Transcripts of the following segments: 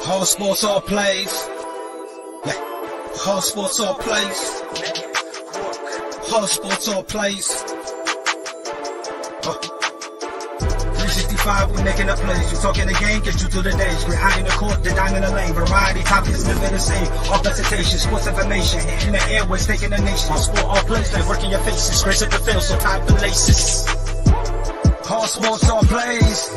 All sports, all plays. Yeah. All sports, all plays. All sports, all plays. 365, we making a plays. You talking the game, get you through the days. We're high in the court, the dime in the lane. Variety, topics, living the same. All presentation, sports information. Hitting the airways, taking the nation. All sport, all plays, like working your faces. Grace at the field, so tie the laces. All sports, all plays.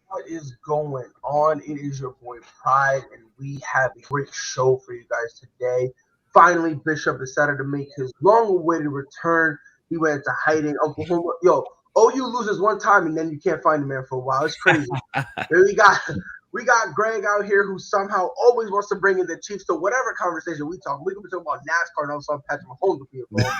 What is going on? It is your boy Pride, and we have a great show for you guys today. Finally, Bishop decided to make his long-awaited return. He went into hiding. Oklahoma, OU loses one time, and then you can't find the man for a while. It's crazy. We got Greg out here who somehow always wants to bring in the Chiefs to whatever conversation we talk. We can be talking about NASCAR and also Patrick Mahomes will be involved.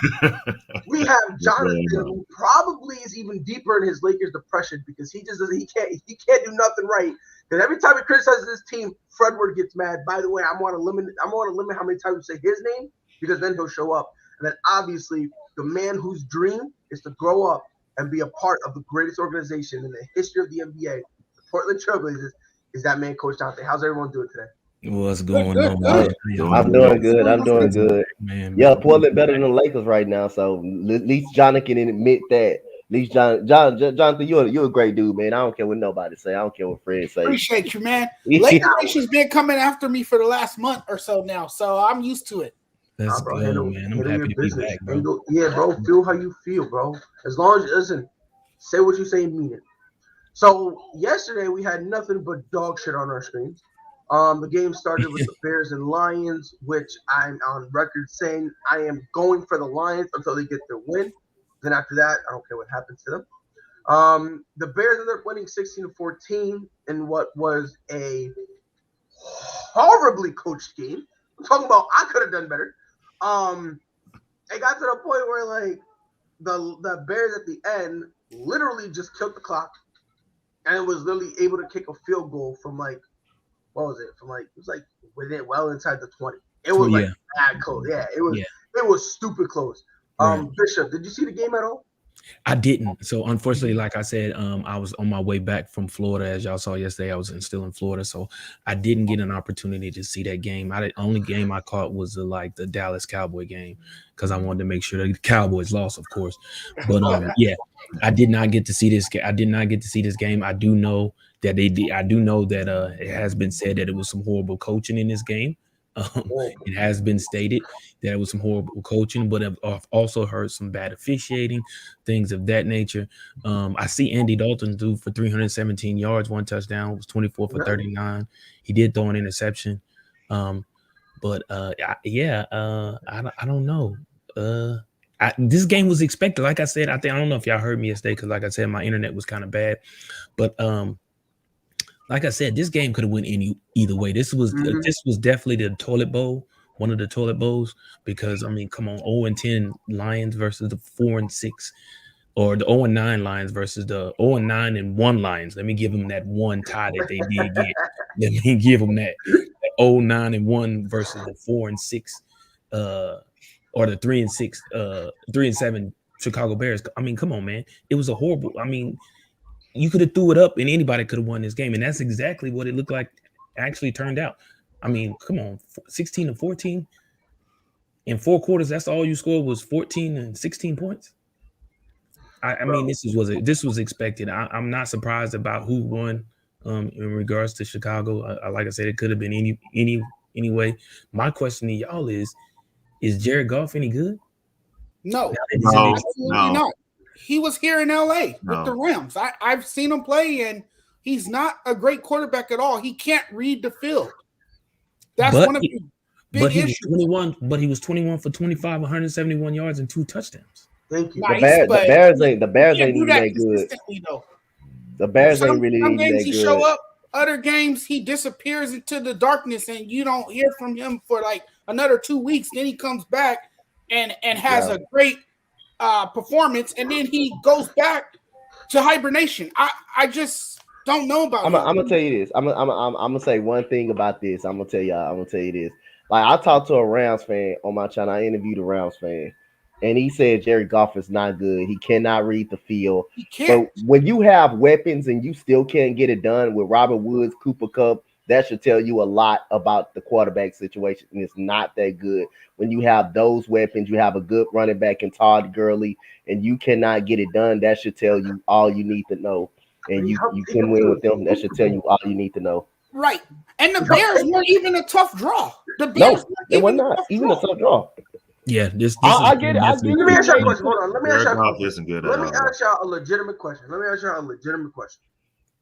We have Jonathan, who probably is even deeper in his Lakers depression because he can't do nothing right. Because every time he criticizes his team, Fredward gets mad. By the way, I want to limit how many times you say his name because then he'll show up. And then obviously the man whose dream is to grow up and be a part of the greatest organization in the history of the NBA, the Portland Trailblazers, is that man, Coach Jonathan. How's everyone doing today? What's going on? I'm doing good. Man. Yeah, Portland better than the Lakers right now. So at least Jonathan can admit that. At least Jonathan, you're a great dude, man. I don't care what nobody say. I don't care what Fred say. Appreciate you, man. Lakers Nation's been coming after me for the last month or so now, so I'm used to it. Let's go, man. I'm happy to be back, bro. Bro. Feel how you feel, bro. As long as say what you say and mean it. So yesterday we had nothing but dog shit on our screens. The game started with the Bears and Lions, which I'm on record saying I am going for the Lions until they get their win. Then after that, I don't care what happens to them. The Bears ended up winning 16-14 in what was a horribly coached game. I'm talking about I could have done better. It got to the point where like the Bears at the end literally just killed the clock. And it was literally able to kick a field goal from like, what was it? It was like within well inside the 20. It was like bad close. Yeah, it was stupid close. Right. Bishop, did you see the game at all? I didn't. So unfortunately, like I said, I was on my way back from Florida. As y'all saw yesterday, I was still in Florida, so I didn't get an opportunity to see that game. The only game I caught was the Dallas Cowboy game because I wanted to make sure the Cowboys lost, of course. But I did not get to see this. I did not get to see this game. I do know that I do know that it has been said that it was some horrible coaching in this game. It has been stated that it was some horrible coaching, but I've also heard some bad officiating, things of that nature. I see Andy Dalton do for 317 yards, 1 touchdown, was 24 for 39. He did throw an interception. I don't know. This game was expected. Like I said, I don't know if y'all heard me yesterday because, like I said, my internet was kind of bad. But like I said, this game could have went either way. This was definitely the toilet bowl, one of the toilet bowls, because I mean, come on, 0-10 Lions versus the 4-6, or the 0-9 Lions versus the 0-9-1 Lions. Let me give them that one tie that they did get. Let me give them that 0-9-1 versus the 4-6, or the 3-6, 3-7 Chicago Bears. I mean, come on, man, it was a horrible. I mean, you could have threw it up and anybody could have won this game. And that's exactly what it looked like actually turned out. I mean, come on, 16-14 in 4 quarters. That's all you scored was 14 and 16 points. I mean, this was expected. I'm not surprised about who won in regards to Chicago. Like I said, it could have been anyway. My question to y'all is Jared Goff any good? No, absolutely not. He was here in LA with the Rams. I've seen him play, and he's not a great quarterback at all. He can't read the field. That's one of the big issues. But he was 21 for 25, 171 yards and 2 touchdowns. Thank you. Nice, the Bears ain't even that good. Though. The Bears ain't really some games that he good. Show up, other games he disappears into the darkness, and you don't hear from him for like another 2 weeks. Then he comes back and has a great performance, and then he goes back to hibernation. I just don't know about I'm gonna tell you this. I'm gonna say one thing about this. I'm gonna tell you this. Like, I talked to a Rams fan on my channel. I interviewed a Rams fan, and he said Jared Goff is not good. He cannot read the field. He can't. But when you have weapons and you still can't get it done with Robert Woods, Cooper Kupp, that should tell you a lot about the quarterback situation. And it's not that good. When you have those weapons, you have a good running back in Todd Gurley, and you cannot get it done, that should tell you all you need to know. And you can win with them. That should tell you all you need to know. Right. And the Bears weren't even a tough draw. The No, Bears they were not even a tough draw. Yeah, this I get it. Let me ask y'all a question. Hold on. Let me ask Jared y'all Goff isn't good. Let me ask y'all a legitimate question.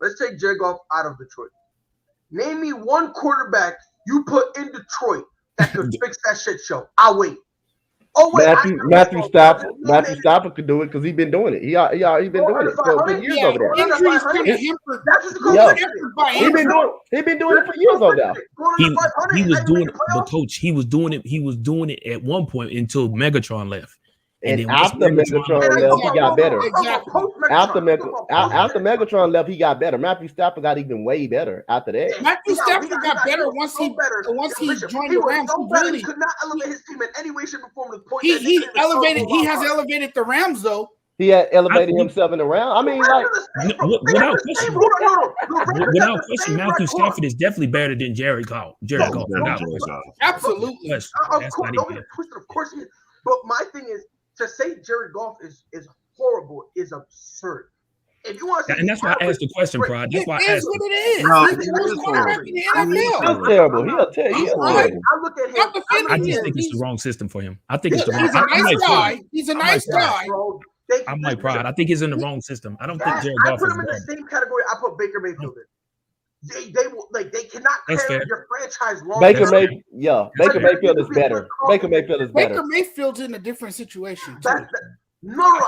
Let's take Jared Goff out of Detroit. Name me one quarterback you put in Detroit that could fix that shit show. I'll wait. Oh wait, Matthew Stafford could do it because he's been doing it. He been doing it for years over there. Injuries kind of hampered. He's been doing it for years over there. He was doing it, but coach, he was doing it at one point until Megatron left. And after Megatron left, he got better. After Megatron left, he got better. Matthew Stafford got even way better after that. Matthew Stafford got better once he joined the Rams. He could not elevate his team in any way, shape, or form. He has elevated the Rams though. He had elevated himself in the round. I mean, like without question, Matthew Stafford is definitely better than Jared Goff. Absolutely. Of course he is. But my thing is, to say Jared Goff is horrible is absurd. If you want to, and that's why I asked the question, Pride. That's why I asked. What it is. He's terrible. He'll tell you. I look at him. I just think it's the wrong system for him. I think it's the wrong. He's a nice guy. He's a nice guy. I'm like Pride. I think he's in the wrong system. I don't think Jared Goff is. I put him in the same category I put Baker Mayfield in. They cannot carry your franchise long. Baker Mayfield is better. Baker Mayfield's in a different situation too. I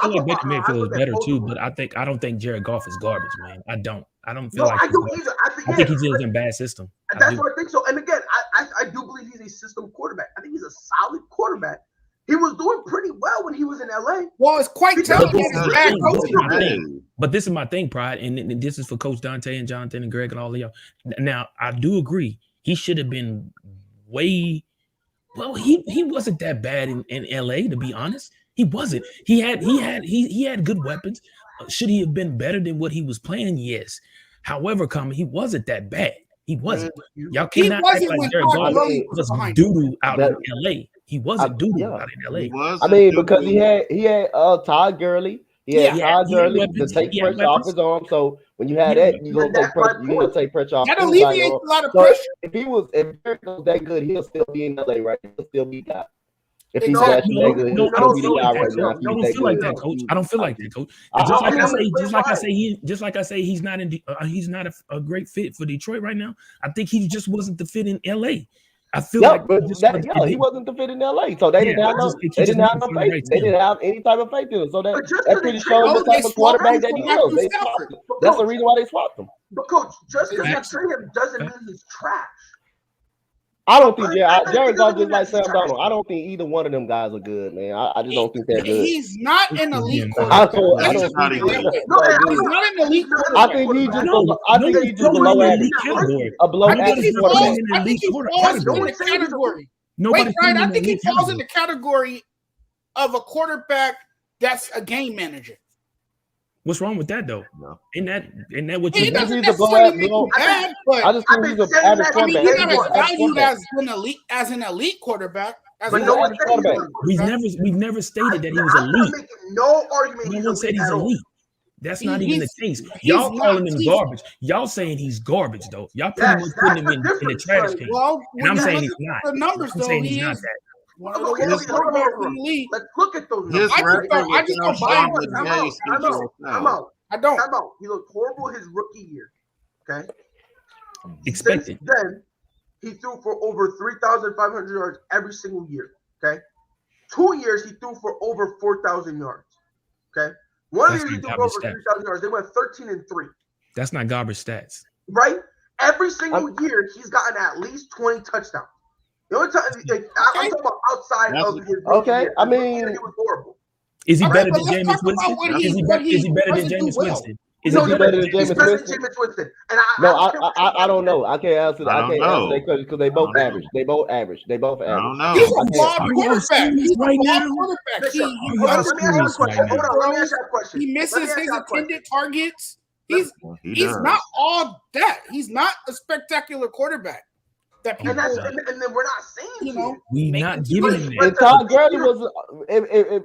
feel like Baker Mayfield is better too, but I don't think Jared Goff is garbage, man. I don't feel like I don't either. I think he's in a bad system. That's what I think so. And again, I do believe he's a system quarterback. I think he's a solid quarterback. He was doing pretty well when he was in LA. Well, it's quite telling that it's bad coaching. But this is my thing, Pride, and this is for Coach Dante and Jonathan and Greg and all of y'all. Now, I do agree. He should have been he wasn't that bad in LA, to be honest. He wasn't. He had good weapons. Should he have been better than what he was playing? Yes. However, he wasn't that bad. He wasn't. Y'all cannot act like Jared Goff was doo-doo out in LA. He wasn't doo-doo out in LA. I mean, because he had Todd Gurley. He had Todd Gurley to take pressure off his arm. So when you had that, you're gonna take pressure off. That alleviates a lot of pressure. If Jared was that good, he'll still be in LA, right? He'll still be that. If he's exactly. that good, he'll still be the guy right now. I don't feel like that, Coach. I don't feel like that, Coach. Just like I say, he's not a great fit for Detroit right now. I think he just wasn't the fit in LA. I feel like he wasn't the fit in LA, so they didn't have no faith. They didn't have any type of faith in him. So that pretty shows the type of quarterback that he is. That's the reason why they swapped him. But Coach, just because I trade him doesn't mean he's trash. I don't think Jared Goff just like Sam Darnold. I don't think either one of them guys are good, man. I just don't think they're good. He's not an elite quarterback. He's not an elite quarterback. I think he's just a below average category. A below average quarterback. I think he falls in the category. I think he falls in the category of a quarterback that's a game manager. What's wrong with that though? No. Isn't that what he doesn't necessarily make him bad, but I just think he's an average quarterback. He's not valued as an elite quarterback. We've never stated that he was elite. No argument. No one said he's elite. That's not even the case. Y'all calling him garbage. Y'all saying he's garbage though. Y'all pretty much putting him in the trash can. Well, and I'm saying he's not. The numbers though, he's not that. One of the worst quarterbacks in the league. Let's look at those numbers. I just don't buy him. I'm out. I don't. He looked horrible his rookie year. Okay. Expected. Since then, he threw for over 3,500 yards every single year. Okay. 2 years he threw for over 4,000 yards. Okay. One year he threw for over 3,000 yards. They went 13-3. That's not garbage stats. Right. Every single year he's gotten at least 20 touchdowns. The only time I'm talking about outside of his year. I mean, he was horrible. Is he better than Jameis Winston? Is he better than Jameis Winston? Is No, it he better better than than He's Jameis better than Winston? Jameis Winston. And No, I don't know. I can't answer that. I I don't can't answer know. that because they both I don't average. They both average. They both I average. don't He's know. a flawed Are y'all quarterback. serious He's a right flawed now? quarterback. Bishop, He Are y'all let me ask you a serious question. right Hold now? on, let me ask you a question. He Let me misses ask his you a question. intended targets. He He's does. not all that. He's not a spectacular quarterback that Oh, people, And that's God. and then we're not saying you know, We make not him to giving be. him But that. If Todd Gurley was,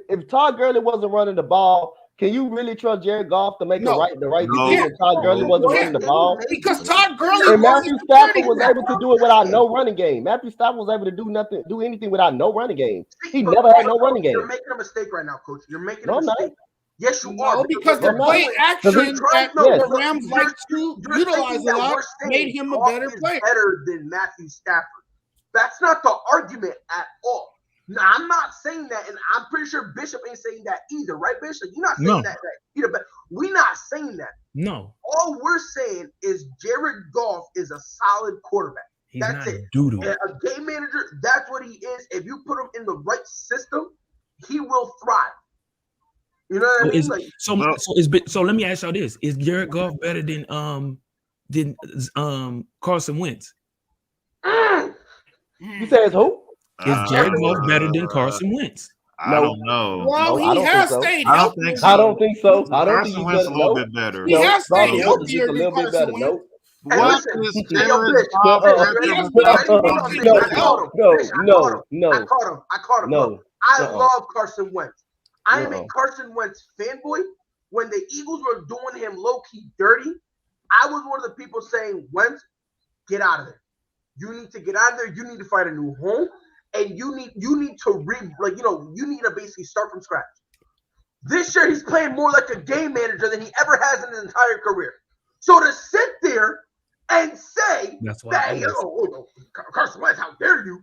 if Todd Gurley wasn't running the ball, can you really trust Jared Goff to make No. the right No. decision? If Todd Gurley No. wasn't Yeah. running the ball, Because Todd Gurley and wasn't Matthew security. Stafford was able to do it without no running game. Matthew Stafford was able to do anything without no running game. He But never had no running You're game. making a mistake right now, Coach. You're making No, a I'm not. mistake. Yes, you No, are. because the what you're play doing- action you're that no, yes. the Rams like to you're utilize thinking a that lot we're saying made him a Goff better is player. better than Matthew Stafford. That's not the argument at all. Now, I'm not saying that, and I'm pretty sure Bishop ain't saying that either, right, Bishop? You're not saying No. that either, but we're not saying that. No, All we're saying is Jared Goff is a solid quarterback. he's That's not it. doo-doo. A game manager, that's what he is. If you put him in the right system, he will thrive. You know what I mean? Like, So let me ask y'all this: is Jared Goff better than Carson Wentz? You say it's who? Is Jared Goff better than Carson Wentz? I don't know. Well, No, I he don't has think so. stayed I don't healthy. think so. I don't think so. I don't think Carson he's Wentz better. a little No. bit better. He has stayed Carson Wentz is healthier just a than little bit Carson better. Wentz. Nope. hey, What listen, is hey, Jared yo, Bish, Goff Bish, better Bish, than I Carson didn't Wentz? know No, I caught him. no, Bish, I no, caught him. no. I caught him. No. Look, I Uh-uh. love Carson Wentz. I am a Uh-uh. Carson Wentz fanboy. When the Eagles were doing him low-key dirty, I was one of the people saying, Wentz, get out of there. You need to get out of there. You need to find a new home. And you need to you need to basically start from scratch. This year, he's playing more like a game manager than he ever has in his entire career. So to sit there and say That's why that, Carson Wentz, how dare you?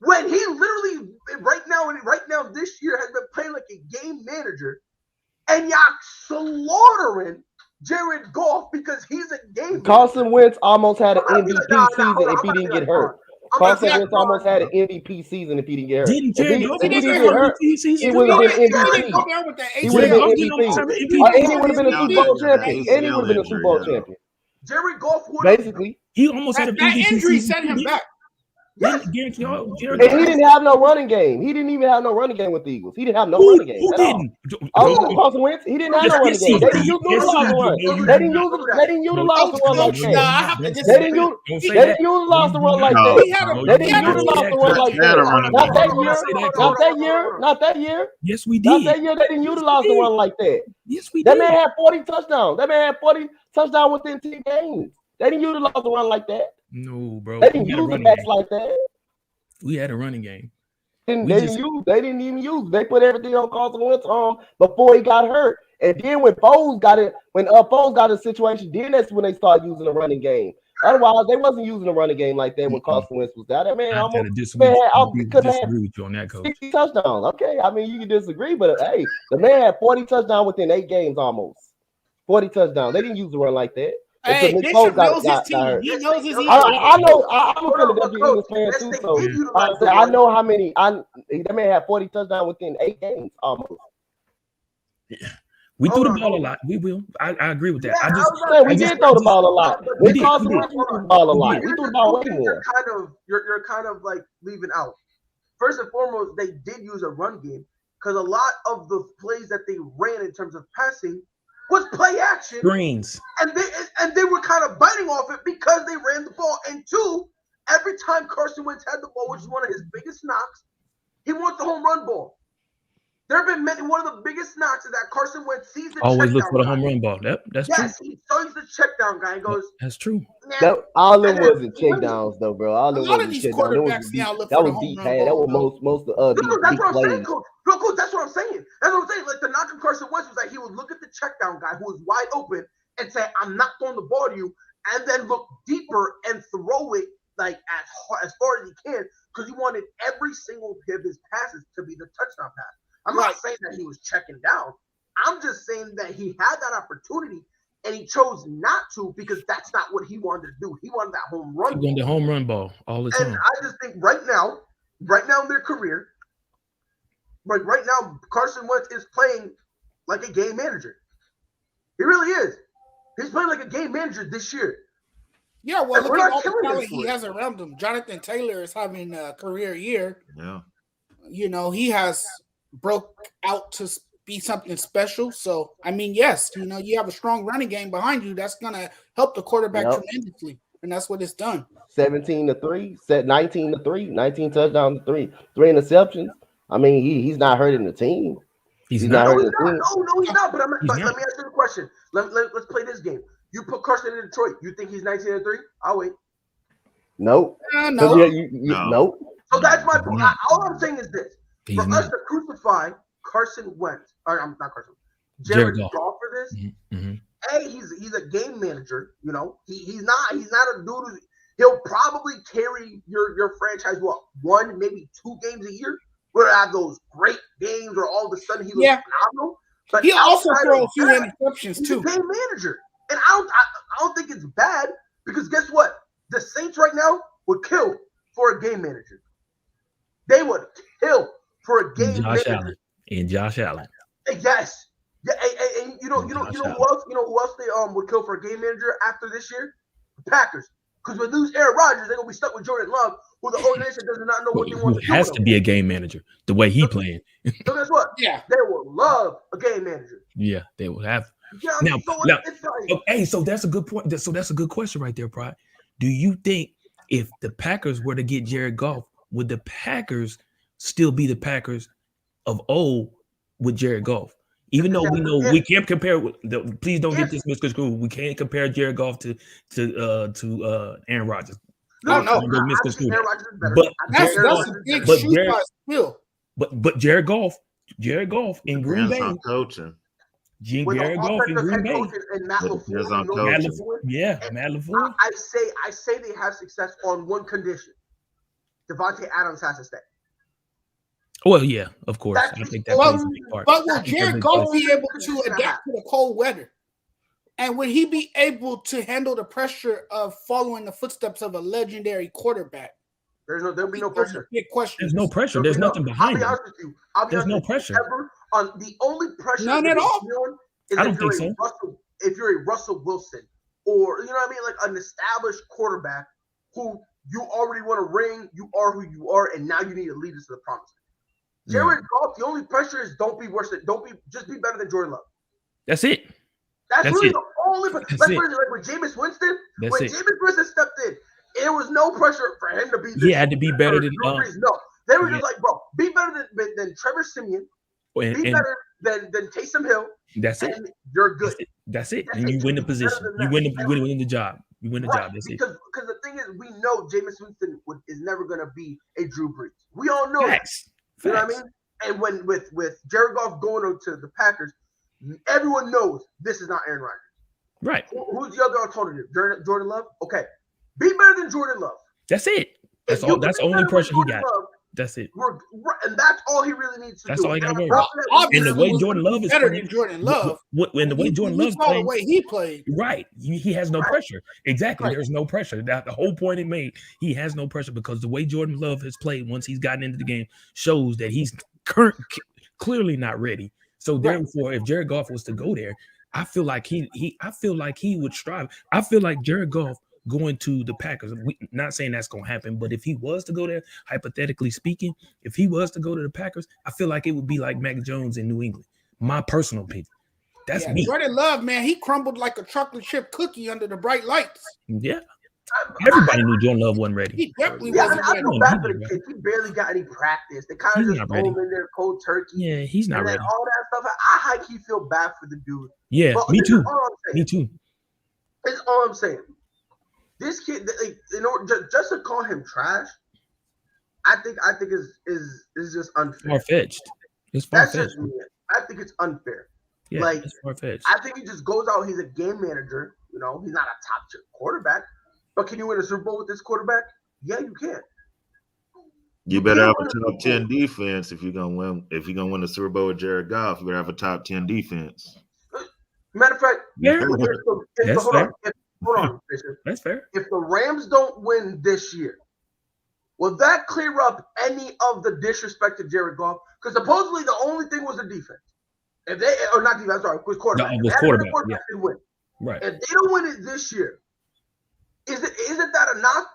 When he literally right now this year has been playing like a game manager, and y'all slaughtering Jared Goff because he's a game manager. Carson Wentz almost had an I'm gonna be MVP like, season if he didn't get hurt. Carson Wentz almost had an MVP season if he didn't get hurt. Didn't Jared Goff If he get didn't get hurt, he would have been He didn't MVP. go down with that He would have been MVP. And he would have been a ACL Super Bowl injury, champion. ACL And he would have been a Super Bowl injury, yeah. champion. Jared Goff would have Basically. He almost had a that MVP injury season. set him back. Yes. Jared And he Goff. didn't have no running game. He didn't even have no running game with the Eagles. He didn't have no running game Who at all. didn't? Oh, Carson Wentz, he didn't have no running game. They didn't utilize the run. They didn't utilize the run like that. They didn't utilize the run like that. They didn't utilize the run like that. Not that year. Not that year. Yes, we Not did. that year. They didn't utilize the run like that. Yes, we That did. man had 40 touchdowns. That man had 40 touchdowns within 10 games. They didn't utilize the run like that. No, bro. They didn't use the backs like that. We had a running game. They didn't even use. They put everything on Carson Wentz before he got hurt. And then when Foles got a situation, then that's when they started using the running game. Otherwise, they wasn't using the running game like that when Carson Wentz was there. That man almost disagree have with you on that, coach. 60 touchdowns. Okay, I mean you can disagree, but hey, the man had 40 touchdowns within 8 games almost. 40 touchdowns. They didn't use the run like that. Hey, Bishop knows his team. He knows his team. I know. I'm a Philadelphia Eagles fan too, so I know how many. That man had 40 touchdowns within 8 games almost. Yeah. We threw the ball a lot. We will. I agree with that. We did throw the ball a lot. We Carson Wentz threw the ball a lot. We threw the ball way more. You're kind of like leaving out. First and foremost, they did use a run game because a lot of the plays that they ran in terms of passing was play action. Screens. And they were kind of biting off it because they ran the ball. And two, every time Carson Wentz had the ball, which is one of his biggest knocks, he wants the home run ball. There have been one of the biggest knocks is that Carson Wentz sees the always look for the guy. home run ball. That's true. Yes, he sees the check down guy and goes. That's true. All them wasn't check downs though, bro. All them A lot of wasn't these check downs. quarterbacks now look That for the was home deep run pass. That ball. was most of the that's what I'm saying, plays. Coach. No, Coach, that's what I'm saying. That's what I'm saying. Like the knock on Carson Wentz was like he would look at the check down guy who was wide open and say, "I'm not throwing the ball to you," and then look deeper and throw it like as far as he can because he wanted every single of his passes to be the touchdown pass. I'm not saying that he was checking down. I'm just saying that he had that opportunity and he chose not to because that's not what he wanted to do. He wanted that home run. He wanted the home run ball all the time. And I just think right now in their career, like right now, Carson Wentz is playing like a game manager. He really is. He's playing like a game manager this year. Yeah, well, And look we're at not all the killing him talent for he it. has around him. Jonathan Taylor is having a career year. Yeah. You know, he has broke out to be something special. So, I mean, yes, you know, you have a strong running game behind you. That's going to help the quarterback tremendously. And that's what it's done. 17-3, set 19-3, 19 touchdowns to 3 interceptions. I mean, he's not hurting the team. He's No, not. he's not. But let me not. ask you a question. Let's play this game. You put Carson in Detroit. You think he's 19-3? I'll wait. Nope. No. Nope. So that's my point. All I'm saying is this: He's for not. us to crucify Carson Wentz, or I'm not Carson, Jared Jared Goff. Goff for this. Mm-hmm. A, he's a game manager. You know, he's not a dude who he'll probably carry your franchise one, maybe 2 games a year. We'll have those great games where all of a sudden he looks phenomenal. But He also outside throws of a few that, interceptions he's too. a game manager, and I don't think it's bad because guess what? The Saints right now would kill for a game manager. They would kill for a game manager. Josh Allen. Yes. Yeah, and you know who else? You know who else they would kill for a game manager after this year? The Packers. Because we lose Aaron Rodgers, they're gonna be stuck with Jordan Love, who the organization does not know what they want to do. Who has to be a game manager the way he playing. So guess what? Yeah. They will love a game manager. Yeah, they will have. Yeah, Now, it's like, okay, so that's a good point. So that's a good question right there, Pride. Do you think if the Packers were to get Jared Goff, would the Packers still be the Packers of old with Jared Goff? Even though we know we can't compare with please don't get this misconstrued. We can't compare Jared Goff to Aaron Rodgers. No. Aaron Rodgers is better. But That's a big shoe size fill. But Jared Goff in Green Bay. On coaching. Jared Goff in Green Bay. And Matt Depends on LaFleur. coaching. Matt LaFleur. I say they have success on one condition. Devontae Adams has to stay. Well, yeah, of course. I think that plays a big part. But will Jared Goff be able to adapt to the cold weather? And would he be able to handle the pressure of following the footsteps of a legendary quarterback? There'll be no pressure. Big question. There's no pressure. There's nothing behind it. I'll be honest with you. There's no pressure. The only pressure None at all. is I don't think so. If you're a Russell Wilson or you know what I mean, like an established quarterback who you already want to ring, you are who you are, and now you need to lead us to the promised land. Jared Goff, the only pressure is just be better than Jordan Love. That's it. That's really it. the only like with Jameis Winston. That's it. Jameis Winston stepped in, there was no pressure for him to be He had to be better than no. They were just like, bro, be better than Trevor Siemian, be better than Taysom Hill. That's it. And you're good. That's it. And you win the position. You win the job. You win the job. That's it. Because the thing is, we know Jameis Winston is never going to be a Drew Brees. We all know that. You know what I mean? And when with Jared Goff going to the Packers, everyone knows this is not Aaron Rodgers. Right. Who's the other alternative? Jordan Love? Okay. Be better than Jordan Love. That's it. That's all. That's the only pressure he got. That's it. And that's all he really needs to do. That's all he got to worry about. And the way Jordan Love is better playing, than Jordan Love. When the way Jordan Love's playing, the way he played, right? He has no pressure. Exactly. Right. There's no pressure. That the whole point he made. He has no pressure because the way Jordan Love has played once he's gotten into the game shows that he's clearly not ready. So therefore, if Jared Goff was to go there, I feel like he would strive. I feel like Jared Goff going to the Packers. Not saying that's going to happen, but if he was to go there, hypothetically speaking, if he was to go to the Packers, I feel like it would be like Mac Jones in New England. My personal opinion. That's me. Jordan Love, man, he crumbled like a chocolate chip cookie under the bright lights. Yeah. Everybody knew Jordan Love wasn't ready. He definitely wasn't I ready. feel bad for the kid. He barely got any practice. They kind of just throw him in there cold turkey. Yeah, he's not ready. All that stuff. I high-key feel bad for the dude. Yeah, but me too. Me too. That's all I'm saying. This kid, just to call him trash, I think is just unfair. Far-fetched. It's far-fetched. That's just me. I think it's unfair. Yeah, like it's far-fetched. I think he just goes out. He's a game manager. You know, he's not a top-tier quarterback. But can you win a Super Bowl with this quarterback? Yeah, you can. You better have a top 10 defense if you're gonna win. If you're gonna win the Super Bowl with Jared Goff, you better have a top 10 defense. Matter of fact, hold on, Fisher. That's fair. If the Rams don't win this year, will that clear up any of the disrespect to Jared Goff? Because supposedly the only thing was the defense. If they or not defense, sorry, was quarterback. No, it was quarterback. Yeah. Win. Right. If they don't win it this year, isn't that a knock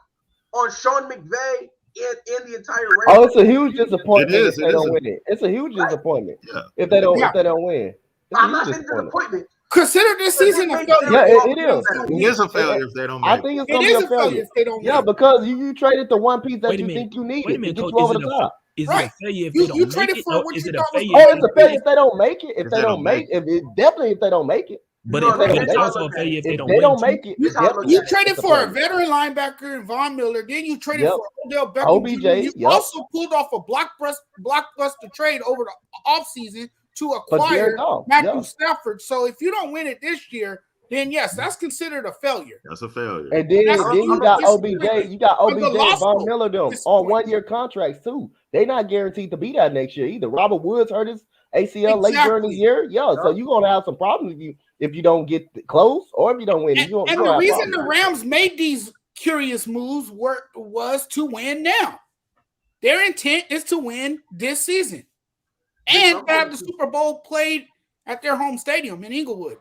on Sean McVay and the entire Rams? Oh, it's a huge disappointment if they don't win. win it. It's a huge disappointment Yeah. if they don't win. I'm not saying disappointment. Consider this season a failure. Yeah, it is. It is a failure if they don't I make think it's It gonna is be a failure if they don't Yeah, win. because you traded the one piece that Wait a you minute. think you need Wait a to minute, get Coach. you over the top. Is Right. it a failure if You they don't make traded it? for Or what is you it a thought was failure? Oh, it's a failure if they don't make it. If they don't make it, it definitely if they don't make it. But No, it's that's also how I a look at failure it. if they If don't they win. don't too. make it, That's it's how I look definitely You at traded it's a for a failure. veteran linebacker in Von Miller. Then you traded Yep. for Odell Beckham Jr. OBJ, You yep. also pulled off a blockbuster trade over the offseason to For Jared acquire Goff, Matthew yeah. Stafford. So if you don't win it this year, then yes, that's considered a failure. That's a failure. And then That's you a got huge OBJ, disappointment. you got But the OBJ and loss Von was Miller them on disappointing. 1-year contracts too. They're not guaranteed to be that next year either. Robert Woods hurt his ACL late during the Exactly. year. Yeah, so you're gonna have some problems if you don't get close or if you don't win. And You're the gonna have reason problems. the Rams made these curious moves was to win now. Their intent is to win this season and to have the Super Bowl played at their home stadium in Inglewood.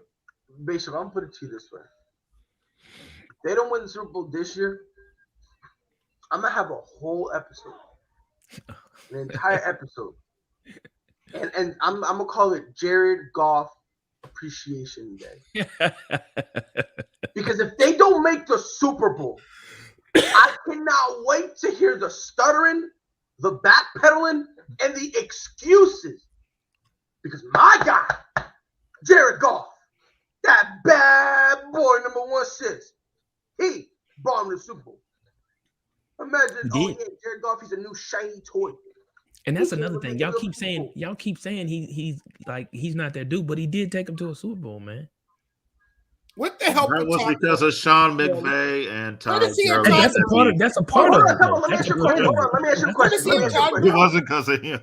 Bishop, I'm gonna put it to you this way. If they don't win the Super Bowl this year, I'm gonna have a whole episode. An entire episode. And I'm gonna call it Jared Goff Appreciation Day. Because if they don't make the Super Bowl, I cannot wait to hear the stuttering, the backpedaling, and the excuses. Because my guy, Jared Goff, that bad boy #1 sis, he brought him to the Super Bowl. Imagine, Jared Goff, he's a new shiny toy. And that's another thing. Y'all keep saying he's not that dude, but he did take him to a Super Bowl, man. With the help That of was Todd because of Sean McVay and Todd Courtesy of Gurley. Todd That's a part of it. Let me ask you a question. Hold on. Let me ask you a question. It wasn't because of him.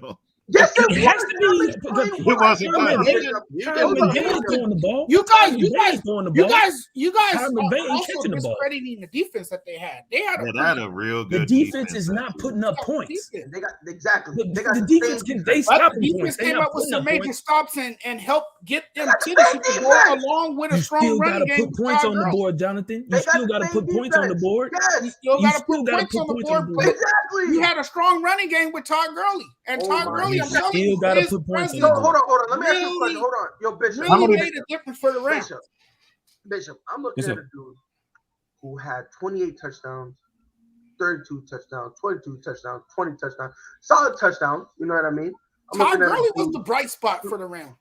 Yes, It has to be because It wasn't Todd because McVay is throwing the ball. You guys throwing the ball. You guys Todd McVay ain't also catching the ball. discrediting the defense that they had. They had They had a real The good defense is not putting up defense. points. They got exactly. They got The the defense same can they But stop the points. defense They came not up with putting some up major points. stops and helped get them That's to the the same Super Bowl defense. along with You a strong still running gotta game. put points on the Todd Gurley. board, Jonathan. You They got still the gotta same put points on the defense. board. You Yes, still You got to still put gotta points put on the points on board. the But board. exactly. you had a strong running game with Todd Gurley, and Oh Todd my Gurley, I'm God. telling Still you, gotta his put points on So the presence board. hold on. Let me ask you a question. Hold on. Yo, Bishop. really made a difference for the Rams. Bishop, I'm looking What's at up? a dude who had 28 touchdowns, 32 touchdowns, 22 touchdowns, 20 touchdowns, solid touchdowns. You know what I mean? I'm Todd looking at a Gurley was dude- the bright spot for the Rams.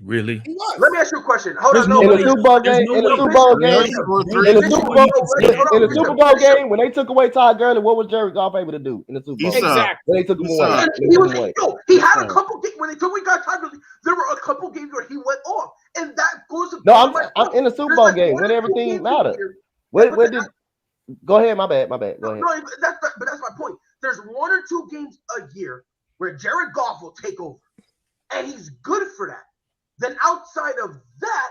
Really? He was. Let me ask you a question. Hold There's on. no In way. the Super Bowl There's game, no in the way. Super Bowl Yeah, game, he scored Bro, three. in the there's Super no way Bowl, you can say that. in the Super Bowl game, when they took away Todd Gurley, what was Jared Goff able to do in the Super He Bowl? sucked. Exactly. When they took him He away, sucked. they He took was him away. he had a Yeah. couple games when we got Todd Gurley. There were a couple games where he went off, and that goes. No, to I'm in the Super Bowl game when everything mattered. Where did? Go ahead, my bad. Go ahead. No, but that's my point. There's 1 or 2 games a year where Jared Goff will take over, and he's good for that. Then outside of that,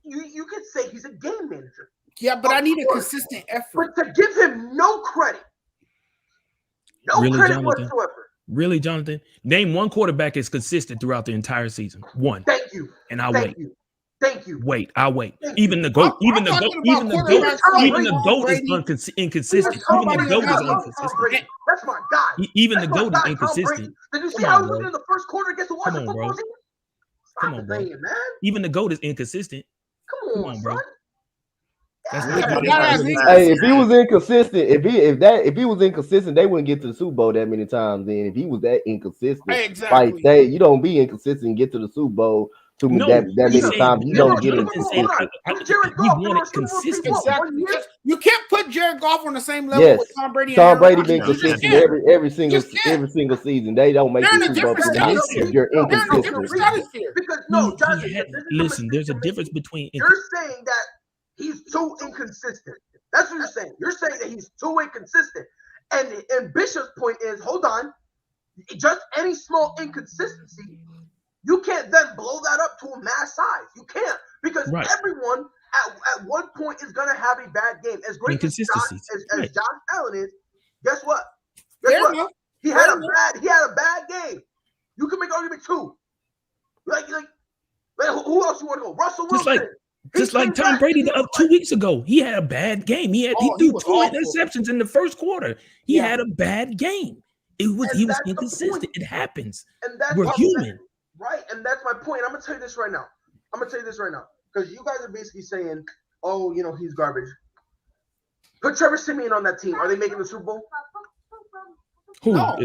you could say he's a game manager. Yeah, but I need a Of course. consistent effort. But to give him no credit, no Really, credit Jonathan? whatsoever. Really, Jonathan? Name one quarterback is consistent throughout the entire season. One. Thank you. And I'll Thank wait. you. Thank you. Wait, I'll wait. Thank Even the GOAT, I'm even the talking GOAT, about even the quarterbacks GOAT, like even the Tom GOAT is Brady. inconsistent. Tom Even the Brady, GOAT I is love Tom inconsistent. Brady. That's my guy. Even the That's my GOAT is guy, Tom inconsistent. Brady. Did you see Come how on, he was bro. in the first quarter against the Come Washington on, bro. football team? Come Stop on, bro. playing, man. Even the GOAT is inconsistent. Come on, bro. son. That's Yeah, not you gotta have his- Hey, if he was inconsistent, if he was inconsistent, they wouldn't get to the Super Bowl that many times. Then if he was that inconsistent, Exactly. like you don't be inconsistent and get to the Super Bowl that many he's times. You saying- don't get Jonathan said, inconsistent. he wanted consistency. Exactly. You can't put Jared Goff on the same level Yes, with Tom Brady. Tom and Brady Aaron been Rodgers. You just consistent can't. every single season. They don't make They're in the a Super Bowl different if stratosphere. you're They're in a different inconsistent. stratosphere. Because no, He Jonathan, had- this is listen, there's a mistake difference you're between making. You're saying that he's too inconsistent. That's what you're saying. You're saying that he's too inconsistent. And Bishop's point is, hold on, just any small inconsistency, you can't then blow that up to a mass size. You can't, because Right. everyone at one point is gonna have a bad game. As great as Inconsistencies. Josh Allen is, guess what? Fair Guess what? enough. He had a bad game. You can make argument too. Like who else you want to go? Russell Just Wilson. Just like Tom Brady 2 weeks ago, he had a bad game. He threw 2 interceptions in the first quarter. He had a bad game. He was inconsistent. It happens. And that's We're human. Right. And that's my point. I'm gonna tell you this right now. Because you guys are basically saying, oh, he's garbage. Put Trevor Siemian on that team. Are they making the Super Bowl? Who? No.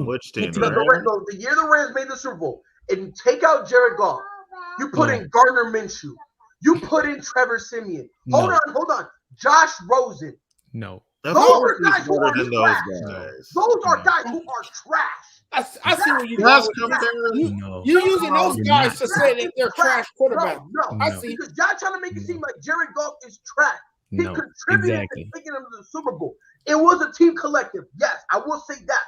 Which team? The year the Rams made the Super Bowl, and take out Jared Goff, you put in Gardner Minshew. You put in Trevor Siemian. Hold on. Josh Rosen. No. Those are guys who are trash. Those are guys who are trash. I see what you doing. You're using those guys to say that they're trash quarterbacks. No. I see. Because y'all trying to make it seem like Jared Goff is trash. He contributed to taking them to the Super Bowl. It was a team collective. Yes, I will say that.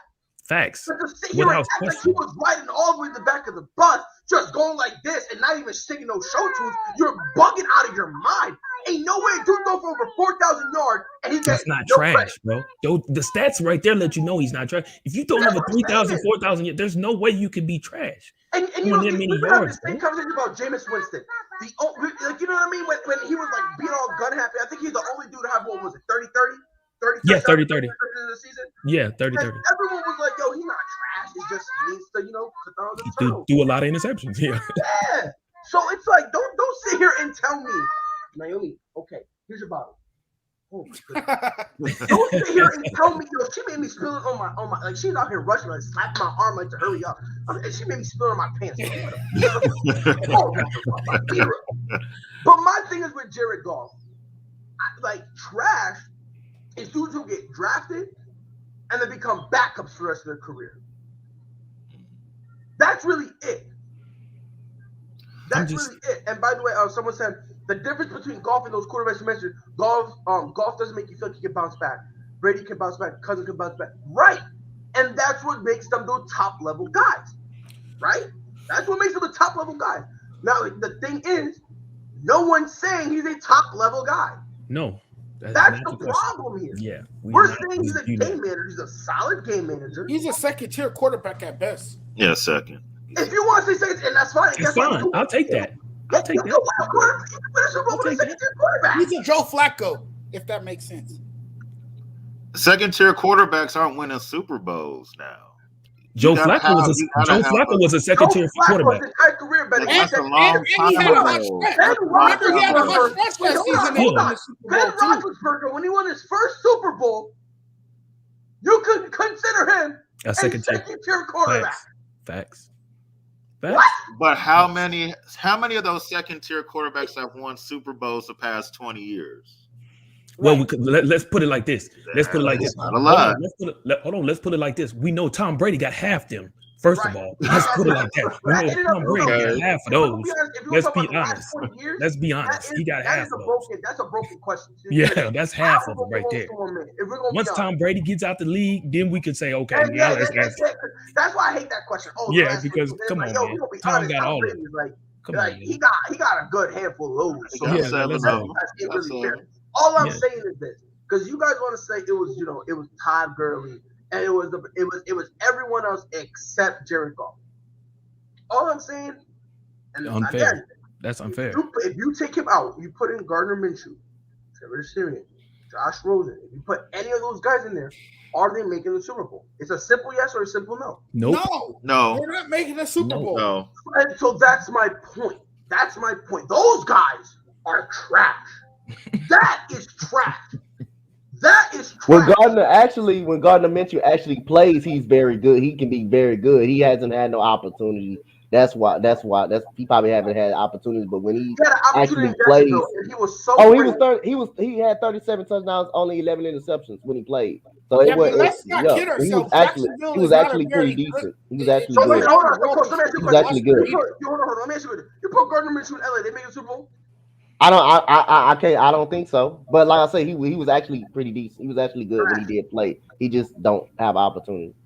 Facts. But to sit here and act like he was riding all the way to the back of the bus, just going like this and not even singing no show tunes, you're bugging out of your mind. Ain't no way dude go for over 4,000 yards and he gets not trash, bro. The stats right there let you know he's not trash. If you don't have a 3,000, 4,000, there's no way you can be trash. And we have the same conversation about Jameis Winston. You know what I mean? When he was like being all gun happy, I think he's the only dude to have, what was it, 30-30? 30, yeah, 30-30. In the season. Yeah, 30-30. Everyone was like, yo, he's not trash. He just needs to, do a lot of interceptions. Yeah. Yeah. So it's like, don't sit here and tell me, Naomi, okay, here's your bottle. Oh my goodness. Don't sit here and tell me, she made me spill it on my like she's out here rushing, like slapping my arm like to hurry up. And she made me spill it on my pants. But my thing is with Jared Goff, trash is dudes who get drafted and then become backups for the rest of their career. That's really it. Really it. And by the way, someone said the difference between Goff and those quarterbacks you mentioned, Goff doesn't make you feel like he can bounce back. Brady can bounce back. Cousins can bounce back. Right. And that's what makes them the top level guys. Right? That's what makes them the top level guys. Now, the thing is, no one's saying he's a top level guy. No. That's the problem here. Yeah. We're saying he's a game manager. He's a solid game manager. He's a second-tier quarterback at best. Yeah, second. If you want to say second, and that's fine. That's fine. I'll take that. I'll take that. He's a Joe Flacco, if that makes sense. Second-tier quarterbacks aren't winning Super Bowls now. Joe Flacco was a second-tier quarterback. And he had a hot stretch. Remember, he had a hot stretch that season. Ben Roethlisberger, when he won his first Super Bowl, you could consider him a second-tier quarterback. Facts. But how many of those second-tier quarterbacks have won Super Bowls the past 20 years? Well, let's put it like this. Let's put it like this. Not a lot. Hold on. Let's put it like this. We know Tom Brady got half them. First of all, let's put it like that. We know Tom Brady got half of those. Let's be honest. He got half of those. That's a broken question. Yeah, that's half of it right there. Once Tom Brady gets out the league, then we can say, okay, let's ask. That's why I hate that question. Yeah, because come on, man. Tom got all of it. He got a good handful of those. All I'm saying is this, because you guys want to say it was Todd Gurley and it was everyone else except Jared Goff. All I'm saying, and unfair. Again, that's unfair. If you take him out, you put in Gardner Minshew, Trevor Siemian, Josh Rosen. If you put any of those guys in there, are they making the Super Bowl? It's a simple yes or a simple no. Nope. No. They're not making the Super Bowl. No. And so that's my point. Those guys are trash. That is trash. When Gardner Minshew actually plays, he's very good. He can be very good. He hasn't had no opportunity. That's why he probably haven't had opportunities. But when he actually plays, he had 37 touchdowns, only 11 interceptions when he played. So he was actually pretty decent. He was actually good. He was actually good. Let me ask you. You put Gardner Minshew in LA, they make a Super Bowl? I don't think so. But like I say, he was actually pretty decent. He was actually good when he did play. He just don't have opportunities.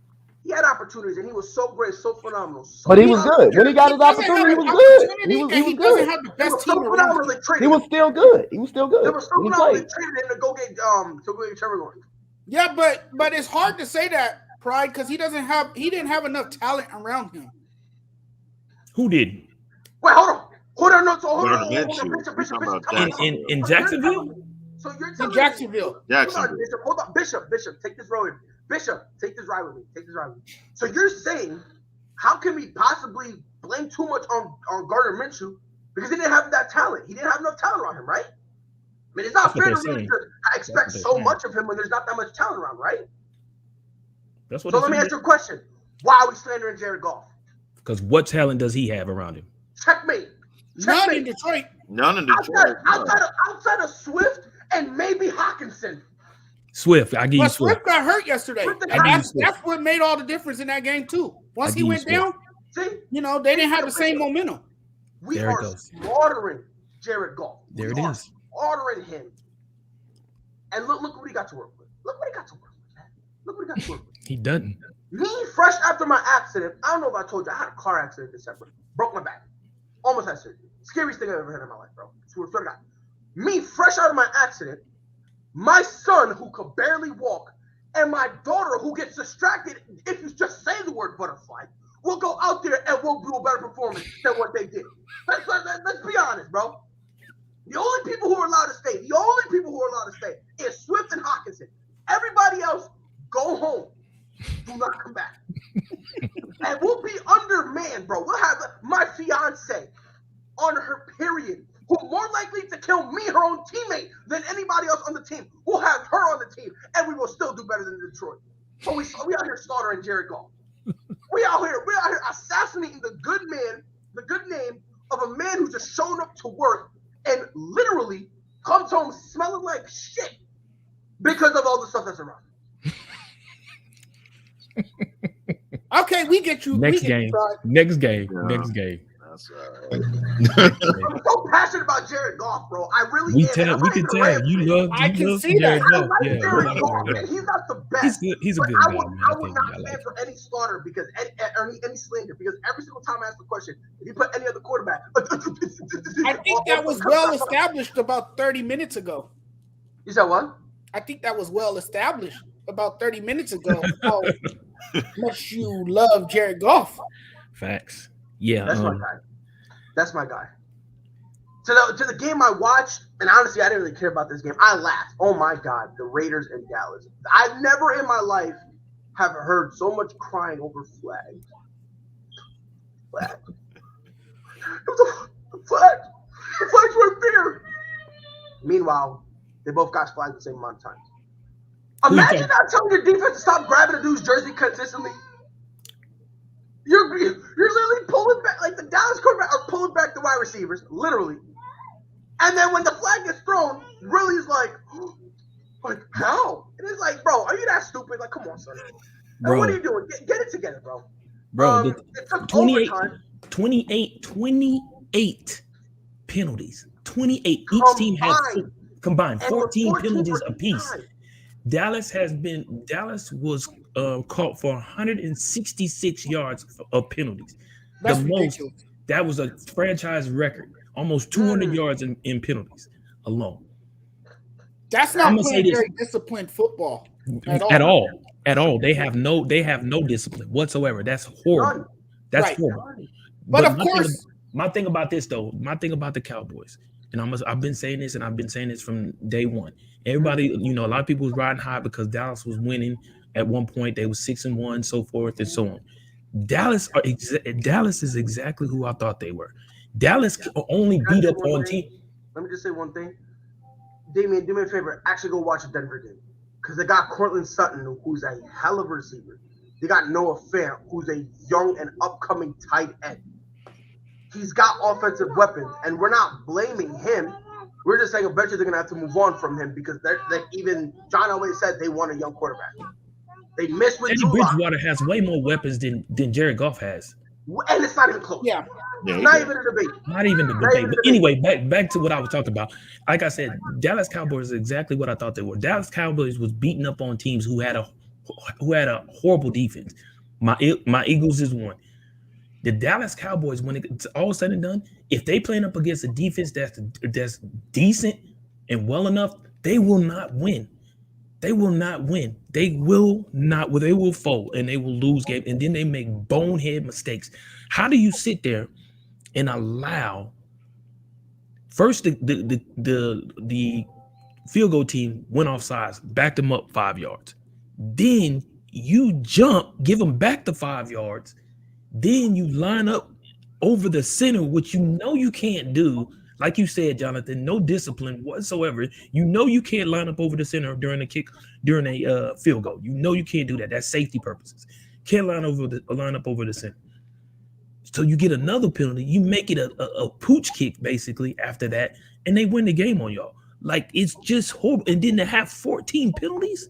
He had opportunities and he was so great, so phenomenal. But he was good. When he got his opportunity, he was good. He was good. Have the best team around him. He was still good. They were so phenomenal they traded him to go get Trevor Lawrence. Yeah, but it's hard to say that, Pride, because he didn't have enough talent around him. Who didn't? Wait, hold on. So hold Gardner on, Minshew. Bishop. Talking about In Jacksonville? So you're telling In Jacksonville. me, hold on, Bishop, take this road. Bishop, take this ride with me. So you're saying, how can we possibly blame too much on Gardner Minshew because he didn't have that talent? He didn't have enough talent around him, right? I mean, it's not fair to really expect so much of him when there's not that much talent around, right? That's what. So let me ask you a question: why are we slandering Jared Goff? Because what talent does he have around him? Checkmate. None in Detroit. Outside of Swift and maybe Hawkinson. Swift, I give you Swift. Swift got hurt yesterday. And that's what made all the difference in that game, too. Once he went down, they didn't have the same momentum. We are slaughtering Jared Goff. There it is. Slaughtering him. And look what he got to work with. He doesn't. Me, fresh after my accident, I don't know if I told you, I had a car accident in December. Broke my back. Almost had surgery. Scariest thing I've ever had in my life, bro. Swear to God. Me, fresh out of my accident, my son, who could barely walk, and my daughter, who gets distracted if you just say the word butterfly, will go out there and will do a better performance than what they did. Let's be honest, bro. The only people who are allowed to stay is Swift and Hawkinson. Everybody else, go home. Do not come back. And we'll be undermanned, bro. We'll have my fiance on her period, who more likely to kill me, her own teammate, than anybody else on the team. We'll have her on the team, and we will still do better than Detroit. So we out here slaughtering Jared Goff. We're out here assassinating the good name of a man who's just shown up to work and literally comes home smelling like shit because of all the stuff that's around. Okay, we get you. Next game. That's I'm so passionate about Jared Goff, bro. I really we can tell you love. I can see Jared that. Goff. Jared Goff, and he's not the best. He's a good I guy. would not stand for any slaughter because any slander because every single time I ask the question, if you put any other quarterback, I think that was well established about 30 minutes ago. You said what? I think that was well established about 30 minutes ago. How much you love Jared Goff. Facts. Yeah. That's my guy. To the game I watched, and honestly, I didn't really care about this game. I laughed. Oh my God, the Raiders in Dallas. I've never in my life have heard so much crying over flags. It was a flag. The flags weren't there. Meanwhile, they both got flagged the same amount of times. Imagine not telling your defense to stop grabbing a dude's jersey consistently. You're literally pulling back, like the Dallas quarterback are pulling back the wide receivers, literally. And then when the flag gets thrown, really is like how? And it's like, bro, are you that stupid? Like, come on, son. Bro, what are you doing? Get it together, bro. Bro, it took 28 penalties. 28. Each team has combined 14 penalties apiece. Dallas was caught for 166 yards of penalties. That's the ridiculous. most. That was a franchise record. Almost 200 yards in penalties alone. That's not playing very disciplined football at all. They have no discipline whatsoever. That's horrible. That's horrible. But of course, my thing about the Cowboys, and I've been saying this, and I've been saying this from day one. Everybody, a lot of people was riding high because Dallas was winning at one point. They was 6-1, so forth and so on. Dallas is exactly who I thought they were. Dallas only beat up on team. Let me just say one thing. Damien, do me a favor. Actually go watch the Denver game. Because they got Cortland Sutton, who's a hell of a receiver. They got Noah Fant, who's a young and upcoming tight end. He's got offensive weapons, and we're not blaming him. We're just saying eventually they're going to have to move on from him because even John Elway said they want a young quarterback. They missed with Teddy Bridgewater has way more weapons than Jared Goff has. And it's not even close. Yeah. Not even a debate. Not even a debate. But anyway, back to what I was talking about. Like I said, Dallas Cowboys is exactly what I thought they were. Dallas Cowboys was beating up on teams who had a horrible defense. My Eagles is one. The Dallas Cowboys, when it's all said and done, if they playing up against a defense that's decent and well enough, they will not win. They will not win. They will fold and they will lose game. And then they make bonehead mistakes. How do you sit there and allow First, the field goal team went off sides, backed them up 5 yards. Then you jump, give them back the 5 yards. Then you line up over the center, which you know you can't do. Like you said, Jonathan, no discipline whatsoever. You know you can't line up over the center during a field goal. You know you can't do that. That's safety purposes. Can't line up over the center. So you get another penalty. You make it a pooch kick basically after that, and they win the game on y'all. Like, it's just horrible. And then to have 14 penalties,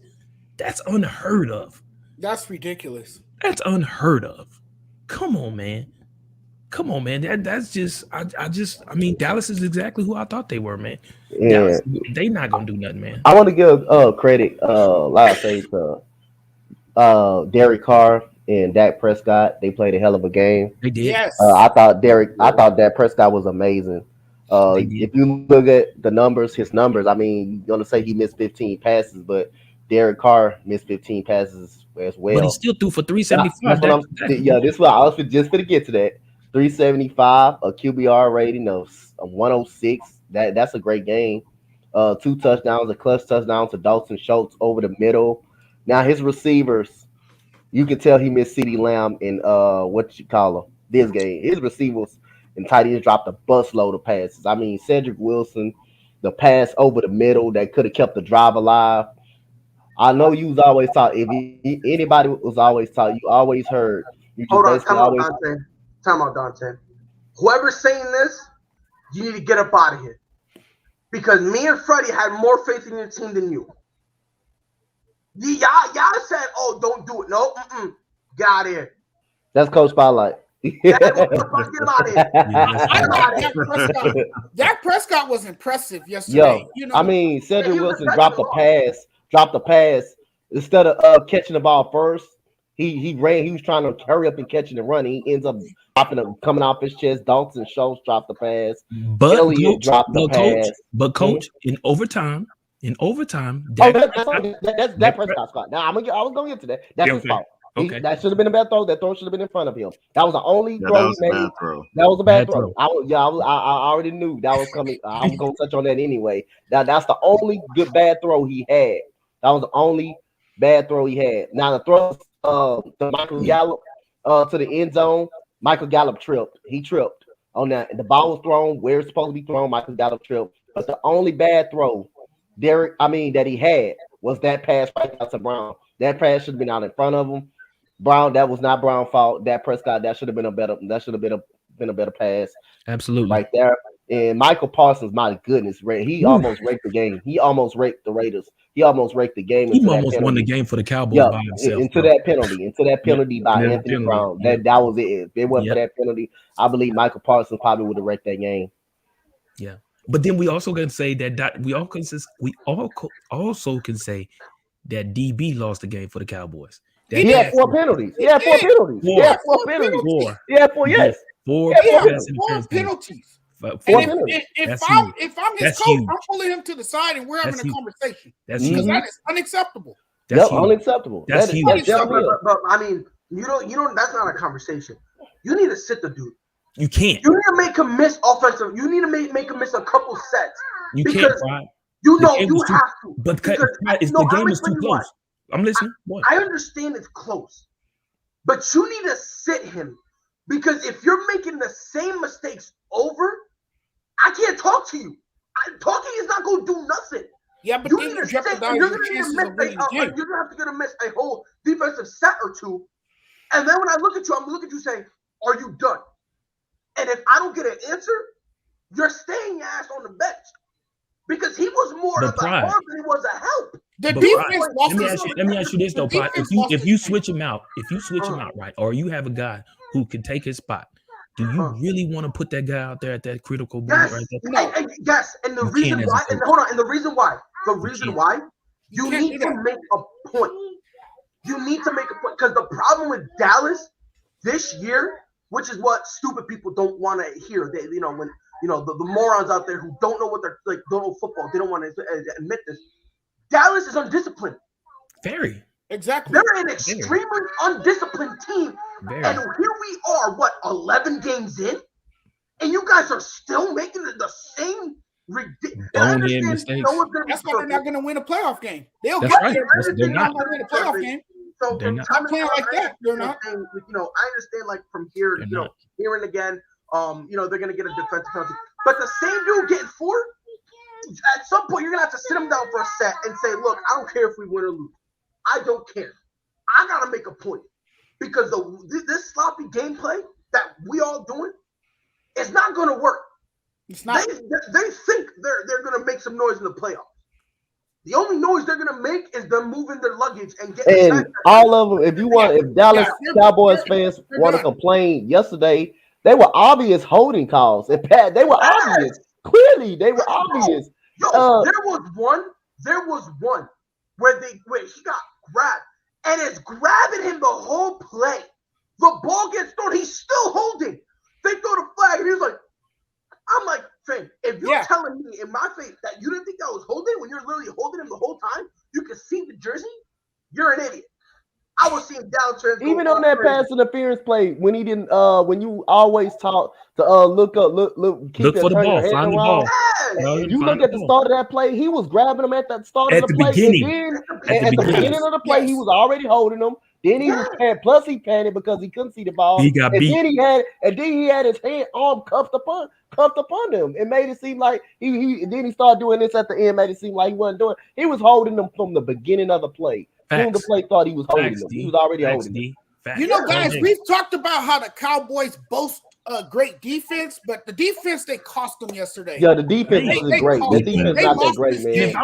that's unheard of. That's ridiculous. That's unheard of. Come on, man. That's just I mean, Dallas is exactly who I thought they were, man. Yeah. Dallas, they not gonna do nothing, man. I want to give credit, like I say, to Derek Carr and Dak Prescott. They played a hell of a game. They did. Yes. I thought Dak Prescott was amazing. If you look at the numbers, his numbers, I mean, you're gonna say he missed 15 passes, but Derek Carr missed 15 passes as well. But he still threw for 375. This is what I was just gonna get to that. 375, a QBR rating of 106. That's a great game. 2 touchdowns, a clutch touchdown to Dalton Schultz over the middle. Now his receivers, you can tell he missed CeeDee Lamb in this game. His receivers and tight ends dropped a busload of passes. I mean, Cedric Wilson, the pass over the middle that could have kept the drive alive. I know you was always taught. If anybody was always taught, you always heard. Hold on, time out, Dante. Whoever's saying this, you need to get up out of here. Because me and Freddie had more faith in your team than you. Y'all said, "Oh, don't do it." No, get out of here. That's Coach Spotlight. Get out of here. Dak Prescott was impressive yesterday. I mean, Cedric Wilson dropped a pass instead of catching the ball first. He ran. He was trying to hurry up and catching and running. He ends up coming off his chest. Dalton Schultz dropped the pass. But Elliott dropped the pass. Coach, in overtime. That's Dak Prescott's fault. Now I was going to get to that. That's his fault. Okay. That should have been a bad throw. That throw should have been in front of him. That was the only throw he made. That was a bad throw. I already knew that was coming. I was going to touch on that anyway. That's the only bad throw he had. That was the only bad throw he had. Now the throw to Michael Gallup to the end zone. Michael Gallup tripped. He tripped on that. The ball was thrown where it's supposed to be thrown. Michael Gallup tripped. But the only bad throw that he had was that pass right out to Brown. That pass should have been out in front of him. Brown, that was not Brown's fault. That Prescott, that should have been a better pass. Absolutely. Right there. And Michael Parsons, my goodness, he almost raked the game. He almost raked the Raiders. He almost raked the game. He almost won the game for the Cowboys by himself. Into that penalty by Anthony Brown. That was it. If it wasn't for that penalty, I believe Michael Parsons probably would have raked that game. Yeah. But then we also can say that we also can say that DB lost the game for the Cowboys. He had 4 penalties. He had 4 penalties. He had 4 penalties. Four penalties. If I'm his coach, I'm pulling him to the side and we're having a conversation. Because that is unacceptable. That's unacceptable. That's huge. But I mean, you don't. That's not a conversation. You need to sit the dude. You can't. You need to make him miss offensive. You need to make him miss a couple sets. You can't, Brian. You have to. But the game is too close. I'm listening. I understand it's close, but you need to sit him because if you're making the same mistakes over, I can't talk to you. Talking is not going to do nothing. Yeah, but you then need you to jeopardize you're your chances going of winning the game. You're going to have to miss a whole defensive set or two, and then when I look at you, I'm looking at you saying, "Are you done?" And if I don't get an answer, you're staying your ass on the bench because he was more of a harm than he was a help. Let me ask you this though, Pot. If you switch him out, right, or you have a guy who can take his spot, do you really want to put that guy out there at that critical moment right there? Yes, and the reason why, you need to make a point. You need to make a point because the problem with Dallas this year, which is what stupid people don't want to hear, when the morons out there who don't know what they're like, don't know football, they don't want to admit this. Dallas is undisciplined. Very. Exactly. They're an extremely undisciplined team. Very. And here we are, 11 games in? And you guys are still making the same ridiculous. Bonehead mistakes. That's why they're not going to win a playoff game. They'll That's get right. there. They're not. Win a playoff game. So They're from not. time to Playing time, like that, they're not. I understand like from here, They're not. here and again, they're gonna get a defensive penalty. But the same dude getting 4, at some point you're gonna have to sit him down for a set and say, look, I don't care if we win or lose. I don't care. I gotta make a point. Because this sloppy gameplay that we all doing is not gonna work. It's not. They think they're gonna make some noise in the playoffs. The only noise they're gonna make is them moving their luggage and getting. And all of them, if Dallas Cowboys fans want to complain, yesterday they were obvious holding calls. They were obvious. Clearly, they were obvious. Yo, there was one where he got grabbed and it's grabbing him the whole play. The ball gets thrown, he's still holding. They throw the flag and he's like, I'm like, Finn, if you're telling me in my face that you didn't think I was holding when you're literally holding him the whole time, you can see the jersey, you're an idiot. I was seeing downturns. Even on that pass interference play, when he didn't, when you always talk to look for the ball, find the ball. Yes. You look at the start of that play, he was grabbing him at the start of the play. Beginning. At the beginning of the play, he was already holding them. Then he was panicked. Plus, he panicked because he couldn't see the ball. He got beat. Then he had his arm cuffed upon him. It made it seem like he started doing this at the end. Made it seem like he wasn't doing. He was holding them from the beginning of the play. Soon the play thought he was holding them. He was already holding them. You know, guys, we've talked about how the Cowboys boast great defense, but the defense they cost them yesterday. Yeah, the defense is great. The defense not that great, man. If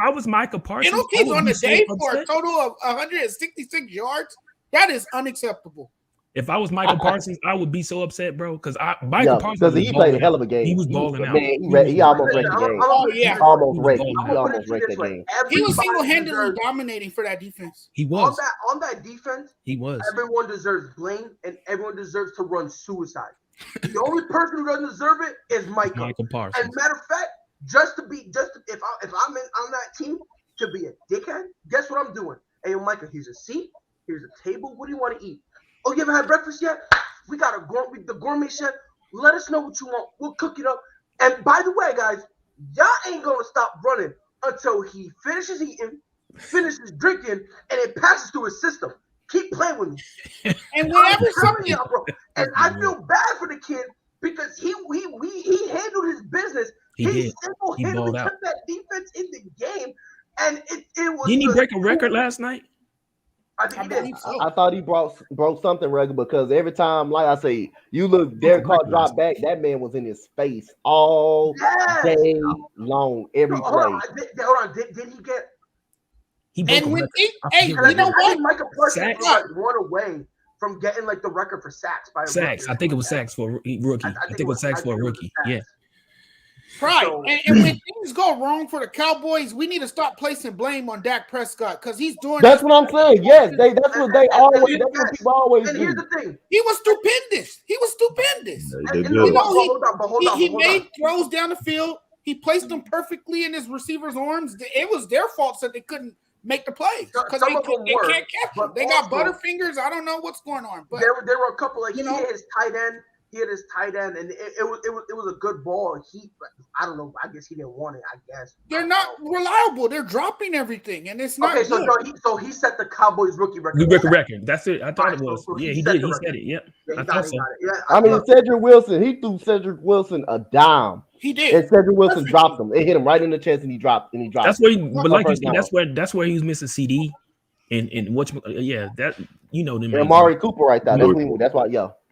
I was Micah Parsons, penalties on the day for a total of 166 yards, that is unacceptable. If I was Michael Parsons, I would be so upset, bro. Because Michael Parsons, because he played a hell of a game. He was balling out. Man, he almost wrecked the game. Oh yeah, He almost wrecked the game. He was single-handedly dominating for that defense. He was on that defense. He was. Everyone deserves blame, and everyone deserves to run suicide. The only person who doesn't deserve it is Michael Parsons. And matter of fact, if I'm on that team to be a dickhead, guess what I'm doing? Hey, yo, Michael, here's a seat, here's a table. What do you want to eat? Oh, you haven't had breakfast yet? We got the gourmet chef. Let us know what you want. We'll cook it up. And by the way, guys, y'all ain't gonna stop running until he finishes eating, finishes drinking, and it passes through his system. Keep playing with me. And whenever something, bro. And I feel bad for the kid because he handled his business. He single-handedly kept that defense in the game, and it was. Didn't he break a record last night? I think he did. I thought he broke something regular because every time, like I say, you look, Derek Carr dropped back. That man was in his face all day long, every play. Hold on. Did he get? You know what? Michael Parsons was like 1 away from getting like the record for sacks by a sacks. I think it was sacks for a rookie. I think it was sacks for a rookie. Yeah. Right, and when things go wrong for the Cowboys, we need to stop placing blame on Dak Prescott because he's doing. That's what I'm saying. Yes, that's what they always. That's what people always do. Here's the thing: he was stupendous. He made throws down the field. He placed them perfectly in his receiver's arms. It was their fault that they couldn't make the plays because they can't catch them. They got butterfingers. I don't know what's going on, but there were a couple like his tight end. He had his tight end, and it was a good ball. I don't know. I guess he didn't want it. I guess they're not reliable. They're dropping everything, and it's not. Okay, so he set the Cowboys rookie record. Record. That's it. I thought it was. Yeah, he did. He said it. Yep. Yeah, I thought so. I mean, Cedric Wilson. He threw Cedric Wilson a dime. He did. And Cedric Wilson dropped him. It hit him right in the chest, and he dropped. That's where. But like you said, that's where he was missing CD. And what? Yeah, that them. And Amari Cooper right there. That's why.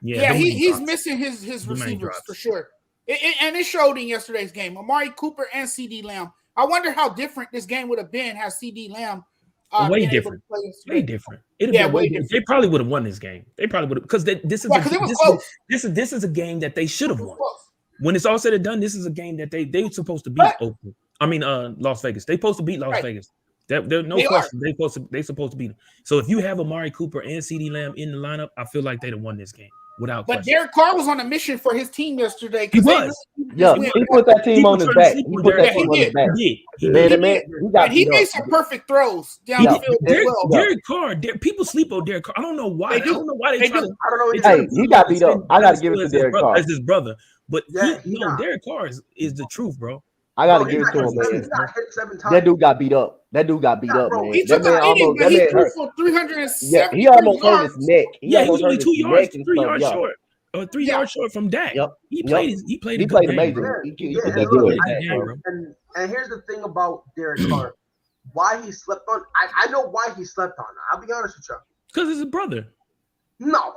Yeah, he's missing his receivers for sure. And it showed in yesterday's game. Amari Cooper and CeeDee Lamb. I wonder how different this game would have been had CeeDee Lamb. Way different. Way different. Way different. They probably would have won this game. They probably would have because this is a game that they should have won. When it's all said and done, this is a game that they were supposed to beat Oakland. I mean, Las Vegas. They're supposed to beat Las Vegas. There's no question. They're supposed to beat them. So if you have Amari Cooper and CeeDee Lamb in the lineup, I feel like they'd have won this game without question. But Derek Carr was on a mission for his team yesterday. He was. He put that team on his back. He put that team on his back. He made some perfect throws downfield. Derek Carr. People sleep on Derek Carr. I don't know why. I don't know why they try to. Hey, he got beat up. I got to give it to Derek Carr. That's his brother. But Yeah, Derek Carr is the truth, bro. I gotta Bro, give it to him, he man. got hit 7 times. That dude got beat up. That dude got beat up, bro. man. He That took a man beating, almost. but That he man threw hurt. for 370 Yeah, he almost hurt his neck. He was only 2 yards, 3 yards stuff. short, or 3 yards short from Dak. Yep. He played a good amazing. game. He and played look, good. and here's the thing about Derek Carr. Why he slept on? I know why he slept on. I'll be honest with you. Because it's his brother. No.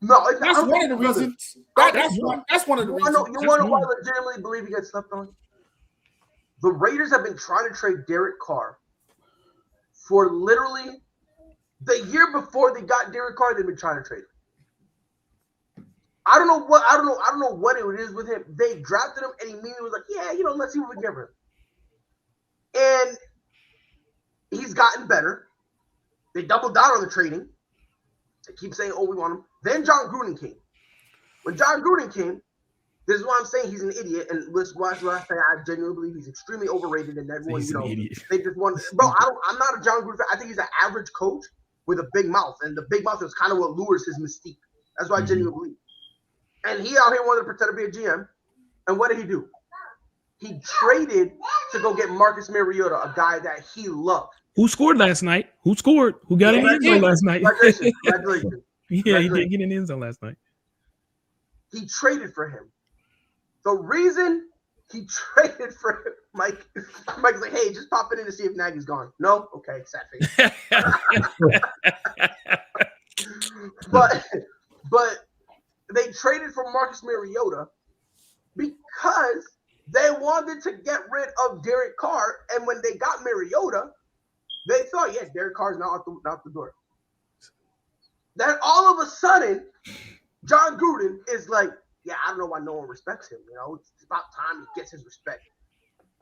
That's one of the reasons. That's one of the reasons. You want to know why I legitimately believe he gets slept on? The Raiders have been trying to trade Derek Carr for literally the year before they got Derek Carr. They've been trying to trade him. I don't know what it is with him. They drafted him and he immediately was like, yeah, let's see what we give him. And he's gotten better. They doubled down on the trading. They keep saying, oh, we want him. Then John Gruden came. When John Gruden came, this is why I'm saying he's an idiot, and this is why I say I genuinely believe he's extremely overrated, and everyone, they just want. Bro, I'm not a John Gruden fan. I think he's an average coach with a big mouth, and the big mouth is kind of what lures his mystique. That's why I genuinely believe. And he out here wanted to pretend to be a GM, and what did he do? He traded to go get Marcus Mariota, a guy that he loved. Who scored last night? Who scored? Who got in the end zone last night? Congratulations. Yeah, he did get in the end zone last night. He traded for him. The reason he traded for him, Mike's like, hey, just pop it in to see if Nagy's gone. No? Okay, sad face. But they traded for Marcus Mariota because they wanted to get rid of Derek Carr, and when they got Mariota, they thought, yeah, Derek Carr's not out the door. Then all of a sudden, John Gruden is like, yeah, I don't know why no one respects him. It's about time he gets his respect.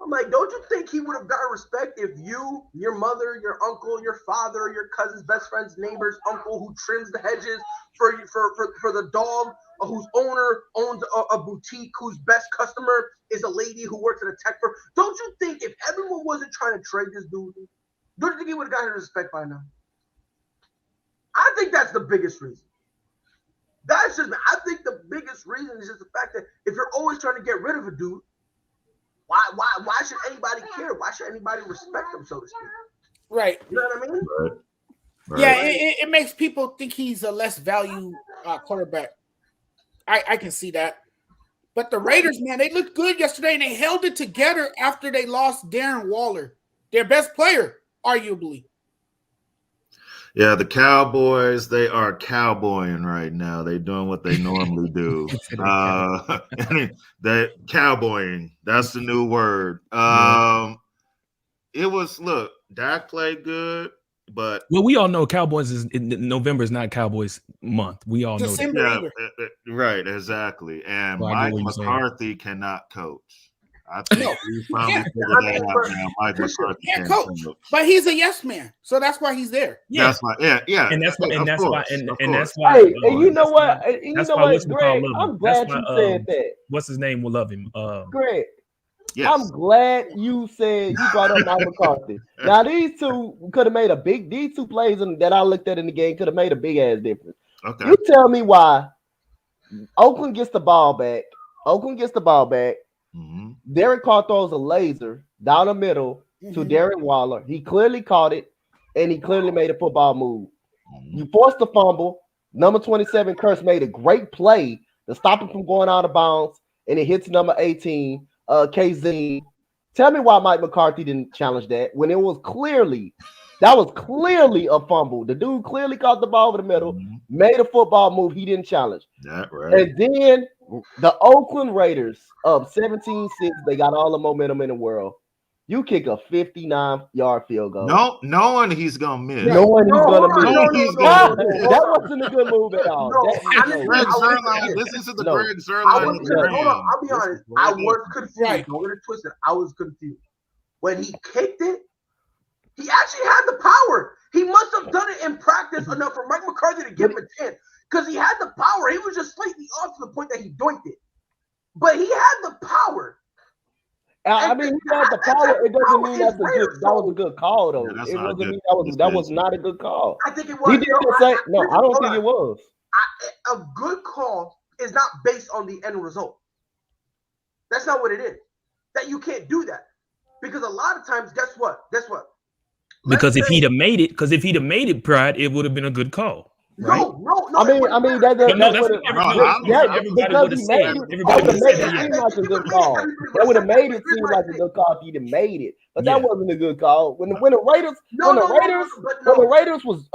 I'm like, don't you think he would have gotten respect if you, your mother, your uncle, your father, your cousin's best friend's neighbor's uncle who trims the hedges for the dog, whose owner owns a boutique, whose best customer is a lady who works at a tech firm? Don't you think if everyone wasn't trying to trade this dude, don't you think he would have gotten his respect by now? I think that's the biggest reason. I think the biggest reason is just the fact that if you're always trying to get rid of a dude, why should anybody care? Why should anybody respect him, so to speak? Right. You know what I mean? Right. Yeah, it makes people think he's a less value quarterback. I can see that. But the Raiders, man, they looked good yesterday, and they held it together after they lost Darren Waller, their best player, arguably. Yeah, the Cowboys, they are cowboying right now. They're doing what they normally do. That cowboying, that's the new word. It was, look, Dak played good, but we all know Cowboys November is not Cowboys month. We all know that. Yeah, right, exactly. And Mike McCarthy cannot coach. I think we finally figured that out now. Mike McCarthy can't coach, but he's a yes man, so that's why he's there. Yeah, that's why. Yeah, and that's why. Hey, and you know what? Greg, I'm glad you said that. What's his name? Will love him. Greg. Yes. I'm glad you said you brought up Mike McCarthy. Now these two could have made these two plays that I looked at in the game could have made a big ass difference. Okay. You tell me why Oakland gets the ball back. Mm-hmm. Derek Carr throws a laser down the middle to Darren Waller. He clearly caught it, and he clearly made a football move. Mm-hmm. You forced the fumble. Number 27, Kurtz, made a great play to stop him from going out of bounds, and it hits number 18, KZ. Tell me why Mike McCarthy didn't challenge that when it was clearly a fumble. The dude clearly caught the ball over the middle, made a football move. He didn't challenge. That right. And then the Oakland Raiders up 17-6. They got all the momentum in the world. You kick a 59-yard field goal. No, knowing he's gonna miss. Knowing he's gonna miss. That No. wasn't a good move at all. Greg Zuerlein, listen to the Greg Zuerlein. I'll be honest. I was confused. Don't get it twisted. I was confused. When he kicked it, he actually had the power. He must have done it in practice enough for Mike McCarthy to give him a chance. Because he had the power. He was just slightly off to the point that he doinked it. But he had the power. I mean, he had the power. It doesn't mean that was a good call, though. Yeah, it doesn't mean that was not a good call. I think it was. He didn't say no. I don't think it was. A good call is not based on the end result. That's not what it is. That you can't do that. Because a lot of times, guess what? Because if he'd have made it, Pride, it would have been a good call. Right? No. I mean, that's what everybody would have said. Everybody would have said it seemed like a good call. That would have made it seem like a good call if he'd have made it, but that wasn't a good call. When the Raiders was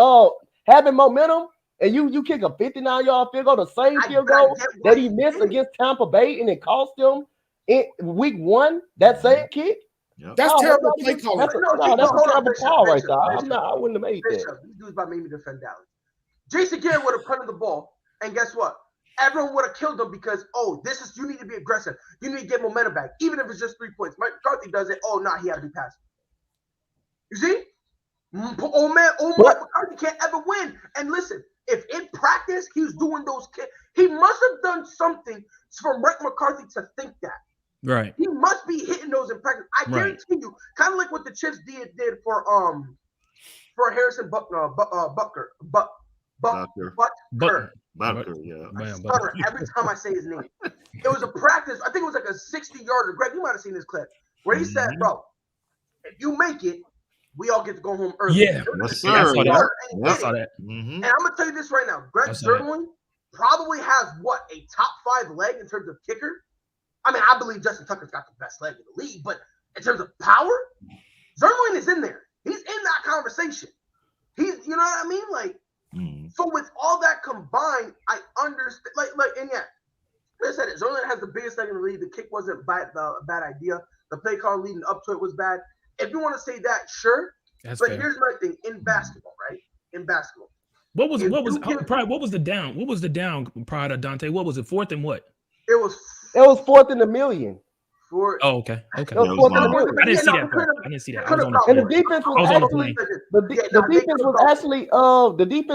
having momentum, and you kick a 59-yard field goal, the same field goal that he missed against Tampa Bay, and it cost him in week 1. That same kick. Yep. That's terrible play calling. That's a terrible call right there. I wouldn't have made that. These dudes about made me defend Dallas. Jason Garrett would have punted the ball, and guess what? Everyone would have killed him because, you need to be aggressive. You need to get momentum back, even if it's just 3 points. Mike McCarthy does it. He had to be passing. You see? Mike McCarthy can't ever win. And listen, if in practice he was doing those kicks, he must have done something for Mike McCarthy to think that. Right. He must be hitting those in practice. I guarantee you, kind of like what the Chiefs did for Harrison Butker. Every time I say his name, it was a practice. I think it was like a 60-yarder. Greg, you might have seen this clip where he said, "Bro, if you make it, we all get to go home early." Yeah, I saw that. And I'm gonna tell you this right now: Greg Zerline probably has a top 5 leg in terms of kicker. I mean, I believe Justin Tucker's got the best leg in the league, but in terms of power, Zerline is in there. He's in that conversation. He's, you know what I mean? Like, so with all that combined, I understand. Like, and yeah, like I said, Zerline has the biggest leg in the league. The kick wasn't a bad idea. The play call leading up to it was bad. If you want to say that, sure. That's fair. Here's my thing: in basketball, right? In basketball, what was the down? What was the down prior to Dante? What was it? 4th and what? It was 4th and a million. Okay. I didn't see that part. I and the defense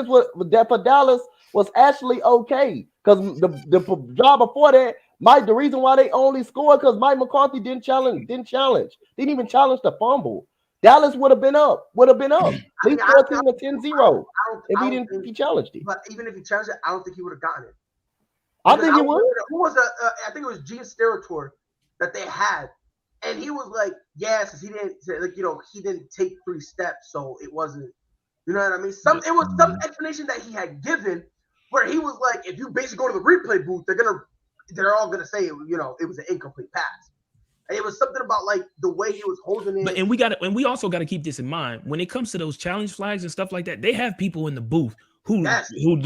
was for Dallas was actually okay because the job before that, the reason why they only scored because Mike McCarthy didn't even challenge the fumble. Dallas would have been up. At least 14 to 10-0 if he challenged it. But even if he challenged it, I don't think he would have gotten it. I think he would. Who was I think it was Gene Steratore that they had, and he was like, "Yes, he didn't he didn't take 3 steps, so it wasn't." You know what I mean? It was some explanation that he had given where he was like, "If you basically go to the replay booth, they're all gonna say it was an incomplete pass." And it was something about like the way he was holding it. But we also got to keep this in mind when it comes to those challenge flags and stuff like that. They have people in the booth who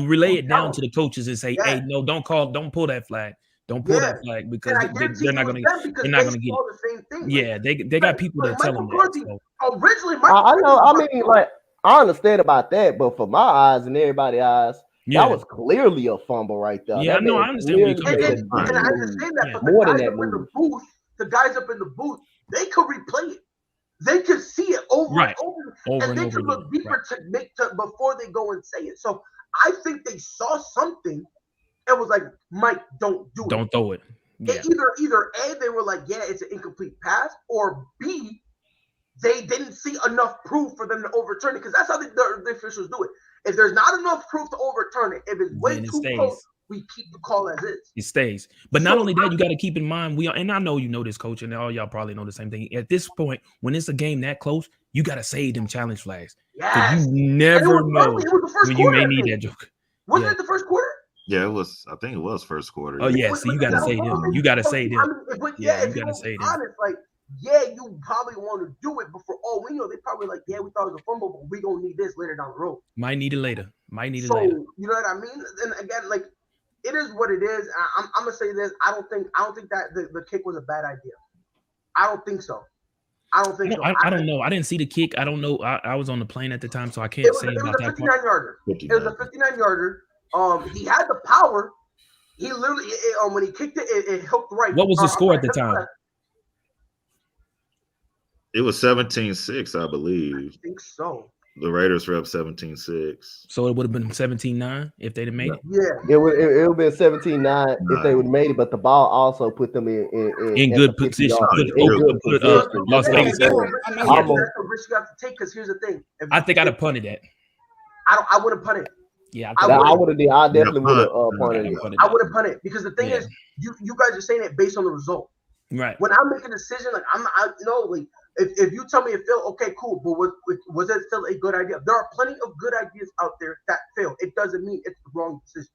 relay it down to the coaches and say, "Hey, no, don't pull that flag. Don't pull that flag because they're not going to get it." The same thing. Yeah, they got people that tell them that. So. Originally, I know. I mean, like I understand about that, but for my eyes and everybody's eyes, that was clearly a fumble right there. Yeah, I understand. And I understand that, but more than that, the guys up in the booth, they could replay it. They could see it over and over, and they could look deeper before they go and say it. So I think they saw something and was like, "Mike, don't do it. Don't throw it." Yeah. Either A, they were like, "Yeah, it's an incomplete pass," or B, they didn't see enough proof for them to overturn it because that's how the officials do it. If there's not enough proof to overturn it, if it's way too close, we keep the call as is. It stays. But not only that, you got to keep in mind, and I know you know this, Coach, and all y'all probably know the same thing. At this point, when it's a game that close, you got to save them challenge flags. Yes. You never know when you may need that joke. Wasn't it the first quarter? Yeah, it was. I think it was first quarter. Oh yeah, so you got to save them. You got to save them. Yeah, you got to save them. Honest, like, yeah, you probably want to do it before. Oh, we know they probably like, yeah, we thought it was a fumble, but we gonna need this later down the road. Might need it later. You know what I mean? And again, like, it is what it is. I'm gonna say this. I don't think that the kick was a bad idea. I don't think so. I don't know. I didn't see the kick. I don't know. I was on the plane at the time, so I can't say about that. It was a 59-yarder. He had the power. He literally, when he kicked it, it hooked right. What was the score at the time? It was 17-6, I believe. I think so. The Raiders were up 17-6. So it would have been 17-9 if they'd have made it? Yeah. It would have been 17-9 if they would have made it, but the ball also put them in good position. Las Vegas. That's the risk you have to take because here's the thing. I think I'd have punted that. I would have punted. Yeah, I definitely would have punted it. I would have punted because the thing is, you guys are saying it based on the result. Right. When I make a decision, like if you tell me it failed, okay, cool. But was it still a good idea? There are plenty of good ideas out there that fail. It doesn't mean it's the wrong decision.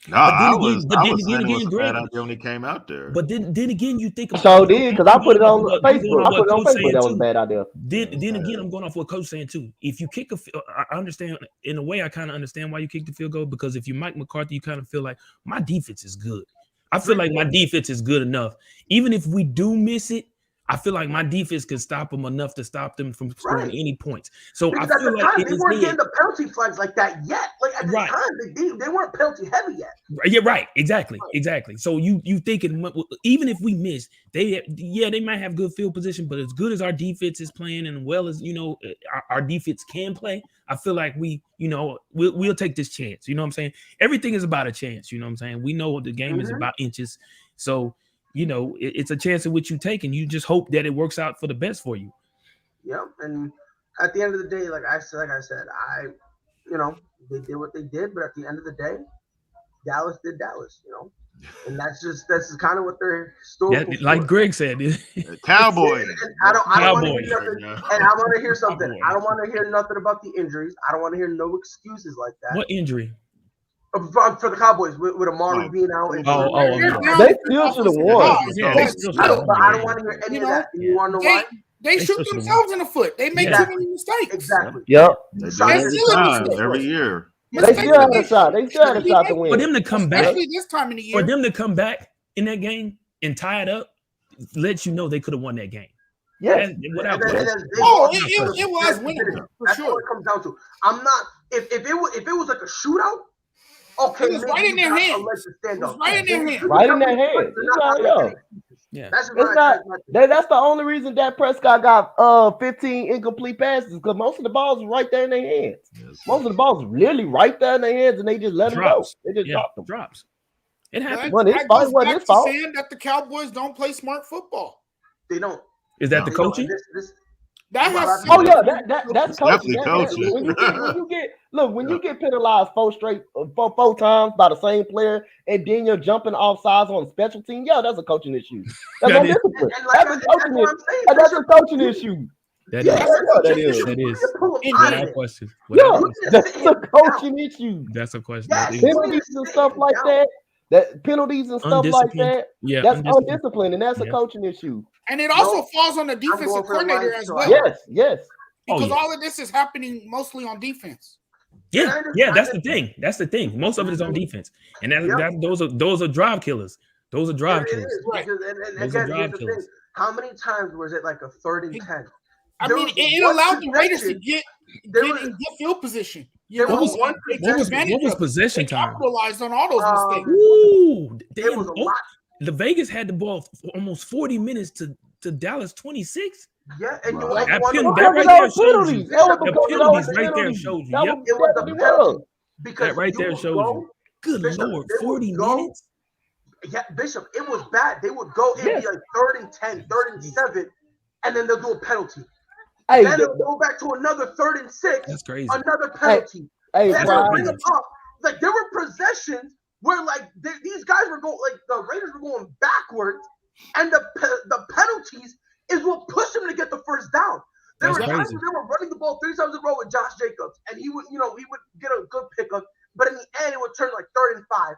No, I was saying it was a bad idea when he came out there. But then again, you think so did because I put it on Facebook. I put it on Facebook. That was a bad idea. Then again, I'm going off what Coach saying too. If you kick I understand in a way. I kind of understand why you kick the field goal, because if you Mike McCarthy, you kind of feel like my defense is good. I feel like my defense is good enough. Even if we do miss it, I feel like my defense can stop them enough to stop them from scoring any points. So because I feel like they weren't getting the penalty flags like that yet. Like at the time, they weren't penalty heavy yet. Yeah, right. Exactly. So you thinking even if we miss, they might have good field position, but as good as our defense is playing and well as our defense can play, I feel like we'll take this chance. You know what I'm saying? Everything is about a chance. You know what I'm saying? We know the game is about inches. So it's a chance in which you take, and you just hope that it works out for the best for you. Yep. And at the end of the day, like I said, they did what they did, but at the end of the day, Dallas did Dallas, and that's kind of what their story. Yeah, like Greg said, Cowboys. I don't want to hear nothing, and I want to hear something. I don't want to hear nothing about the injuries. I don't want to hear no excuses like that. What injury? For the Cowboys with Amari being out. They still should have won. But I don't want to hear any of that. You want to know why? They shoot themselves in the foot. They make too many mistakes. Exactly. Yep. Every year. They still had a shot. They still had a shot to win. For them to come back, especially this time in the year, for them to come back in that game and tie it up, lets you know they could have won that game. Yes. it was winnable. That's what it comes down to. I'm not. If it was like a shootout. Okay, it was right in their hands. Right in their hands. Yeah, that's the only reason Dak Prescott got 15 incomplete passes, because most of the balls were right there in their hands. Yes. Most of the balls were literally right there in their hands, and they just let them go. They just dropped them. Drops. It happened. That goes back to saying that the Cowboys don't play smart football. They don't. Is that the coaching? That's coaching. When you get penalized four times by the same player, and then you're jumping off sides on special team, that's a coaching issue. That's a coaching issue. That is. Without question. That's a coaching issue. That's a question. Penalties and stuff like that. Penalties and stuff like that. Yeah, that's undisciplined, and that's a coaching issue. And it also falls on the defensive coordinator as well. Yes. Because all of this is happening mostly on defense. Yeah, that's the thing. Most of it is on defense, and those are drive killers. Those are drive killers. Right. And again, here's the thing. How many times was it like a 3rd and 10? I mean, it allowed the Raiders to get in good field position. What was possession time? Capitalized on all those mistakes. It was a lot. The Vegas had the ball for almost 40 minutes to Dallas 26. Yeah, and you that right there shows you. The penalties right there shows you. Yep. It was the penalty. Because that right there shows you. Good Lord, 40 minutes? Yeah, Bishop, it was bad. They would go in like 3rd and 10, 3rd and 7, and then they'll do a penalty. Then they'll go back to another 3rd and 6. That's crazy. Another penalty. Then they'll bring them up. Like there were possessions where these guys were going, like the Raiders were going backwards, and the penalties is what pushed them to get the first down. There were times they were running the ball 3 times in a row with Josh Jacobs, and he would get a good pickup, but in the end it would turn like 3rd and 5.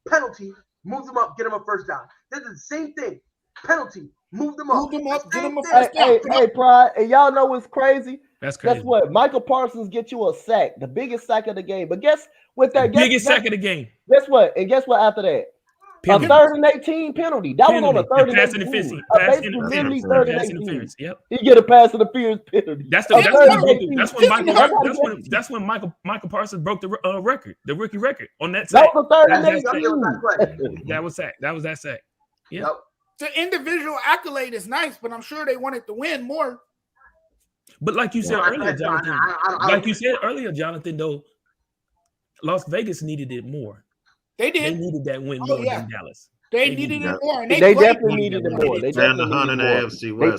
Penalty, move them up, get them a first down. This is the same thing. Penalty, move them up, get them a first down. Hey, Pride, and y'all know what's crazy? That's crazy. Guess what? Michael Parsons get you a sack, the biggest sack of the game. But guess what? Biggest sack of the game. Guess what? And guess what after that? A 3rd and 18 penalty. That was on a 3rd and 18. Pass interference. Yep. He get a pass interference penalty. That's when Michael Parsons broke the record, the rookie record on that sack. That was a 3rd and 18. That was that sack. Yeah. The individual accolade is nice, but I'm sure they wanted to win more. But like you said earlier, Jonathan, though, Las Vegas needed it more. They did. They needed that win more than Dallas. They needed it more. And they definitely needed it more. They definitely needed it more.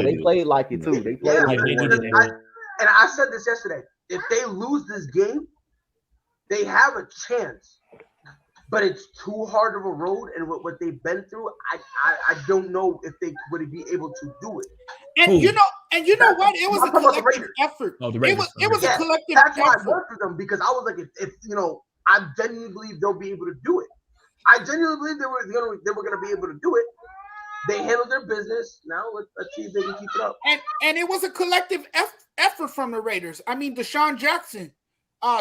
They played like it too. They played like it. And I said this yesterday. If they lose this game, they have a chance. but it's too hard of a road, and what they've been through, I don't know if they would be able to do it. And you know what? It was a collective effort. Oh, the Raiders. It was a collective effort. That's why I worked for them, because I was like, if I genuinely believe they'll be able to do it. I genuinely believe they were going to be able to do it. They handled their business. Now let's see if they can keep it up. And it was a collective effort from the Raiders. I mean, Deshaun Jackson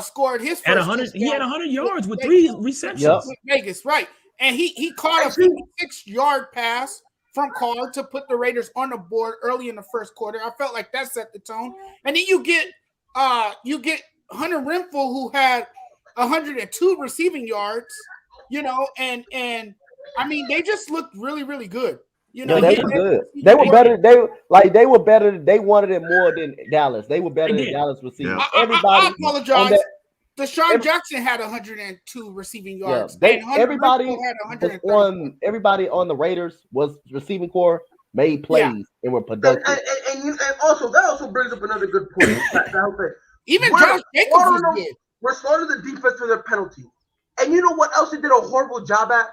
scored his first 100. He had 100 yards with 3 receptions. With Vegas, right? And he caught a 56-yard pass from Carr to put the Raiders on the board early in the first quarter. I felt like that set the tone. And then you get Hunter Renfrow, who had 102 receiving yards, and I mean they just looked really, really good. They were good. They were better. They were better. They wanted it more than Dallas. They were better than Dallas receiving. Yeah. Everybody. I apologize. Deshaun Jackson had 102 receiving yards. Everybody on the Raiders was receiving core, made plays, and were productive. And also that also brings up another good point. Even Josh Jacobs was good. We're starting the defense for their penalty. And you know what else they did a horrible job at?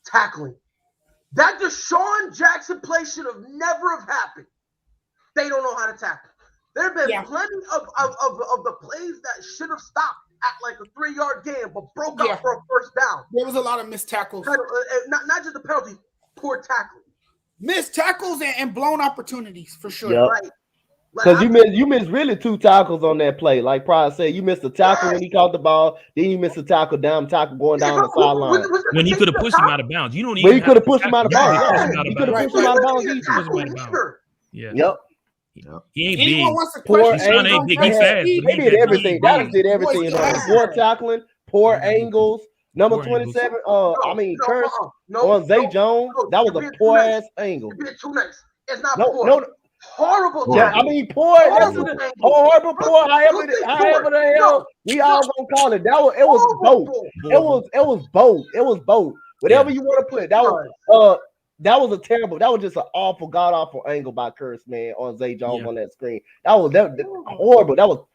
Tackling. That Deshaun Jackson play should have never have happened. They don't know how to tackle. There have been plenty of the plays that should have stopped at like a 3-yard gain, but broke up for a first down. There was a lot of missed tackles. Not just the penalty, poor tackling. Missed tackles and blown opportunities for sure. Yep. Right. Because you missed really 2 tackles on that play. Like Pryor said, you missed a tackle when he caught the ball, then you missed a tackle going down the sideline. When he could have pushed him out of bounds. You don't even. When he could have pushed him out of bounds. He could have pushed him out of bounds. Yeah. Yep. He ain't big. Poor Sean ain't big. He's fast. They did everything. Dallas did everything. Poor tackling, poor angles. Number 27. Curse on Zay Jones. That was a poor ass angle. It's not poor. Horrible. Yeah, I mean, poor. Horrible, poor. However the hell we all gonna call it. It was both. It was both. Whatever you want to put. That was a terrible. That was just an awful, god awful angle by Curse, man, on Zay Jones on that screen. That was horrible. That was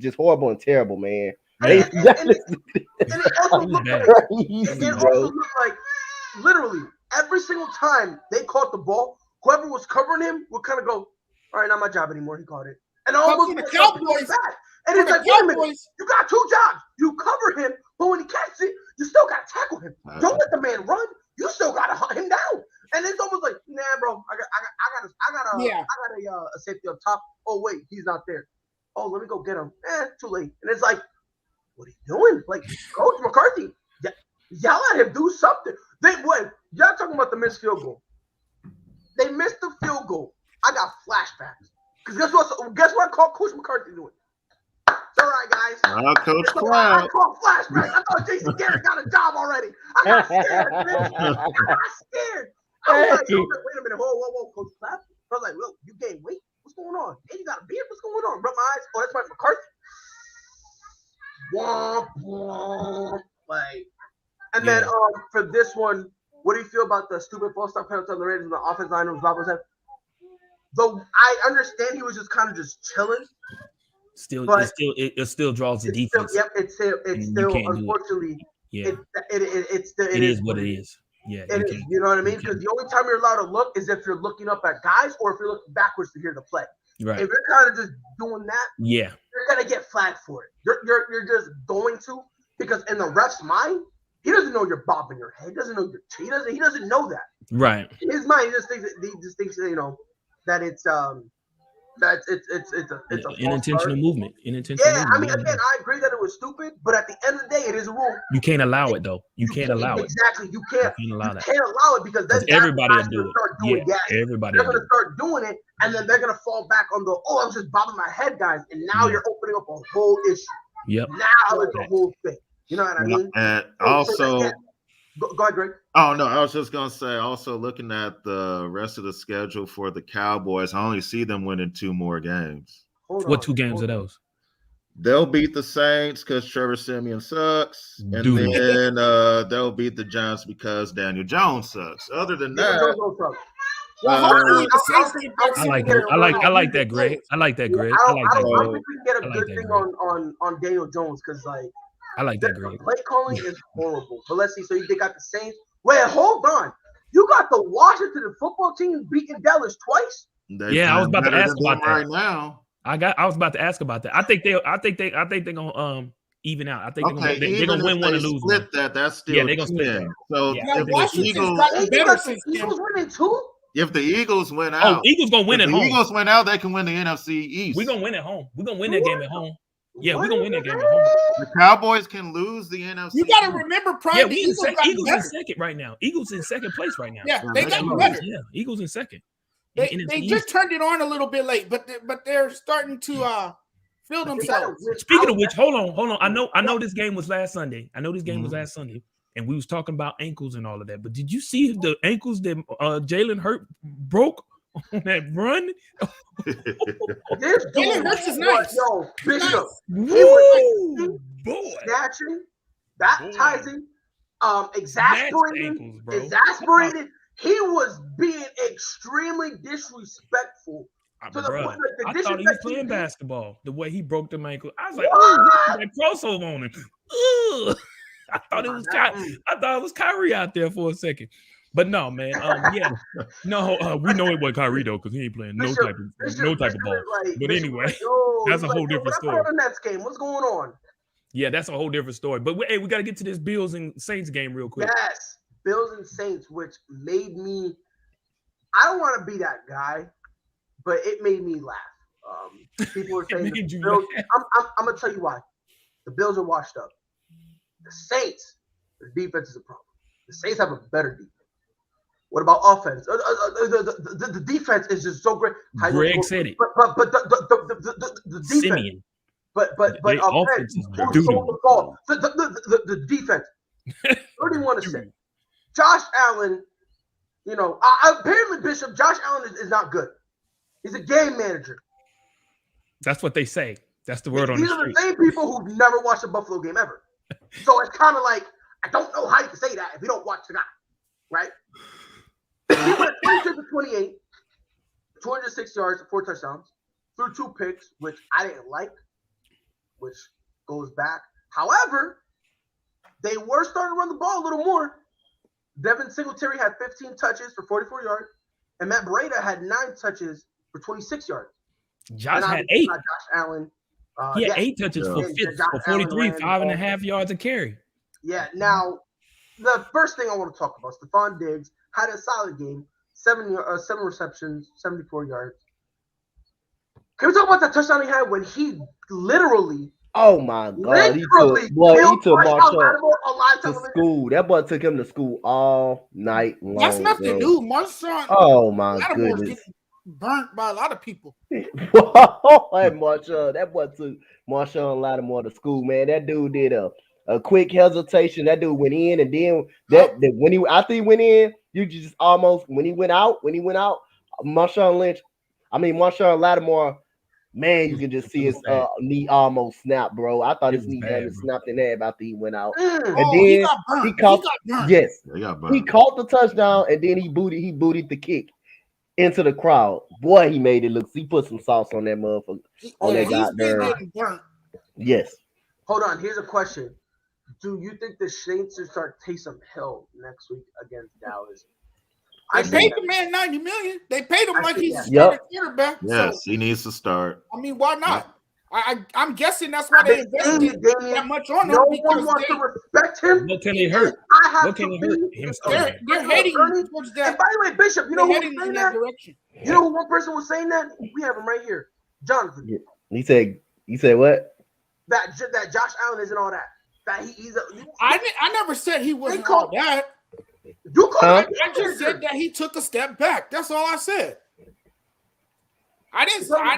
just horrible and terrible, man. It also looked like literally every single time they caught the ball, whoever was covering him would kind of go, all right, not my job anymore. He caught it. And almost the Cowboys back. And it's like, wait a minute, you got 2 jobs. You cover him, but when he catches it, you still got to tackle him. Don't let the man run. You still got to hunt him down. And it's almost like, nah, bro, I got a safety up top. Oh, wait, he's not there. Oh, let me go get him. Too late. And it's like, what are you doing? Like, Coach McCarthy, y'all let him do something. Y'all talking about the missed field goal. They missed the field goal. I got flashbacks. Because guess what Coach McCarthy doing? It's all right, guys. Coach I call flashbacks. I thought Jason Garrett got a job already. I got scared, man. I was like, wait a minute. Whoa, Coach Clapp. I was like, well, you gained weight? What's going on? Hey, you got a beard? What's going on? Rub my eyes. Oh, that's Mike McCarthy. And then for this one, what do you feel about the stupid false start penalty on the Raiders and the offense line of Bob? Though I understand he was just kind of just chilling. It still draws the defense. It's still unfortunately. It is what it is. Yeah, it is. You know what I mean? Because the only time you're allowed to look is if you're looking up at guys or if you're looking backwards to hear the play. Right. If you're kind of just doing that, you're gonna get flagged for it. You're just going to, because in the ref's mind, he doesn't know you're bobbing your head. He doesn't know he doesn't know that. Right. In his mind, he just thinks that it's an intentional movement. I mean, again, I agree that it was stupid, but at the end of the day, it is a rule. You can't allow it, though. You can't allow it. Exactly. You can't allow it because then everybody will do it. Everybody. They're going to start doing it, and then they're going to fall back on I was just bobbing my head, guys, and now you're opening up a whole issue. Yep. Now it's a whole thing. You know what I mean? And also. Go ahead, Greg. Oh, no, I was just going to say, also looking at the rest of the schedule for the Cowboys, I only see them winning 2 more games. What 2 games are those? They'll beat the Saints because Trevor Siemian sucks. And then they'll beat the Giants because Daniel Jones sucks. Other than that. I like that, Greg. I like that, Greg. I don't think we can get a good thing on Daniel Jones because, like, I like that, Greg. Play calling is horrible. But let's see. So they got the Saints. Wait, hold on. You got the Washington football team beating Dallas twice? Yeah, I was about to ask about that right now. I was about to ask about that. I think they're gonna even out. I think they're gonna win one and lose one. That's still they're gonna split that. So if the Eagles winning too? If the Eagles win out, Eagles gonna win at home. Eagles win out, they can win the NFC East. We're gonna win at home. We're gonna win that game at home. Yeah, we're gonna win that game at home. The Cowboys can lose the NFC. You got to remember, Pride. Yeah, Eagles in second right now. Eagles in second place right now. Yeah, they got better. Yeah, Eagles in second. They just turned it on a little bit late, but they're starting to feel themselves. Speaking of which, hold on. I know this game was last Sunday. And we was talking about ankles and all of that. But did you see the ankles that Jalen Hurts broke on that run? Jalen Hurts is nice. Yo, Bishop. He was snatching, baptizing, exasperated. He was being extremely disrespectful. To the point I thought he was playing basketball. The way he broke the ankle, I was like, "Oh, that crossover on him." I thought it was Kyrie out there for a second, but no, man. We know it was Kyrie though, because he ain't playing no type of ball. But anyway, that's a whole different story. The Nets game, what's going on? Yeah, that's a whole different story. But we got to get to this Bills and Saints game real quick. Yes, Bills and Saints, which made me. I don't want to be that guy, but it made me laugh. People were saying the Bills. I'm gonna tell you why. The Bills are washed up. The Saints, their defense is a problem. The Saints have a better defense. What about offense? The defense is just so great. Greg said it. But the defense. Simeon. But offense is the defense. 31-6. Josh Allen, apparently Bishop, Josh Allen is not good. He's a game manager. That's what they say. That's the word on the street. These are the same people who've never watched a Buffalo game ever. So it's kind of like, I don't know how you can say that if you don't watch the guy, right? He went 22-28, 206 yards, 4 touchdowns, threw 2 picks, which I didn't like, which goes back. However, they were starting to run the ball a little more. Devin Singletary had 15 touches for 44 yards, and Matt Breida had 9 touches for 26 yards. Josh had 8. Josh Allen. He had 8 touches for 43, 5.5 yards a carry. Yeah. Now, the first thing I want to talk about, Stephon Diggs had a solid game, 7 receptions, 74 yards. Can we talk about the touchdown he had when he literally? Oh my God! He took Marshawn to school. That boy took him to school all night long. That's nothing new, Marshawn. Oh my goodness! Burnt by a lot of people. Marshawn, that boy took Marshawn Lattimore to school, man. That dude did a quick hesitation. That dude went in, and then after he went in, you just almost when he went out, Marshawn Lattimore, man, you can just see his knee almost snapped, bro. I thought his knee had snapped in half after he went out, and then he caught the touchdown, and then he booted the kick into the crowd. Boy, he made it look. He put some sauce on that motherfucker. Yes. Hold on. Here's a question. Do you think the Saints should start Taysom Hill next week against Dallas? They paid the man $90 million. They paid him like he's a quarterback. Yes, he needs to start. I mean, why not? I'm guessing that's why they invested that much on him. No one wants to respect him. What can he hurt? They're hating towards that. And by the way, Bishop, you know who was saying that? You know who one person was saying that? We have him right here, Jonathan. Yeah. He said what? That Josh Allen isn't all that. I never said he wasn't all that. I just said that he took a step back. That's all I said. I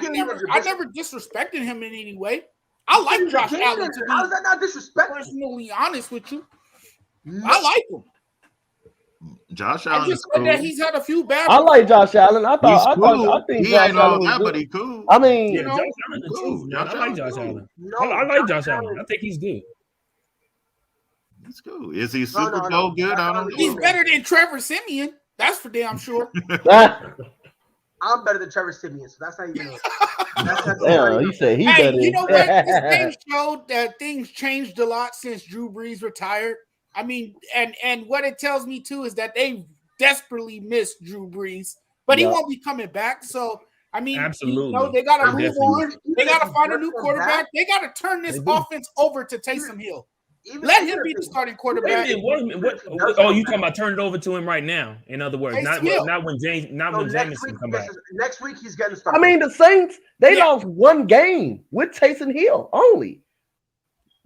never disrespected him in any way. I like Josh Allen. How is that not disrespectful? Personally honest with you, I like him. Josh Allen. I just said that he's had a few bad. I like Josh Allen. I think he ain't all that, but he cool. I mean, Josh Allen is cool. I like Josh Allen. I like Josh Allen. I think he's good. That's cool. Is he Super Bowl good? I don't know. He's better than Trevor Simeon. That's for damn sure. I'm better than Trevor Siemian, so that's not even. He said he better. You know what? This game showed that things changed a lot since Drew Brees retired. I mean, and what it tells me too is that they desperately miss Drew Brees, but he won't be coming back. So I mean, absolutely, they got to move on. They got to find a new quarterback. They got to turn this offense over to Taysom Hill. Let him be the starting quarterback. You talking about turn it over to him right now? In other words, not when Jameson come back. Next week he's getting started. I mean, the Saints lost one game with Taysom Hill only.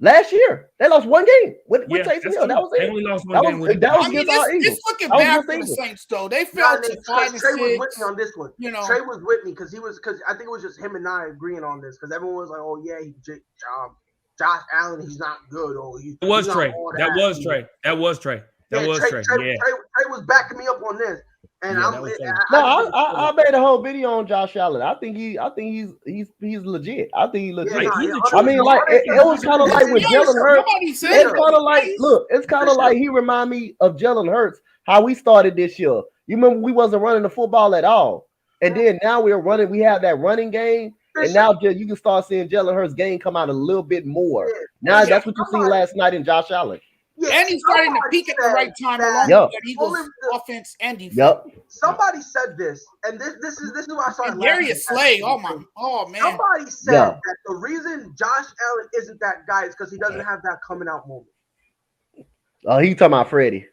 Last year, they lost one game with Taysom Hill. That was it. They only lost one game with it's looking bad for the Saints, though. They fell to 5-6. Trey was with me on this one. Trey was with me because I think it was just him and I agreeing on this because everyone was like, "Oh yeah, Josh Allen, he's not good." That was Trey. That was Trey. Trey was backing me up on this. And I made a whole video on Josh Allen. I think he's legit. I think he's legit. I mean, like it was kind of like with Jalen Hurts. It's kind of like he remind me of Jalen Hurts. How we started this year. You remember we wasn't running the football at all, and then now we're running. We have that running game, and now you can start seeing Jalen Hurts' game come out a little bit more. Now that's what you seen last night in Josh Allen. Yeah, and he's starting to peak at the right time along with that Eagles offense and defense. Yep. Somebody said this, and this is what I saw. And Darius Slay, man. Somebody said that the reason Josh Allen isn't that guy is because he doesn't have that coming out moment. Oh, he talking about Freddie.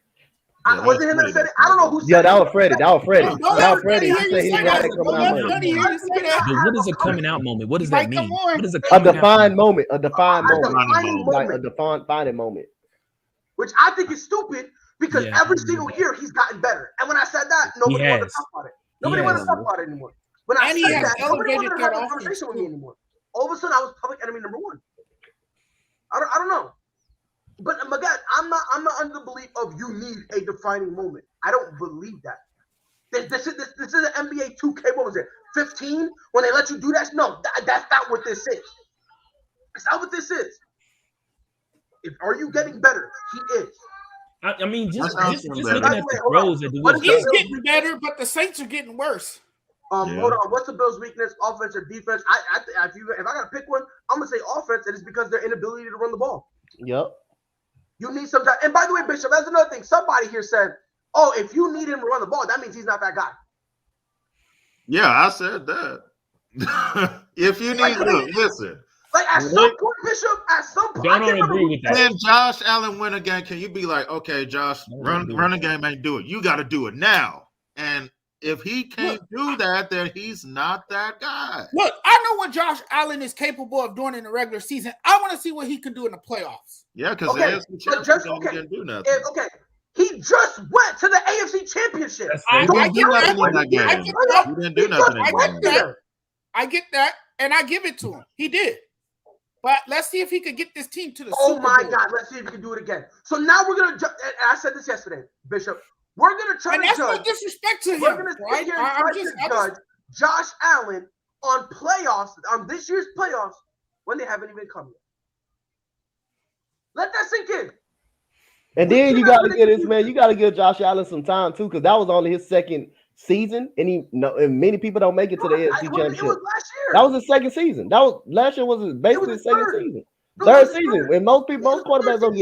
Was it him that said it? I don't know who said it. Yeah, that was Freddie. That was Freddie. But what is a coming out moment? What does that mean? What is a defined moment? A defined moment. Which I think is stupid because every single year he's gotten better. And when I said that, nobody wanted to talk about it. Nobody wanted to talk about it anymore. When I said that, nobody wanted to have a conversation with me anymore. All of a sudden, I was public enemy number one. I don't know. But again, I'm not under the belief of you need a defining moment. I don't believe that. This is an NBA 2K. What was it? 15 when they let you do that? No, that's not what this is. That's not what this is. Are you getting better? He is. I mean, just looking at the pros that do he's getting better, but the Saints are getting worse. Hold on. What's the Bills' weakness? Offense or defense? If I gotta pick one, I'm gonna say offense. It is because their inability to run the ball. Yep. You need some time. And by the way, Bishop, that's another thing. Somebody here said, "Oh, if you need him to run the ball, that means he's not that guy." Yeah, I said that. If you need, listen. Like at some point, Bishop, don't agree with that. When Josh Allen win a game, can you be like, okay, Josh, run a game ain't do it. You got to do it now. And if he can't do that, then he's not that guy. Look, I know what Josh Allen is capable of doing in the regular season. I want to see what he can do in the playoffs. Yeah, because the AFC Championship didn't do nothing. He just went to the AFC Championship. He didn't do nothing in that game. He didn't do nothing in that game. I get that, and I give it to him. He did. But let's see if he could get this team to the Super Bowl. Oh, my God. Let's see if he can do it again. So now we're going to – and I said this yesterday, Bishop. We're going to try to judge – and that's no disrespect to him, we're going to sit here and try to judge Josh Allen on playoffs, on this year's playoffs, when they haven't even come yet. Let that sink in. And then you got to get this, man. You got to give Josh Allen some time, too, because that was only his second season, and many people don't make it to the AFC Championship. It was last year. That was his second season. Last year was basically his second season. Third season. And most quarterbacks don't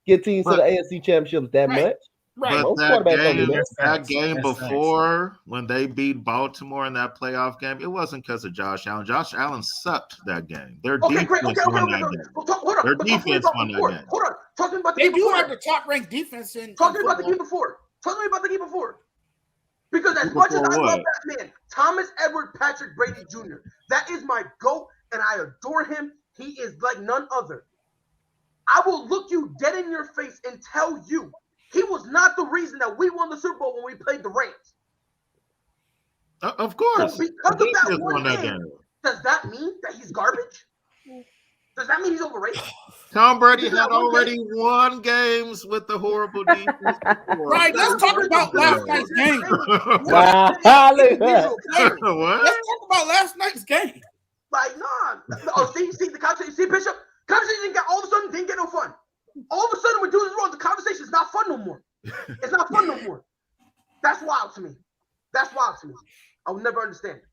get teams to the AFC Championships that much. Right. But that game before, when they beat Baltimore in that playoff game, it wasn't because of Josh Allen. Josh Allen sucked that game. Their defense won that game. Their defense won that game. Hold on. Talking about the game before. They do have the top-ranked defense. Talking about the game before. Talk to me about the game before. Because as much as I love that man, Thomas Edward Patrick Brady Jr., that is my GOAT, and I adore him. He is like none other. I will look you dead in your face and tell you he was not the reason that we won the Super Bowl when we played the Rams. Of course. So because of that one game, does that mean that he's garbage? Does that mean he's overrated? Tom Brady had already won games with the horrible defense. Right, let's talk about last night's game. Wow. Let's talk about last night's game. Like, nah. Oh, see the conversation. See, Bishop? Conversation all of a sudden didn't get no fun. All of a sudden, we're doing this wrong. The conversation is not fun no more. It's not fun no more. That's wild to me. That's wild to me. I will never understand it.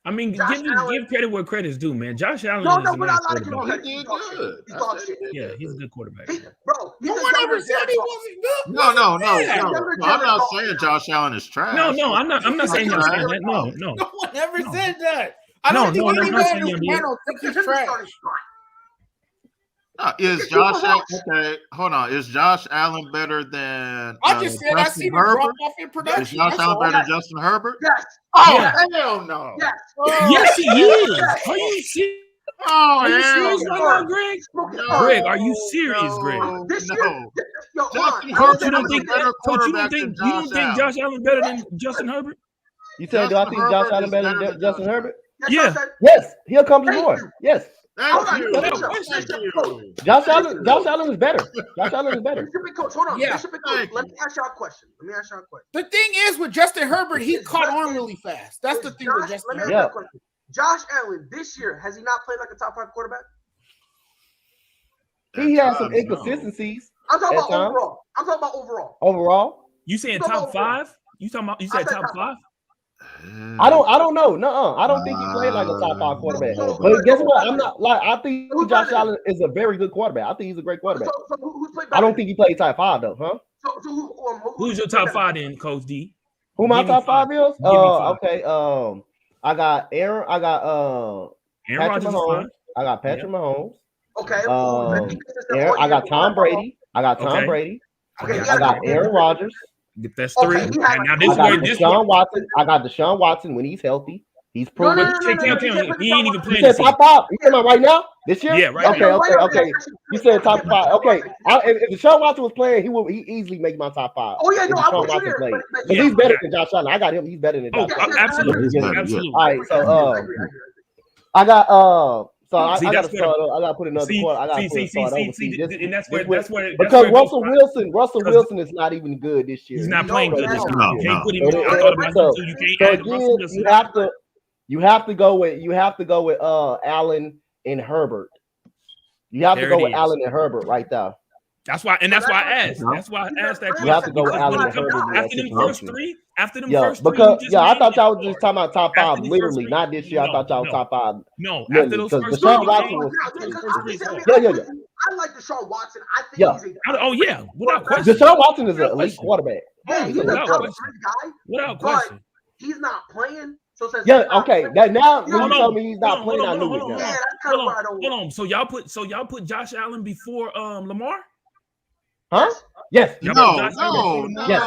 I mean, give credit where credit's due, man. Josh Allen. No, but I like him. He did good. He's dog shit. Yeah, he's a good quarterback. Bro, no one ever said he wasn't good. No. I'm not saying Josh Allen is trash. No, I'm not saying y'all saying that. No. No one ever said that. I don't think anybody think he's trash. Is Josh Allen okay? Hold on. Is Josh Allen better than? I just said I see him drop off in production. Is Josh Allen better than Justin Herbert? Yes. Oh hell no. Yes. Yes, he is. Are you serious? Oh, are you serious right now, Greg? No, Greg, are you serious, Greg? Justin Herbert you don't think Josh Allen better than Justin Herbert? You said, do I think Josh Allen better than Justin Herbert? Yeah. Yes, he'll come to more. Yes. Thank you. Josh Allen is better. Josh Allen is better. Coach, hold on. Yeah. Let me ask y'all a question. The thing is with Justin Herbert, he caught on really fast. That's the thing with Justin Herbert. Josh Allen this year, has he not played like a top 5 quarterback? He has some inconsistencies. I'm talking about overall. Overall? You saying top 5? You said top 5? I don't know. No, I don't think he played like a top 5 quarterback. But guess what? I think Josh Allen is a very good quarterback. I think he's a great quarterback. So who's played I don't think he played top 5 though, huh? Who's your top 5 then, Coach D? Who my top 5 is? Okay. I got Aaron. I got Patrick Mahomes. I got Patrick Mahomes. Okay. I got Tom Brady. I got Aaron Rodgers. That's 3. Okay, now this I got Deshaun Watson. I got Deshaun Watson when he's healthy. He's proven. He ain't even playing. You said top 5. You talking about right now? This year? Yeah, right now. Okay. You said top 5. Okay. If Deshaun Watson was playing, he easily make my top 5. Oh yeah, no, I want you there. He's better than Josh Allen. I got him. He's better than Josh Allen. Absolutely. All right. So I got So I got to put another quarter. I got to put and that's where because Russell Wilson is not even good this year. He's not playing good this year. You have to go with Allen and Herbert. You have to go with Allen and Herbert right there. That's why I asked. That's why I asked that question. You have to go with Allen and Herbert after them first three. I thought y'all was just talking about top 5, literally, not this year. I thought y'all was top 5. No, after those first three. I like Deshaun Watson. I think he's without question. Deshaun Watson is an elite quarterback. He's a top 3 guy. Without question. He's not playing. So okay. Now you tell me he's not playing. I knew it now. Yeah, that's kind of why I don't. Hold on. So y'all put Josh Allen before Lamar? Huh? Yes. No. Yes.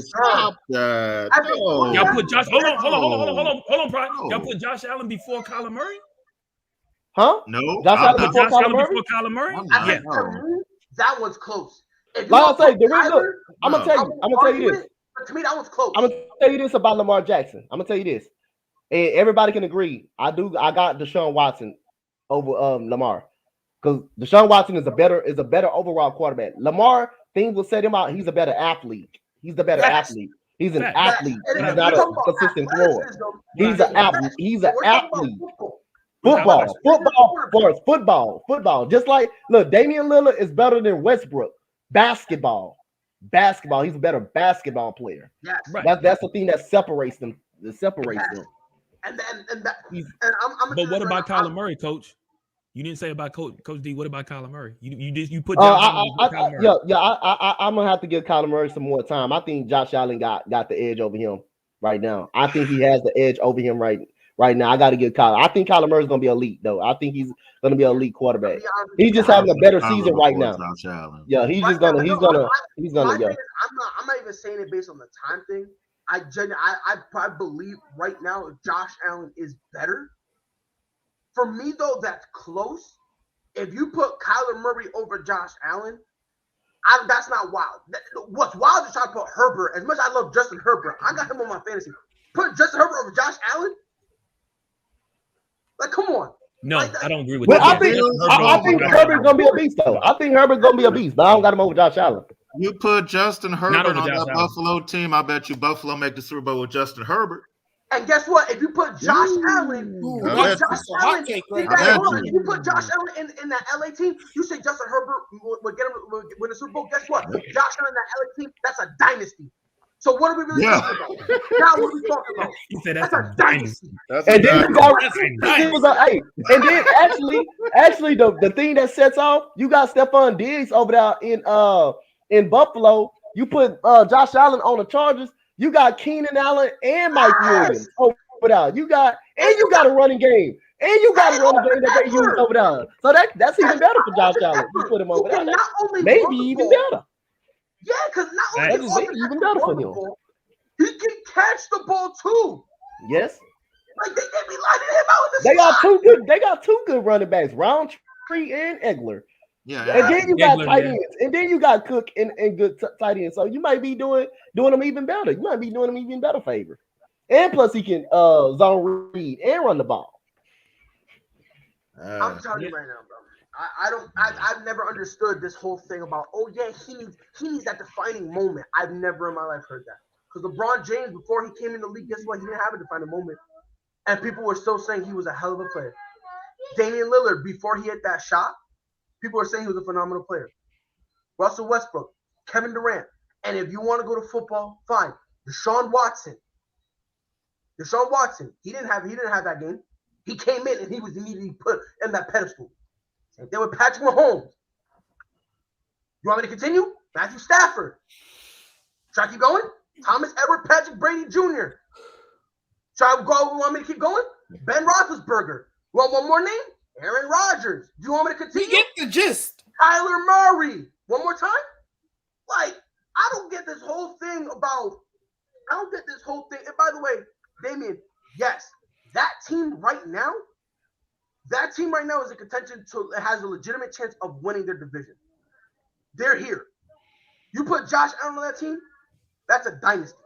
Stop that. No. Y'all put Josh. Hold on, Brian. Y'all put Josh Allen before Kyler Murray? Huh? No. Josh Allen before Kyler Murray? Yeah. That one's close. Like I say, the reason I'm gonna tell you this. To me, that was close. I'm gonna tell you this about Lamar Jackson. I'm gonna tell you this, and everybody can agree. I got Deshaun Watson over Lamar because Deshaun Watson is a better overall quarterback. Lamar, things will set him out. He's a better athlete. He's the better athlete. He's an athlete. He's not a consistent thrower. He's an athlete. He's an athlete. Football. Just like Damian Lillard is better than Westbrook. Basketball. He's a better basketball player. Yes. That's the thing that separates them. And I'm but what about Kyler Murray, Coach? You didn't say about Coach D. What about Kyler Murray? You put Kyler Murray. I'm gonna have to give Kyler Murray some more time. I think Josh Allen got the edge over him right now. I think he has the edge over him right now. I got to give Kyler. I think Kyler Murray's gonna be elite though. I think he's gonna be an elite quarterback. He's just having a better season right now. Yeah, he's gonna. I'm not even saying it based on the time thing. I probably believe right now Josh Allen is better. For me though, that's close. If you put Kyler Murray over Josh Allen, that's not wild. What's wild is trying to put Herbert. As much as I love Justin Herbert, I got him on my fantasy. Put Justin Herbert over Josh Allen. Like, come on. No, I don't agree with that. I think Herbert's gonna be a beast, though. I think Herbert's gonna be a beast, but I don't got him over Josh Allen. You put Justin Herbert on that Buffalo team, I bet you Buffalo make the Super Bowl with Justin Herbert. And guess what? If you put Josh Allen, if you put Josh Allen in that LA team, you say Justin Herbert would win the Super Bowl. Guess what? Josh Allen in that LA team, that's a dynasty. So what are we really talking about? Now what are we talking about? He said that's a dynasty. And then actually the thing that sets off, you got Stephon Diggs over there in Buffalo. You put Josh Allen on the Chargers. You got Keenan Allen and Mike Williams over there. You got a running game. And you got a running game that they use over there. So that's even better for Josh Allen. You put him over there. Maybe even better. Yeah, because not only even better for him. He can catch the ball too. Yes. Like they be lining him out in the They got two good running backs, Roundtree and Egler. Yeah. And then you got tight ends. And then you got Cook and good tight ends. So you might be doing them even better. You might be doing them even better favor. And plus he can zone read and run the ball. I'm telling you right now, bro. I've never understood this whole thing about, oh yeah, he needs that defining moment. I've never in my life heard that. Because LeBron James, before he came in the league, guess what? He didn't have a defining moment. And people were still saying he was a hell of a player. Damian Lillard, before he hit that shot, people were saying he was a phenomenal player. Russell Westbrook, Kevin Durant. And if you want to go to football, fine. Deshaun Watson, he didn't have that game. He came in and he was immediately put in that pedestal. Same thing with Patrick Mahomes. You want me to continue? Matthew Stafford. Should I keep going? Thomas Edward Patrick Brady Jr. Should I go? Want me to keep going? Ben Roethlisberger. You want one more name? Aaron Rodgers. Do you want me to continue? We get the gist. Kyler Murray. One more time? Like, I don't get this whole thing about. And by the way, Damian, yes, that team right now is in contention has a legitimate chance of winning their division. They're here. You put Josh Allen on that team, that's a dynasty.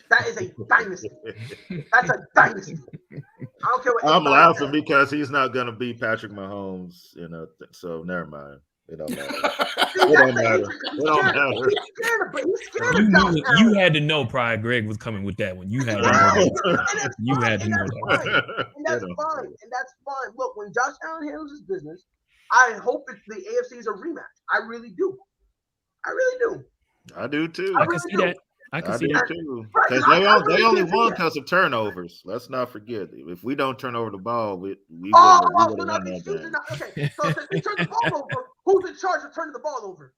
That is a dynasty. That's a dynasty. I don't care what I'm laughing because he's not going to beat Patrick Mahomes, so never mind. It don't matter. You had to know prior Greg was coming with that one. You had to know that. You had to know that. And that's fine. Look, when Josh Allen handles his business, I hope the AFC is a rematch. I really do. I do too. I can see that. I can see that too. Because they only won because of turnovers. Let's not forget. If we don't turn over the ball, we would have won that game. Okay, so if we turn the ball over, who's in charge of turning the ball over?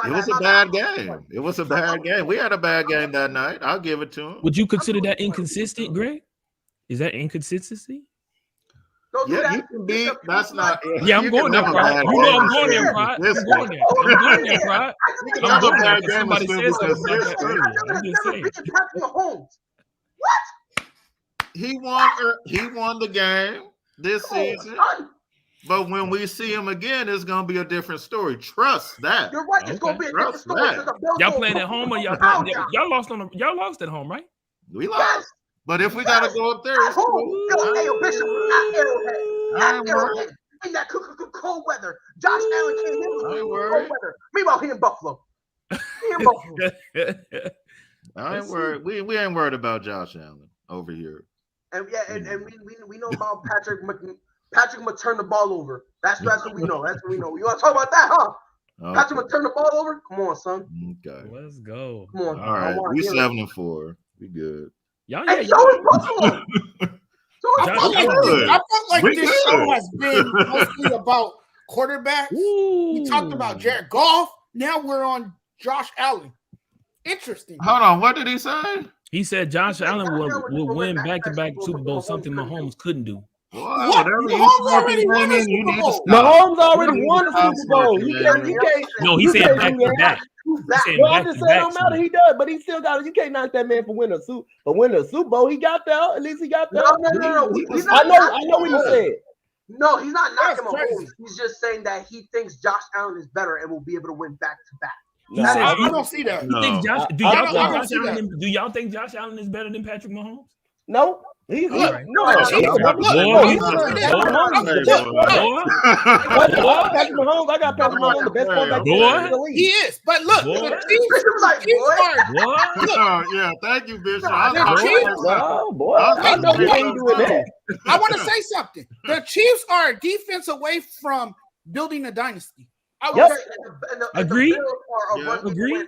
It was a bad game. It was a bad game. We had a bad game that night. I'll give it to him. Would you consider that inconsistent, Greg? Is that inconsistency? Yeah, you can be. That's not. Yeah, I'm going there, Pride. You know I'm going there, Pride. I'm going there, Pride. I'm going there because somebody said something like that earlier. I'm just saying. What? He won the game this season. But when we see him again, it's gonna be a different story. Trust that. You're right. It's gonna be a different story. Y'all playing at home or y'all lost at home, right? We lost. But if we gotta go up there, it's cool. Bishop, not Arrowhead. In that cold weather. Josh Allen came in with cold weather. Meanwhile, he in Buffalo. I ain't worried. We ain't worried about Josh Allen over here. And we know about Patrick would turn the ball over. That's what we know. That's what we know. You want to talk about that, huh? Okay. Patrick would turn the ball over. Come on, son. Okay. Let's go. Come on. All right. We 7-4. We good. I felt like this show has been mostly about quarterbacks. We talked about Jared Goff. Now we're on Josh Allen. Interesting. Hold on. What did he say? He said Josh Allen will win back-to-back Super Bowl, something Mahomes couldn't do. What? Mahomes already won the Super Bowl. Mahomes already won the Super Bowl. You can't. No, he said back-to-back. No, I just said it don't matter. He does, but he still got it. You can't knock that man for winning a Super Bowl. He got there. At least he got there. No. I know what he said. No, he's not knocking Mahomes. He's just saying that he thinks Josh Allen is better and will be able to win back to back. I don't see that. Do y'all think Josh Allen is better than Patrick Mahomes? No. He's Patrick Mahomes. I got Patrick Mahomes, the best quarterback in the league. He is, but look, yeah, thank you, Bishop. I know he ain't doing that. I want to say something. The Chiefs are a defense away from building a dynasty. Yep. Agree. Agree.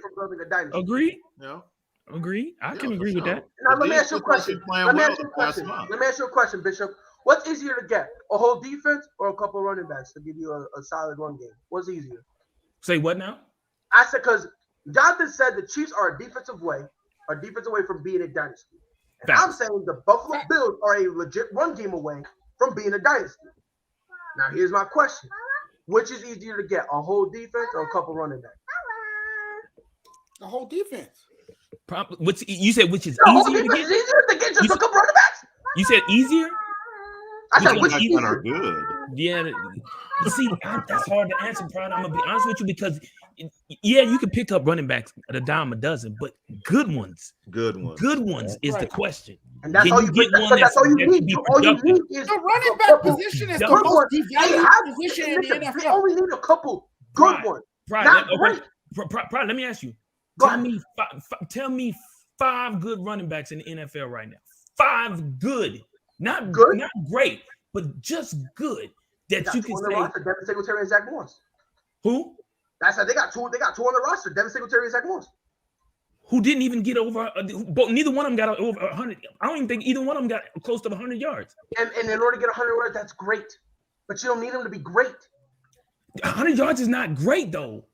Yeah. Agree. I can agree with that. Now let me ask you a question. Let me ask you a question, Bishop. What's easier to get, a whole defense or a couple running backs to give you a solid run game? What's easier? Say what now? I said because Jonathan said the Chiefs are a defensive away from being a dynasty. And I'm saying the Buffalo Bills are a legit run game away from being a dynasty. Now here's my question. Which is easier to get, a whole defense or a couple running backs? The whole defense. Probably. You said which is easier to get? It's easier to get just a couple running backs. You said easier? I said which easier? Are good. Yeah. See, that's hard to answer, Pride. I'm gonna be honest with you because you can pick up running backs at a dime a dozen, but good ones is the question. And that's all you get. That's all you need. All you need is the running back position is the most devalued position in the NFL. They only need a couple good ones. Not great. Pride, let me ask you. Tell me 5 good running backs in the NFL right now. 5 good. Not great, but just good that you can say. Devin Singletary and Zach Moss. Who? That's how they got two. They got 2 on the roster. Devin Singletary and Zach Moss. Who didn't even get over. But neither one of them got over 100. I don't even think either one of them got close to 100 yards. And in order to get 100 yards, that's great. But you don't need them to be great. 100 yards is not great though.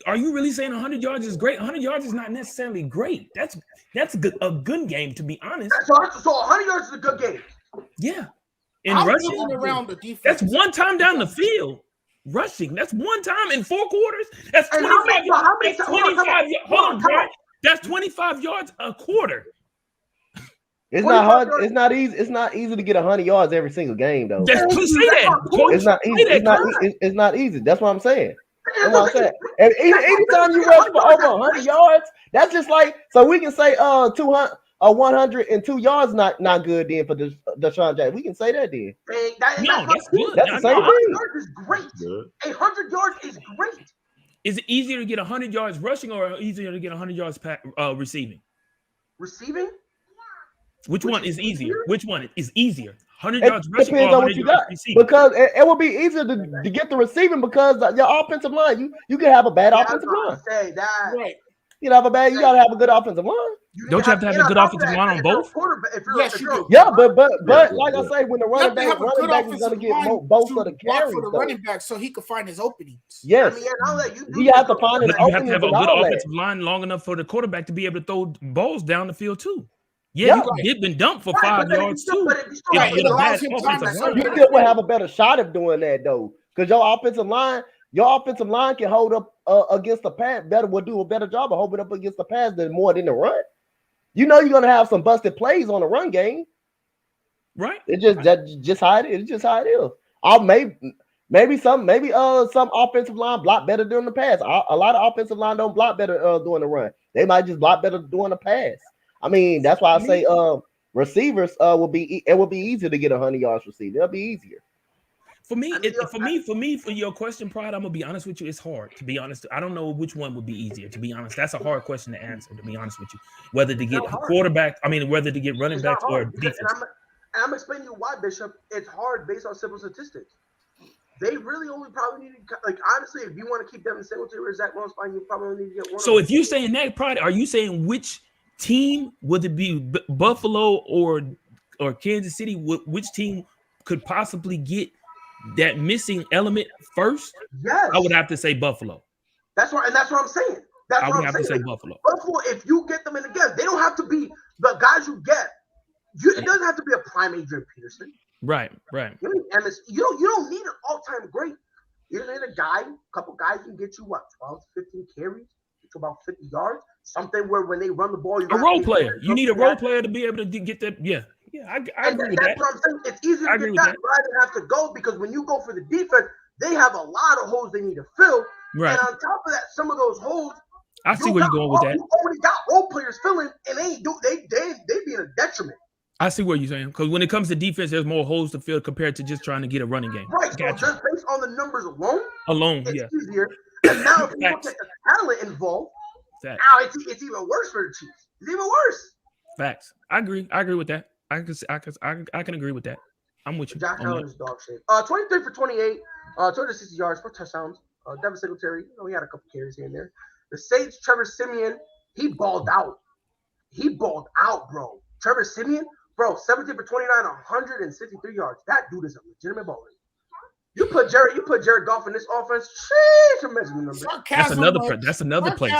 Are you really saying 100 yards is great? 100 yards is not necessarily great. That's a good game, to be honest. So 100 yards is a good game. Yeah. In rushing, around the defense. That's one time down the field. Rushing, that's one time in 4 quarters. That's 25 yards. Hold on, Brian. That's 25 yards a quarter. It's not hard. It's not easy. It's not easy to get 100 yards every single game, though. Say that. It's not easy. It's not easy. That's what I'm saying. That's what I'm saying. And anytime you rush for over 100 yards, that's just like, so we can say 102 yards not good then for Deshaun Jackson. We can say that then. That's good. That's the same thing. 100 is great. 100 yards is great. Is it easier to get 100 yards rushing or easier to get 100 yards receiving? Receiving? Which one is easier? Which one is easier? 100 yards rushing or 100 yards receiving? Because it will be easier to get the receiving because your offensive line, you can have a bad offensive line. Right. You gotta have a good offensive line. Don't you have to have a good offensive line on both? Yeah, but like I say, when the running back is gonna get both of the carries for the running back, so he could find his openings. Yes, you have to find his openings. You have to have a good offensive line long enough for the quarterback to be able to throw balls down the field too. Yeah, you could get been dumped for 5 yards too. You still will have a better shot of doing that though, because your offensive line can hold up against the pass better. Will do a better job of holding up against the pass than more than the run. You know you're gonna have some busted plays on the run game, right? It's just how it is. It's just how it is. Maybe some offensive line block better during the pass. A lot of offensive line don't block better during the run. They might just block better during the pass. I mean, that's why I say receivers will be easier to get 100 yards receiving. It'll be easier. For your question, Pride, I'm gonna be honest with you. It's hard to be honest. I don't know which one would be easier. To be honest, that's a hard question to answer. To be honest with you, whether to get quarterback, whether to get running backs or defense. And I'm explaining to you why, Bishop. It's hard based on simple statistics. They really only probably need to, like, honestly, if you want to keep Devin Singletary or Zach Moss, you probably need to get one. So if you're saying that, Pride, are you saying which team, would it be Buffalo or Kansas City? Which team could possibly get that missing element first? Yes, I would have to say Buffalo. That's what I'm saying. I would have to say Buffalo. Buffalo, if you get them in again, they don't have to be the guys you get. It doesn't have to be a prime Adrian Peterson. Right. You don't need an all-time great. You need a couple guys can get you 12 to 15 carries, get you about 50 yards, something where when they run the ball, a role player. You need a role player to be able to get that. Yeah, I agree with that. That's what I'm saying. It's easier to get that rather than have to go, because when you go for the defense, they have a lot of holes they need to fill. Right. And on top of that, some of those holes, I see where you're going with that. You already got role players filling, and they be in a detriment. I see what you're saying, because when it comes to defense, there's more holes to fill compared to just trying to get a running game. Right. So just based on the numbers alone, it's easier. And now if you look at the talent involved, now it's even worse for the Chiefs. It's even worse. Facts. I agree with that. I can agree with that. I'm with you. Josh Allen is dog shit. 23 for 28, 260 yards, 4 touchdowns. Devin Singletary, he had a couple carries here and there. The Saints, Trevor Siemian, he balled out. Bro. Trevor Siemian, bro, 17 for 29, 163 yards. That dude is a legitimate baller. You put Jared Goff in this offense. Sheesh, amazing numbers. That's another place.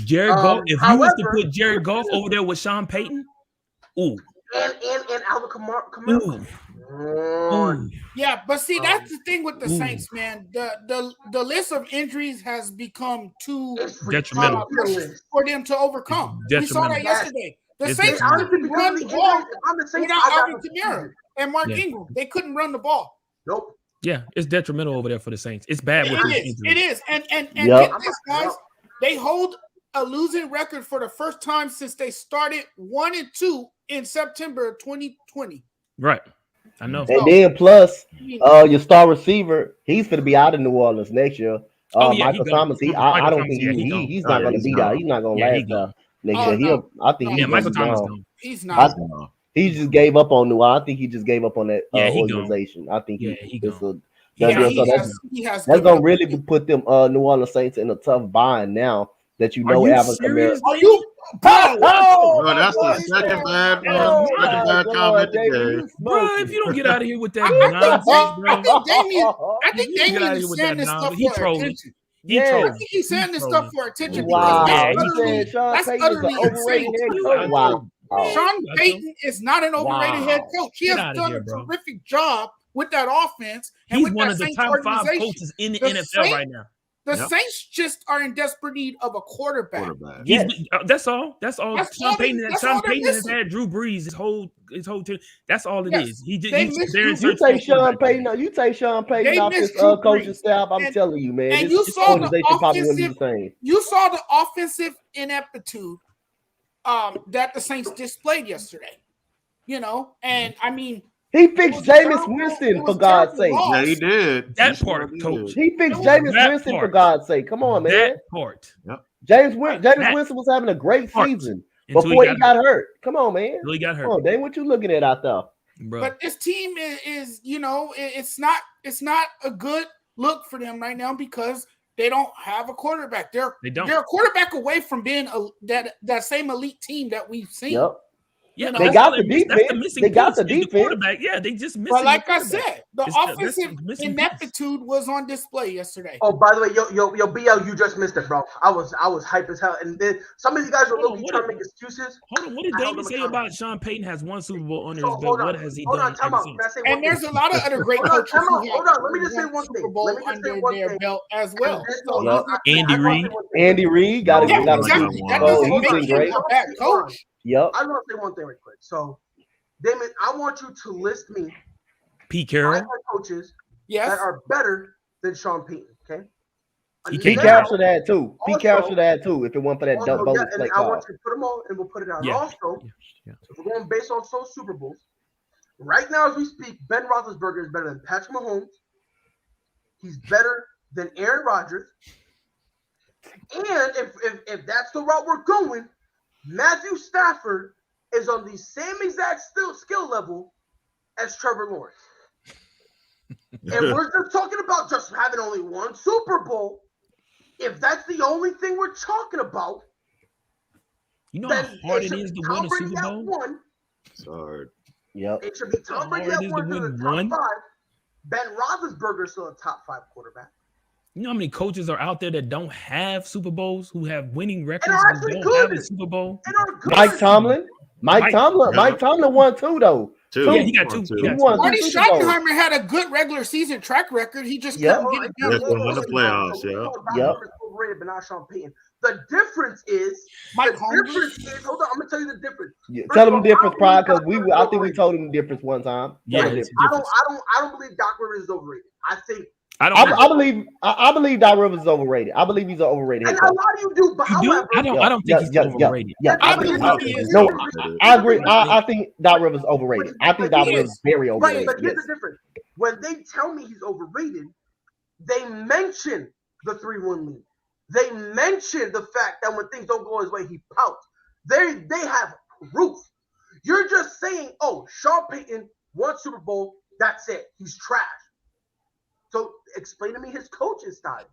Jared Goff. If you was to put Jared Goff over there with Sean Payton, ooh, and Alvin Kamara. Yeah, but see, that's the thing with the Saints, man. The list of injuries has become too detrimental for them to overcome. We saw that yesterday. The Saints couldn't run the ball without Alvin Kamara and Mark Ingram. They couldn't run the ball. Nope. Yeah, it's detrimental over there for the Saints. It's bad with these injuries. It is. And get this, guys. They hold a losing record for the first time since they started 1-2 in September of 2020. Right. I know. And then plus, your star receiver, he's going to be out of New Orleans next year. Michael Thomas, I don't think he's not going to be out. He's not going to last next year. I think he's Michael Thomas gone. He's not. He just gave up on New Orleans. I think he just gave up on that organization. I think that's going to really put them New Orleans Saints in a tough bind now that Alvin Kamara. Are you? That's the second bad comment today. Bro, if you don't get out of here with that nonsense, I think Damien is saying this stuff for attention. I think he's saying this stuff for attention because that's utterly insane. Wow. Sean Payton is not an overrated head coach. He has done a terrific job with that offense. And he's with one that of the Saints top 5 coaches in the NFL right now. The Saints just are in desperate need of a quarterback. Yes. That's all. Sean Payton has had Drew Brees his whole team. That's all it is. You take Sean Payton off his coaching staff. I'm telling you, man. And you saw the offensive ineptitude that the Saints displayed yesterday. And I mean, he fixed Jameis Winston, for God's sake. Yeah, he did. That part, coach. He fixed Jameis Winston, for God's sake. Come on, man. That part. Yep. Jameis Winston was having a great season before he got hurt. Come on, man. Until he got hurt. Come on, Dane, what you looking at out there? Bro. But this team is it's not a good look for them right now because they don't have a quarterback. They're a quarterback away from being that same elite team that we've seen. Yep. Yeah, they got the defense. They got the defense. Yeah, they just missing. But like I said, the offensive ineptitude was on display yesterday. Oh, by the way, yo, BL, you just missed it, bro. I was hype as hell, and then some of you guys were looking trying to make excuses. Hold on, what did Damon say about Sean Payton has one Super Bowl under his belt? What has he done? And there's a lot of other great coaches. Hold on, let me just say one thing. Let me just say one thing. Belt as well. Andy Reid got it. Exactly. That doesn't make him a bad coach. Yep. I want to say one thing real quick. So, Damon, I want you to list me Pete Carroll coaches that are better than Sean Payton. Okay. Pete Carroll should add too. Pete Carroll should add too. If it weren't for that bonus play I want you to put them all, and we'll put it out. Yeah. Also, if we're going based on Super Bowls, right now as we speak, Ben Roethlisberger is better than Patrick Mahomes. He's better than Aaron Rodgers. And if that's the route we're going, Matthew Stafford is on the same exact skill level as Trevor Lawrence. And we're just talking about just having only one Super Bowl. If that's the only thing we're talking about, you know how hard it is to win a Super Bowl? It's hard. Yep. It should be Tom Brady at one to the top 5. Ben Roethlisberger is still a top 5 quarterback. You know how many coaches are out there that don't have Super Bowls, who have winning records, and don't have a Super Bowl? Mike Tomlin. Mike Tomlin won 2 though. Yeah, he got 2. Marty Schottenheimer had a good regular season track record. He just couldn't get it done. Win the playoffs. Yep. But not Sean Payton. The difference is hold on, I'm gonna tell you the difference. Yeah, tell them the difference, Pride, because I think we told him the difference one time. Yeah, I don't believe Doc Rivers is overrated. I believe Doc Rivers is overrated. I believe he's an overrated head coach. And a lot of you do, but however, I don't think he's overrated. Yeah, I agree. I think Doc Rivers is overrated. I think Doc Rivers is very overrated. Right, but here's the difference. When they tell me he's overrated, they mention the 3-1 lead. They mention the fact that when things don't go his way, he pouts. They have proof. You're just saying, oh, Sean Payton won Super Bowl. That's it. He's trash. So explain to me his coaching style.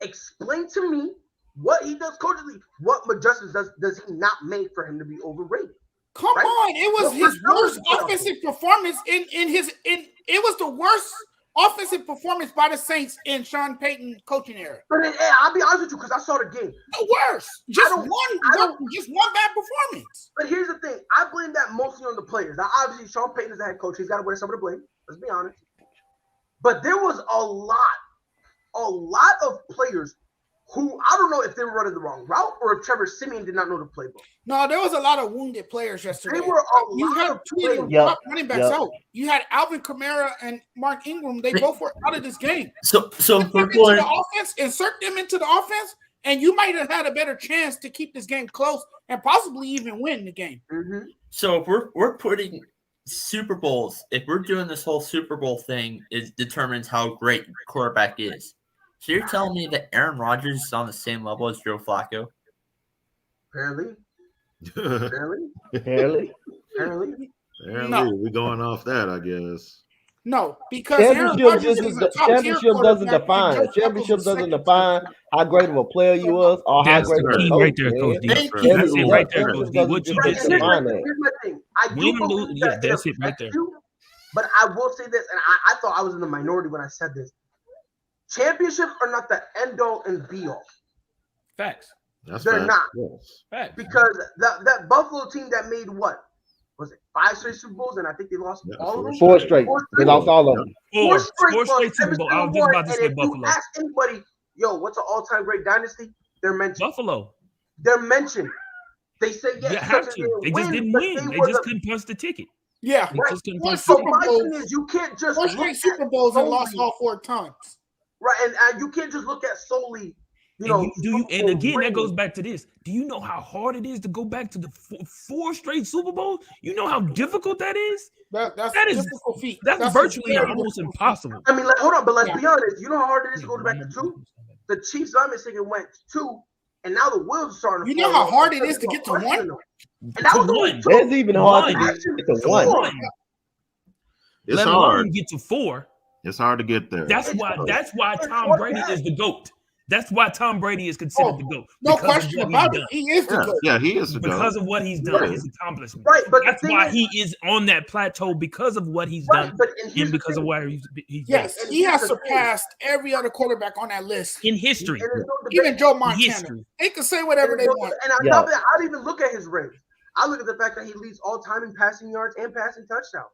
Explain to me what he does coachingly. What adjustments does he not make for him to be overrated? Come on, it was his worst offensive performance it was the worst offensive performance by the Saints in Sean Payton coaching era. But I'll be honest with you because I saw the game. The worst. Just one bad performance. But here's the thing. I blame that mostly on the players. Now, obviously, Sean Payton is the head coach. He's got to wear some of the blame. Let's be honest. But there was a lot of players who I don't know if they were running the wrong route or if Trevor Siemian did not know the playbook. No, there was a lot of wounded players yesterday. There were you had two of the running backs out. You had Alvin Kamara and Mark Ingram. They both were out of this game. So insert them into the offense, and you might have had a better chance to keep this game close and possibly even win the game. Mm-hmm. So if we're putting Super Bowls, if we're doing this whole Super Bowl thing, it determines how great quarterback is. So you're telling me that Aaron Rodgers is on the same level as Joe Flacco? Apparently. No. We're going off that, I guess. No, because championship doesn't define. Championship doesn't define how great of a player you was or how great of a coach. Right there, Coach D. That's it right there, Coach D. What you just said. Here's my thing. I do believe that's it right there. But I will say this, and I thought I was in the minority when I said this. Championships are not the end all and be all. Facts. They're not. Yes. Facts. Because that Buffalo team that made what? Was it 5 straight Super Bowls? And I think they lost all of them. 4 straight. They lost all of them. 4 straight Super Bowls. I was just about to say Buffalo. If you ask anybody, yo, what's an all-time great dynasty? They're mentioned. Buffalo. They're mentioned. They say yes. You have to. They just didn't win. They just couldn't punch the ticket. Yeah. They just couldn't punch So my thing is, you can't just 4 straight Super Bowls and lost all 4 times. Right, and you can't just look at solely, and again, that goes back to this. Do you know how hard it is to go back to the 4 straight Super Bowls? You know how difficult that is? That is a difficult feat. That's virtually almost impossible. I mean, hold on, but let's be honest. You know how hard it is to go back to 2? The Chiefs, I'm mistaken, went 2, and now the wheels are starting to You know how hard it is to get to 1? And that was only 2. It's even hard to get to 1. It's Let hard. alone get to 4. It's hard to get there. That's why Tom Brady is the GOAT. That's why Tom Brady is considered the GOAT. No question about it. He is the GOAT. Yeah, he is the GOAT. Because of what he's done, his accomplishments. Right, but that's why he is on that plateau because of what he's done and because of where he's yes, he has surpassed every other quarterback on that list in history. Even Joe Montana. They can say whatever they want. And I love that. I don't even look at his rings. I look at the fact that he leads all time in passing yards and passing touchdowns.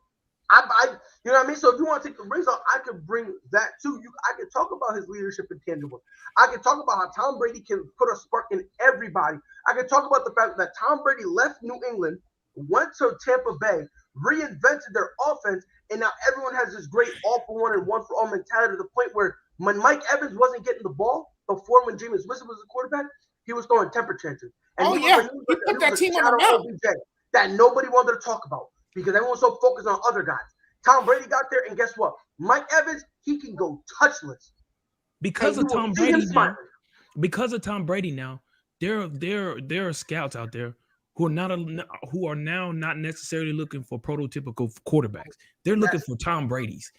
You know what I mean? So if you want to take the rings off, I could bring that too. I could talk about his leadership intangible. I could talk about how Tom Brady can put a spark in everybody. I could talk about the fact that Tom Brady left New England, went to Tampa Bay, reinvented their offense, and now everyone has this great all for one and one for all mentality to the point where when Mike Evans wasn't getting the ball before when Jameis Winston was the quarterback, he was throwing temper tantrums. And he put that team on the map that nobody wanted to talk about. Because everyone's so focused on other guys. Tom Brady got there, and guess what? Mike Evans, he can go touchless. Because of Tom Brady now, there are scouts out there who are now not necessarily looking for prototypical quarterbacks. They're looking for Tom Brady's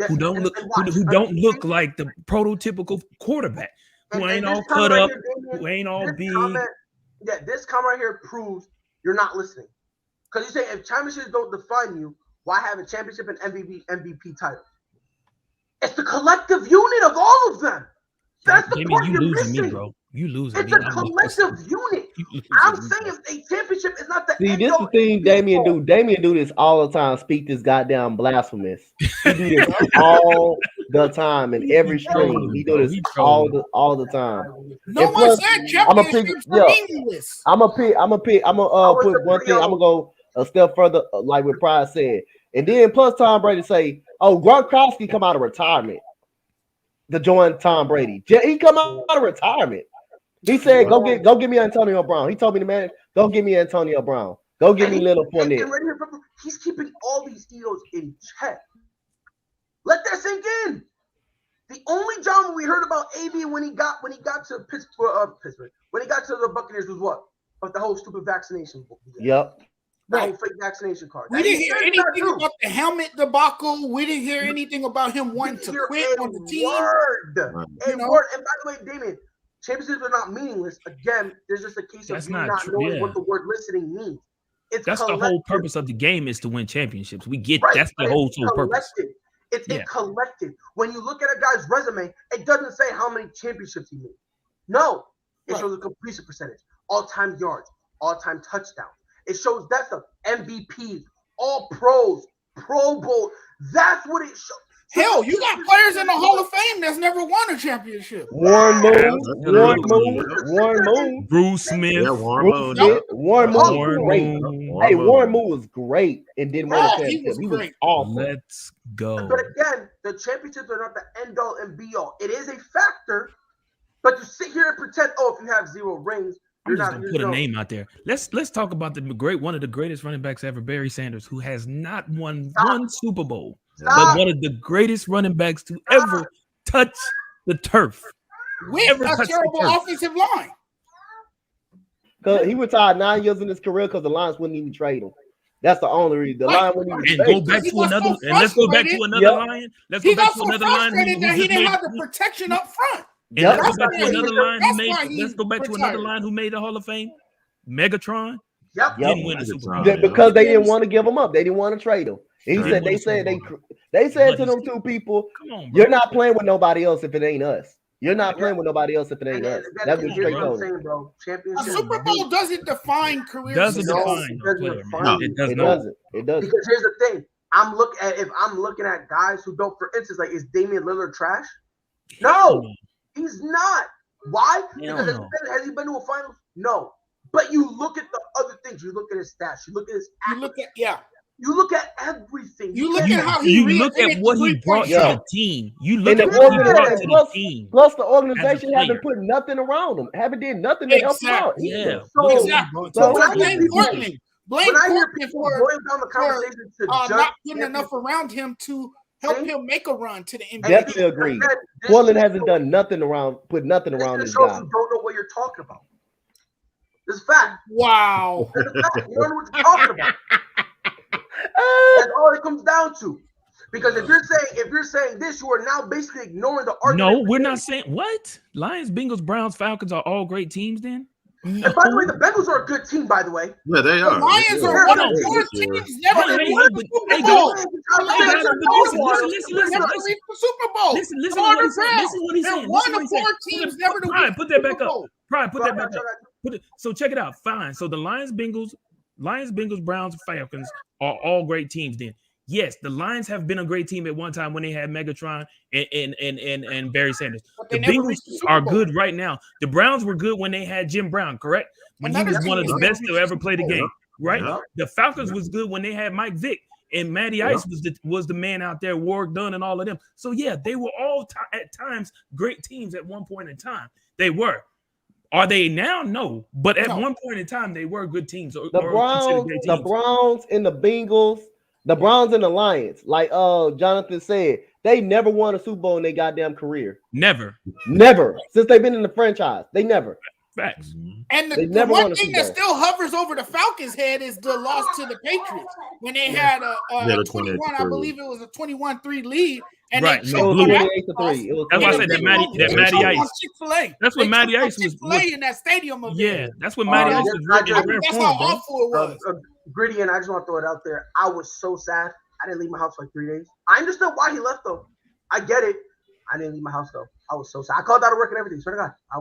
who don't look like the prototypical quarterback, who ain't all cut up, who ain't all big. This comment right here proves you're not listening. Because you say if championships don't define you, why have a championship and MVP title? It's the collective unit of all of them. That's the part you're missing. Me, bro. You losing. It's a collective unit. I'm saying a championship is not the See, this is the thing Damian do. Damian do this all the time. Speak this goddamn blasphemous. He do this all the time in every stream. He do this all the time. No one said championships are meaningless. I'm gonna put one thing. I'm gonna go a step further, like what Pride said, and then plus Tom Brady say, "Oh, Gronkowski come out of retirement to join Tom Brady. He come out of retirement." He said, "Go get me Antonio Brown." He told me, "Man, go get me Antonio Brown. Go get me Little Fournette." He's keeping all these egos in check. Let that sink in. The only drama we heard about AB when he got to Pittsburgh, when he got to the Buccaneers was what? But the whole stupid vaccination. Yep. Right. Fake vaccination card. We didn't hear anything about the helmet debacle. We didn't hear anything about him wanting to quit on the team. Word. And by the way, Damien, championships are not meaningless. Again, there's just a case of you not knowing what the word listening means. That's the whole purpose of the game, is to win championships. We get that's the whole purpose. It's a collective. When you look at a guy's resume, it doesn't say how many championships he made. No, it shows the completion percentage, all-time yards, all-time touchdowns. It shows that's the MVPs, all pros, Pro Bowl. That's what it shows. Hell, you got players in the Hall of Fame that's never won a championship. Warren Moon, Bruce Smith, Warren Moon. Hey, Warren Moon was great and didn't win a championship. He was awesome. Let's go. But again, the championships are not the end all and be all. It is a factor, but to sit here and pretend, if you have 0 rings, I'm just gonna put a name out there. Let's talk about one of the greatest running backs ever, Barry Sanders, who has not won one Super Bowl, but one of the greatest running backs to ever touch the turf. With a terrible offensive line. Because he retired 9 years in his career because the Lions wouldn't even trade him. That's the only reason. The line wouldn't even go back to another. And let's go back to another line. Let's go back to another line. He didn't have the protection up front. Let's go back to another line who made. Let's go back to another line who made the Hall of Fame. Megatron. Didn't win the Super Bowl because they didn't want to give him up. They didn't want to trade him. And he said they said to them two people, "You're not playing with nobody else if it ain't us. You're not playing with nobody else if it ain't us." That's what straight told him. A Super Bowl doesn't define career. Doesn't define. No, it doesn't. It doesn't. Because here's the thing: if I'm looking at guys who don't, for instance, like, is Damian Lillard trash? No. He's not. Why? Because has he been to a finals? No. But you look at the other things. You look at his stats. You look at his. You look at everything. You look at how he. You look at what he brought to the team. You look at what he brought to the team. Plus, the organization haven't put nothing around him. Haven't did nothing to help him out. Yeah. So when I hear Portland for boil down the conversation to not putting enough around him to help him make a run to the NBA. Definitely agree. Portland hasn't done nothing around, put nothing around this guy. You don't know what you're talking about. This is fact. Wow. This is fact. You don't know what you're talking about. That's all it comes down to. Because if you're saying this, you are now basically ignoring the argument. No, we're not saying what? Lions, Bengals, Browns, Falcons are all great teams then? No. And by the way, the Bengals are a good team, by the way. Yeah, they are. The Lions are one of 4 teams never won the Super Bowl. Listen what he's saying. One of 4 teams never to win. Put that back up. Put that back up. So check it out. Fine. So the Lions, Bengals, Browns, Falcons are all great teams then. Yes, the Lions have been a great team at one time when they had Megatron and Barry Sanders. The Bengals are good right now. The Browns were good when they had Jim Brown, correct? When he was one of the best to ever play the game, right? Yeah. The Falcons was good when they had Mike Vick and Matty Ice was the man out there, Warwick Dunn and all of them. So yeah, they were all at times great teams at one point in time. They were. Are they now? No. But at one point in time, they were good teams. The Browns and the Bengals. The Browns and the Lions, like Jonathan said, they never won a Super Bowl in their goddamn career. Never. Since they've been in the franchise, they never. Facts. And the one thing that still hovers over the Falcons' head is the loss to the Patriots when they had a 21. I believe it was a 21-3 lead. And right. They that's why I said that Matty Ice. Chick-fil-A. That's when Matty Ice was in that stadium. That's when Matty Ice was. That's how awful it was. Gritty, and I just want to throw it out there. I was so sad. I didn't leave my house for like 3 days. I understood why he left though. I get it. I didn't leave my house though. I was so sad. I called out of work and everything. Swear to God, I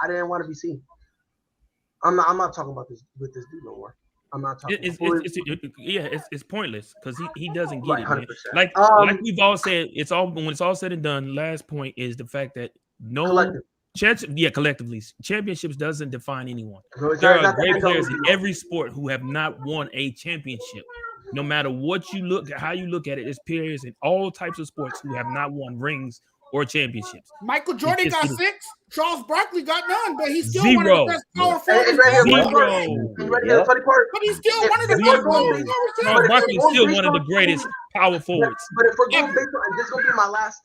didn't want to be seen. I'm not talking about this with this dude no more. I'm not talking. It's pointless because he doesn't get it, man. Like we've all said, when it's all said and done. Last point is the fact that collectively, championships doesn't define anyone. There are great players in every sport who have not won a championship. No matter what you look at, how you look at it, there's players in all types of sports who have not won rings or championships. Michael Jordan got 6. Charles Barkley got none, but he's still one of the best power forwards. But he's still one of the best power forwards. Charles Barkley is still one of the greatest power forwards. But if we're going based on, and this is gonna be the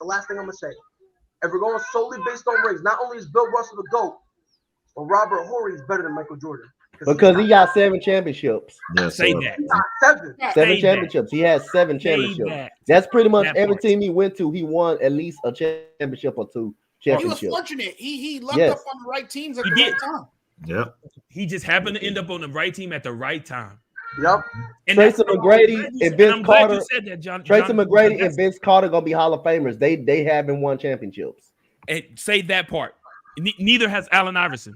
last thing I'm gonna say. If we're going solely based on rings, not only is Bill Russell the GOAT, but Robert Horry is better than Michael Jordan. Because he got 7 championships. Yes, Say sir. that. He got 7. 7 championships. He has 7 Say championships. that. That's pretty much That every part. team he went to. He won at least a championship or 2 He was championships. fortunate. He lucked Yes. up on the right teams at He the did. right time. Yep. He just happened to end up on the right team at the right time. Yep. And Tracy that's- McGrady I'm glad you and said- Vince I'm glad you Carter- said that, John. Tracy John, McGrady that's- and Vince Carter gonna be Hall of Famers. They haven't won championships. And say that part. Neither has Allen Iverson.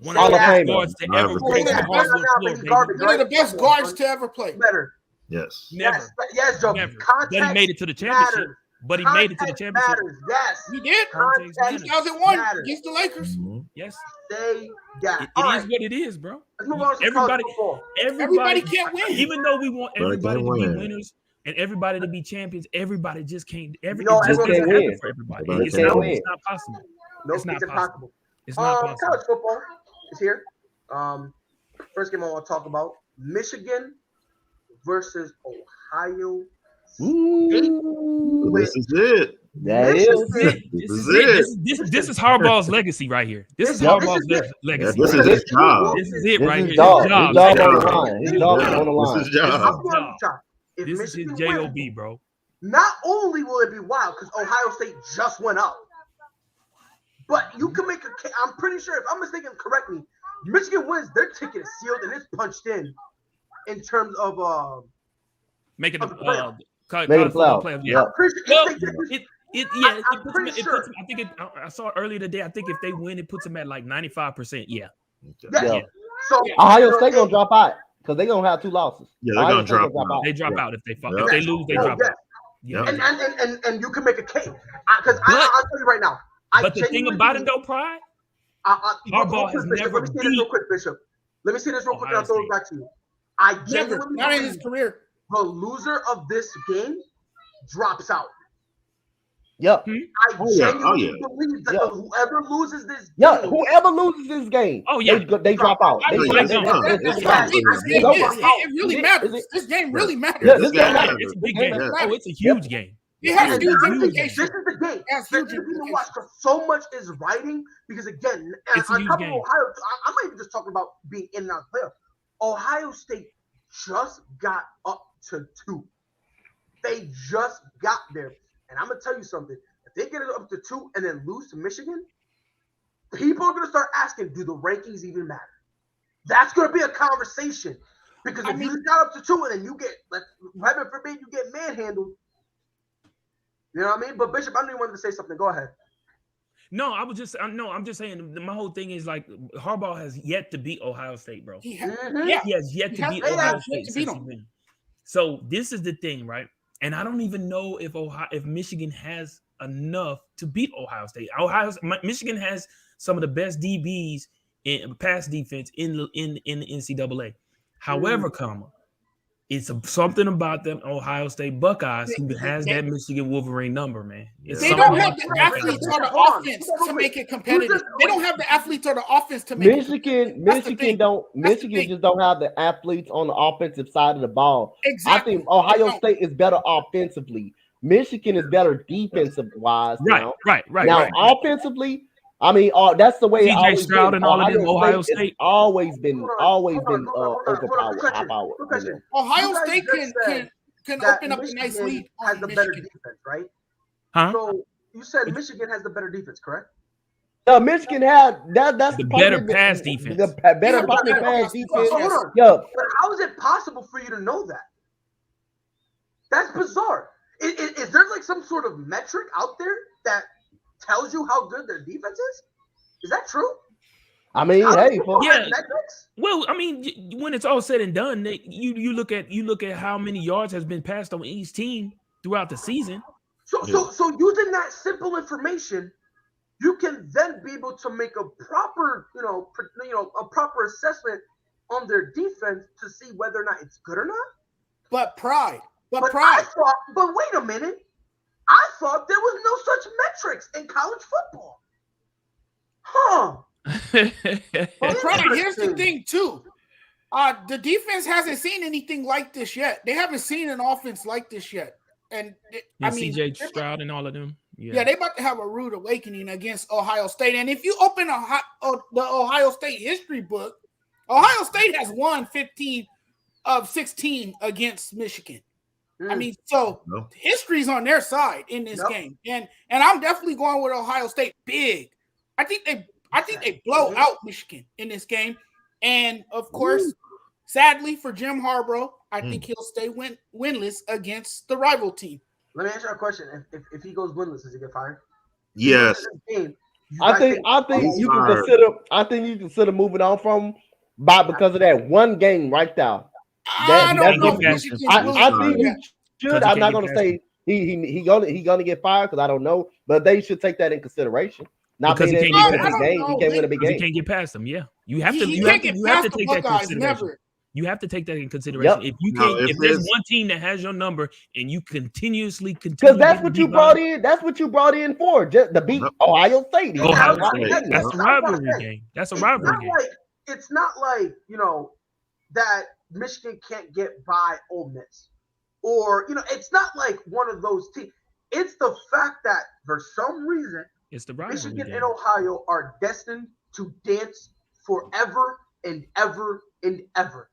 One Hall of the of best Famer. guards to Never. ever break the Yeah, hardwood no, floor, but he's baby. garbage, One of the best Come on, guards son. to ever play. Better. Yes. Never. Yes, Joe. Never. Context But he made it to the championship. matters. But he made it to the Context championship. matters. Yes. He did. Context matters. 2001 Matters. against the Lakers. Mhm. Yes. Say that. It All is right, what it is, bro. let's move on to Everybody, college football. Everybody can't win. Even though we want But everybody they to be win. winners and everybody to be champions, everybody just can't. No, It just everyone doesn't can't happen win. for everybody. Everybody It's can't not, win. it's not possible. No, It's not it's impossible. It's not possible. College football is here. First game I want to talk about: Michigan versus Ohio. Ooh, This is it. that is. This is it. This is Harbaugh's legacy right here. This is Yeah, Harbaugh's this is it. Yeah, legacy. this is his job. This is it This right is here. his job. His job. His job on the job. line. His job Yeah, on the this line. is his job. I'll be honest with y'all. If This is his Michigan wins, JOB, bro. not only will it be wild because Ohio State just went up, but you can make a case. I'm pretty sure, if I'm mistaken, correct me. Michigan wins, their ticket is sealed and it's punched in terms of Making the playoff. Making the playoff. Yeah. I'm pretty Well, sure it I'm puts pretty them, sure. I think I saw it earlier today. I think if they win, it puts them at like 95%. Yeah. yeah. Yeah. So Ohio State gonna drop out because they're gonna have 2 losses. Yeah, they're Ohio gonna State drop gonna out. They drop Yeah. out if they fall. Yeah. If they lose, they Yeah. drop Yeah. out. Yeah. And you can make a case because But- I'll tell you right now. But the thing about it, though, Pride, Harbaugh has never Let me say this real quick, Bishop. Let me say this real quick, and I'll throw it back to you. I Never. genuinely Not in his believe career. the loser of this game drops out. Yep. I Oh, yeah. genuinely believe that Yeah. whoever loses this Yeah. game, Whoever loses this game, Oh, yeah. they drop out. I They- mean, Yeah, it really matters. This game really matters. Yeah, This this game game matters. it's a big game. Yeah. Oh, it's a huge game. It has And huge this is the implications. game. That's This huge is the reason implications. why so much is riding because again, It's a on huge top game. of Ohio, I'm not even just talking about being in and out of the playoff. Ohio State just got up to 2. They just got there, and I'm gonna tell you something. If they get it up to 2 and then lose to Michigan, people are gonna start asking, "Do the rankings even matter?" That's gonna be a conversation because if you got up to 2 and then you get, like, heaven forbid, you get manhandled. You know what I mean? But Bishop, I knew you wanted to say something. Go ahead. No, I'm just saying my whole thing is like Harbaugh has yet to beat Ohio State, bro. He has, Mhm. yeah. He has yet to beat He has Ohio yet State to since beat he's them. been. So this is the thing, right? And I don't even know if Michigan has enough to beat Ohio State. Michigan has some of the best DBs in pass defense in the NCAA. However, it's something about them Ohio State Buckeyes who has that Michigan Wolverine number, man. It's They something don't have about the them. athletes or the offense to make it competitive. They don't have the athletes or the offense to make it. Michigan thing. just don't have the athletes on the offensive side of the ball. Exactly. I think Ohio They don't. State is better offensively. Michigan is better defensive wise. Right. Now offensively, I mean, that's the way. CJ Stroud and all of them, Ohio has State. always been Hold on, overpowered. quick High-powered. question. Ohio You guys State just said can that open up a nice Michigan lead has on the better Michigan. defense, right? Huh? So you said Michigan has the better defense, correct? No, Michigan had that's The probably better pass defense. The better Yeah, pocket better pass pass defense. defense. Hold on. Yeah, But how is it possible for you to know that? That's bizarre. Is there like some sort of metric out there that tells you how good their defense is? Is that true? I mean, How hey, do people Yeah. have metrics? Well, I mean, when it's all said and done, you look at how many yards has been passed on each team throughout the season. So using that simple information, you can then be able to make a proper, a proper assessment on their defense to see whether or not it's good or not. But pride. But wait a minute. I thought there was no such metrics in college football. Huh. But pride, here's the thing too. The defense hasn't seen anything like this yet. They haven't seen an offense like this yet. And CJ Stroud and all of them. Yeah, they about to have a rude awakening against Ohio State. And if you open the Ohio State history book, Ohio State has won 15 of 16 against Michigan. I mean, so history's on their side in this game, and I'm definitely going with Ohio State big. I think they blow out Michigan in this game, and of course, sadly for Jim Harbaugh, I think he'll stay winless against the rival team. Let me ask you a question: if he goes winless, does he get fired? Yes. I think you can consider. I think you consider moving on from because of that one game right there. I think he should. I'm not gonna say he gonna get fired because I don't know, but they should take that in consideration. Not because he can't win a big game. He can't win a big game. He can't get past them. Yeah, you have to. You have to take that consideration. Never. You have to take that in consideration. Yep. If you can't, if there's one team that has your number and you continuously because that's what you brought in. That's what you brought in for, just to beat Ohio State. Ohio State. That's a rivalry game. That's a rivalry game. It's not like that Michigan can't get by Ole Miss, or it's not like one of those teams. It's the fact that for some reason, it's the rivalry Michigan game. and Ohio are destined to dance forever and ever and ever.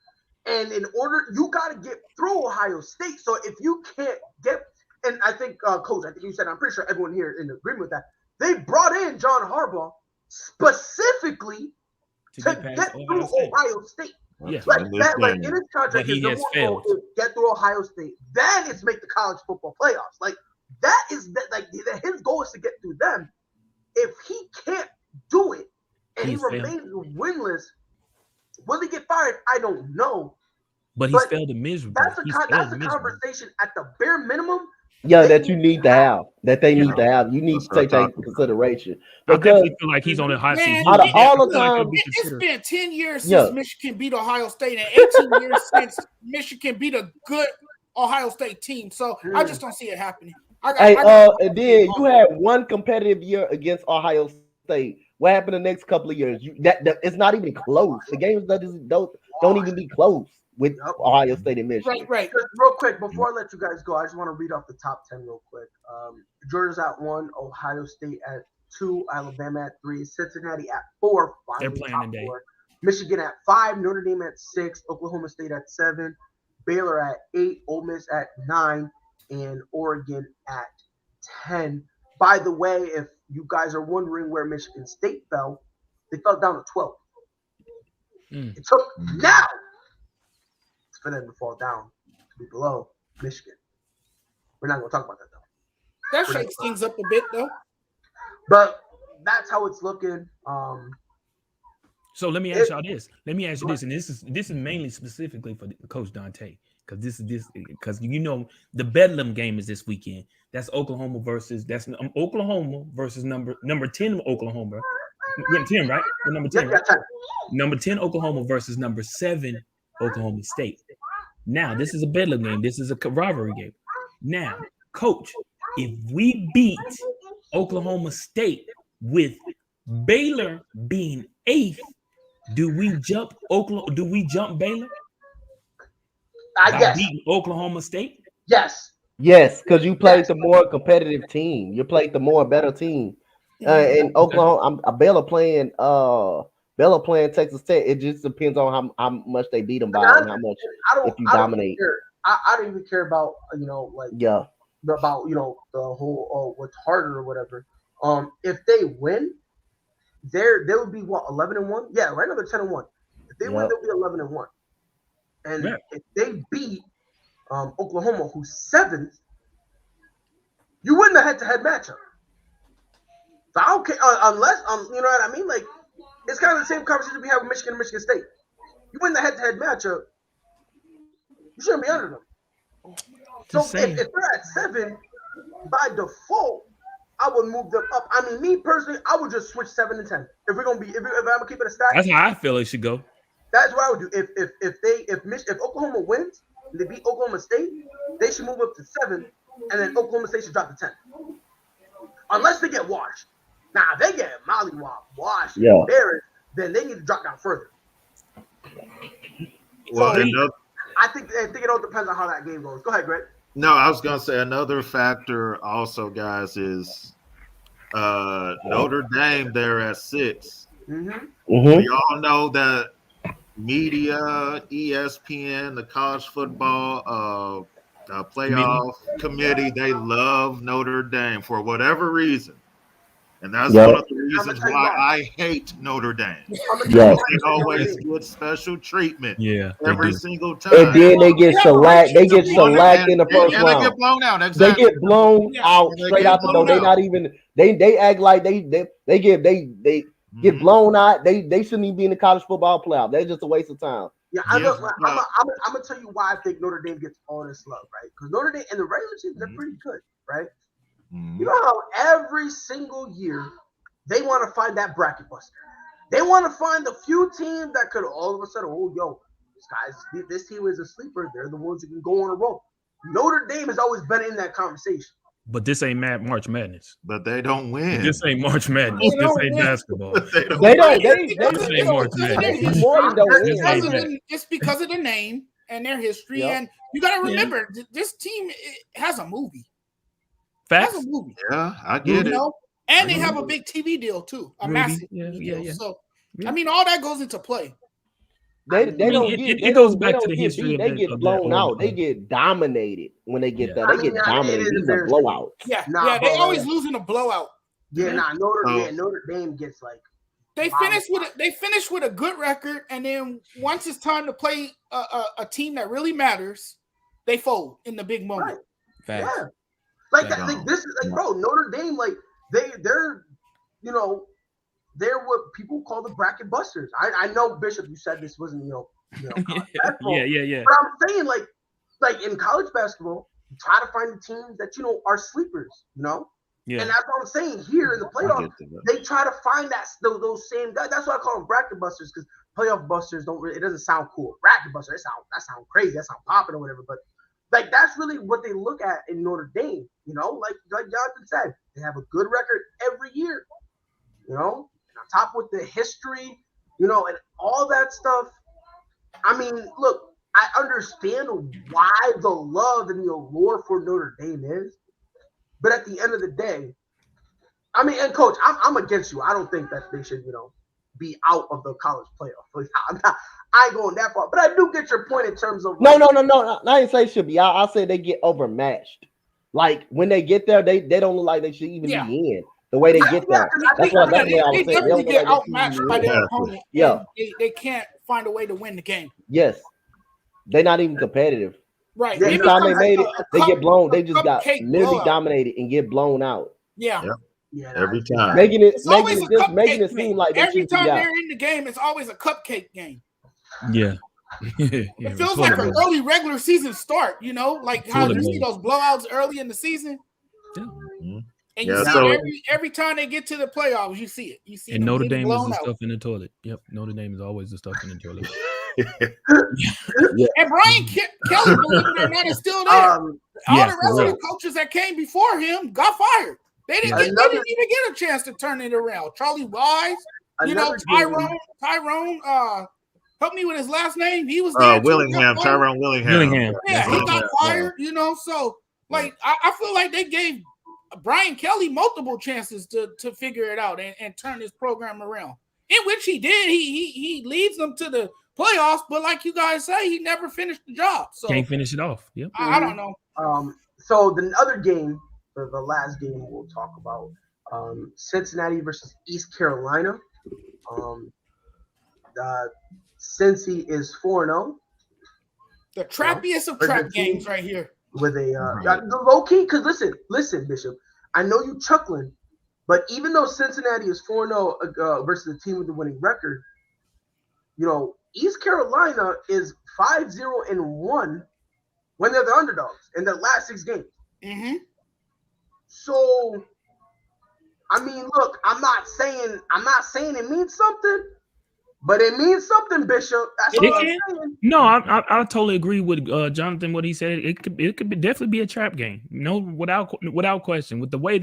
And in order, you got to get through Ohio State. So if you can't get, and I think, Coach, I think you said, I'm pretty sure everyone here is in agreement with that. They brought in John Harbaugh specifically to get through Ohio State. Yeah. Like in his contract, he has failed. Get through Ohio State. Then it's make the college football playoffs. Like that is his goal is to get through them. If he can't do it and he remains winless, will he get fired? I don't know. But he's failed miserably. That's a conversation at the bare minimum. Yeah, that you need to have. That they need to have. You need to take that into consideration. Because I feel like he's on the hot seat. Out of all the time, it's been 10 years since Michigan beat Ohio State and 18 years since Michigan beat a good Ohio State team. So I just don't see it happening. And then you had one competitive year against Ohio State. What happened the next couple of years? It's not even close. The games don't even be close with Ohio State and Michigan. Right. Just real quick, before I let you guys go, I just want to read off the top 10 real quick. Georgia's at 1, Ohio State at 2, Alabama at 3, Cincinnati at 4. They're playing today. 4. Michigan at 5, Notre Dame at 6, Oklahoma State at 7, Baylor at 8, Ole Miss at 9, and Oregon at 10. By the way, if you guys are wondering where Michigan State fell, they fell down to 12. It took now for them to fall down to be below Michigan. We're not going to talk about that, though. That shakes things up a bit, though. But that's how it's looking. So let me ask y'all this. And this is mainly specifically for Coach Dante. Because the Bedlam game is this weekend. That's Oklahoma versus Oklahoma versus number 10 Oklahoma. 10, right? Number 10, right? Number 10 Oklahoma versus number 7 Oklahoma State. Now, this is a Bedlam game. This is a rivalry game. Now, Coach, if we beat Oklahoma State with Baylor being 8th, do we jump Baylor? I guess. Beating Oklahoma State? Yes. Yes, because you played the more competitive team. You played the more better team. In Oklahoma, Baylor playing Texas Tech. It just depends on how much they beat them by and how much if you dominate. I don't even care about about the whole what's harder or whatever. If they win, they would be 11-1. Yeah, right now they're 10-1. If they win, they'll be 11-1. And if they beat Oklahoma, who's 7th, you win the head-to-head matchup. So I don't care unless you know what I mean. Like it's kind of the same conversation we have with Michigan and Michigan State. You win the head-to-head matchup, you shouldn't be under them. So if they're at 7, by default, I would move them up. I mean, me personally, I would just switch 7 and 10. If I'm gonna keep it a stack, that's how I feel it should go. That's what I would do. If Oklahoma wins and they beat Oklahoma State, they should move up to 7, and then Oklahoma State should drop to 10. Unless they get washed. Now, if they get washed, embarrassed, then they need to drop down further. Well, so, I think it all depends on how that game goes. Go ahead, Greg. No, I was gonna say another factor also, guys, is Notre Dame there at 6. Mm-hmm. We all know that media, ESPN, the college football playoff committee, they love Notre Dame for whatever reason. And that's one of the reasons why I hate Notre Dame. Yeah. They always get special treatment. Yeah, every single time. And then they get shellacked. They get shellacked in the first round. They get blown out. Exactly. They get blown out straight out the door. They not even. They act like they get blown out. They shouldn't even be in the college football playoff. They're just a waste of time. Yeah, I'm gonna tell you why I think Notre Dame gets all this love, right? Because Notre Dame in the regular season they're pretty good, right? You know how every single year they want to find that bracket buster. They want to find the few teams that could all of a sudden, this team is a sleeper. They're the ones who can go on a roll. Notre Dame has always been in that conversation. But this ain't March Madness. But they don't win. This ain't March Madness. This ain't basketball. They don't. This ain't March Madness. It's because of the name and their history. Yep. And you got to remember, this team has a movie. Facts. That's a movie. Yeah, I get it. And they have a big TV deal too, a massive TV deal. So, I mean, all that goes into play. It goes back to the history. They get blown out. They get dominated when they get that. They get dominated. These are blowouts. They always lose in a blowout. Notre Dame gets like they finish with a good record, and then once it's time to play a team that really matters, they fold in the big moment. Right. Yeah. Like this is like, bro, Notre Dame, like they're they're what people call the bracket busters. I know, Bishop, you said this wasn't yeah. But I'm saying like in college basketball, you try to find the teams that are sleepers, Yeah. And that's what I'm saying here in the playoffs. They try to find those same guys. That's why I call them bracket busters, because playoff busters it doesn't sound cool. Bracket busters, that sound crazy, that sound popping or whatever, but like that's really what they look at in Notre Dame, like Jonathan said, they have a good record every year, and on top with the history, and all that stuff. I mean, look, I understand why the love and the allure for Notre Dame is, but at the end of the day, I mean, and Coach, I'm against you. I don't think that they should, be out of the college playoff. I ain't going that far, but I do get your point in terms of no. I didn't say should be. I said they get overmatched. Like when they get there, they don't look like they should even be in. The way they get there, that's what I was saying. They definitely get outmatched by their opponent. Yeah, they can't find a way to win the game. Yes, they're not even competitive. Right. Every time they made it, they get blown. They just got literally dominated and get blown out. Yeah. Yeah, every time. Making it seem like every time they're in the game, it's always a cupcake game. Yeah. It feels like an early regular season start, like how you see those blowouts early in the season. Yeah. And you see every time they get to the playoffs, you see it. You see and Notre Dame is the stuff in the toilet. Yep. Notre Dame is always the stuff in the toilet. And Brian Kelly, believe it or not, is still there. All the rest of the coaches that came before him got fired. They didn't even get a chance to turn it around. Charlie Wise, Tyrone, help me with his last name. He was there. Tyrone Willingham. Yeah, he got fired, so like I feel like they gave Brian Kelly multiple chances to figure it out and turn his program around. In which he did. He leads them to the playoffs, but like you guys say, he never finished the job. So can't finish it off. Yep. I don't know. So the other game, the last game we'll talk about, Cincinnati versus East Carolina. Cincy is 4-0. The trappiest of trap games right here. With the low key, because listen, Bishop, I know you chuckling, but even though Cincinnati is 4-0 versus the team with the winning record, East Carolina is 5-0-1 when they're the underdogs in their last 6 games. Mm-hmm. So, I mean, look, I'm not saying it means something, but it means something, Bishop. That's what I'm saying. No, I totally agree with Jonathan what he said. It could definitely be a trap game. Without question. With the way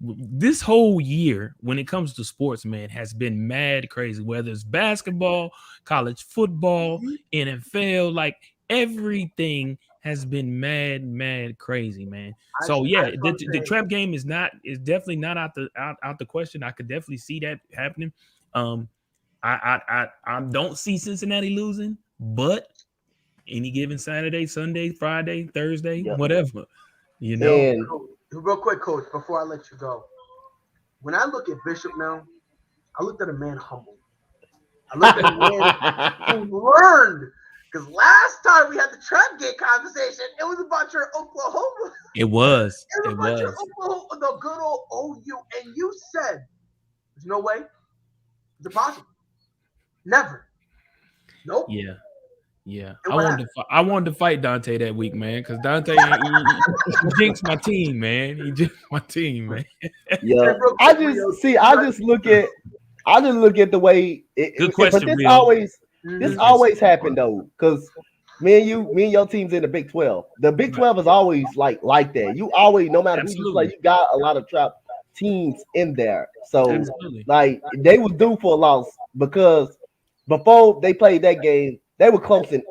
this whole year, when it comes to sports, man, has been mad crazy. Whether it's basketball, college football, NFL, like everything has been mad crazy, man. So the trap game is definitely not out the question. I could definitely see that happening. I don't see Cincinnati losing, but any given Saturday, Sunday, Friday, Thursday, whatever, you know. And real quick, Coach, before I let you go, when I look at Bishop now, I looked at a man humble. I looked at a man who learned. Because last time we had the trap gate conversation, it was about your Oklahoma. It was. It was your Oklahoma, the good old OU, and you said, "There's no way. It's impossible. Never. Nope." Yeah. I wanted to fight Dante that week, man, because Dante he jinxed my team, man. He jinxed my team, man. Yeah, I just look at the way. Good question. But this always happened though, because me and your team's in the Big 12. The Big 12 is always like that. You always, no matter who you play, you got a lot of trap teams in there. So like they was due for a loss because before they played that game. They were close to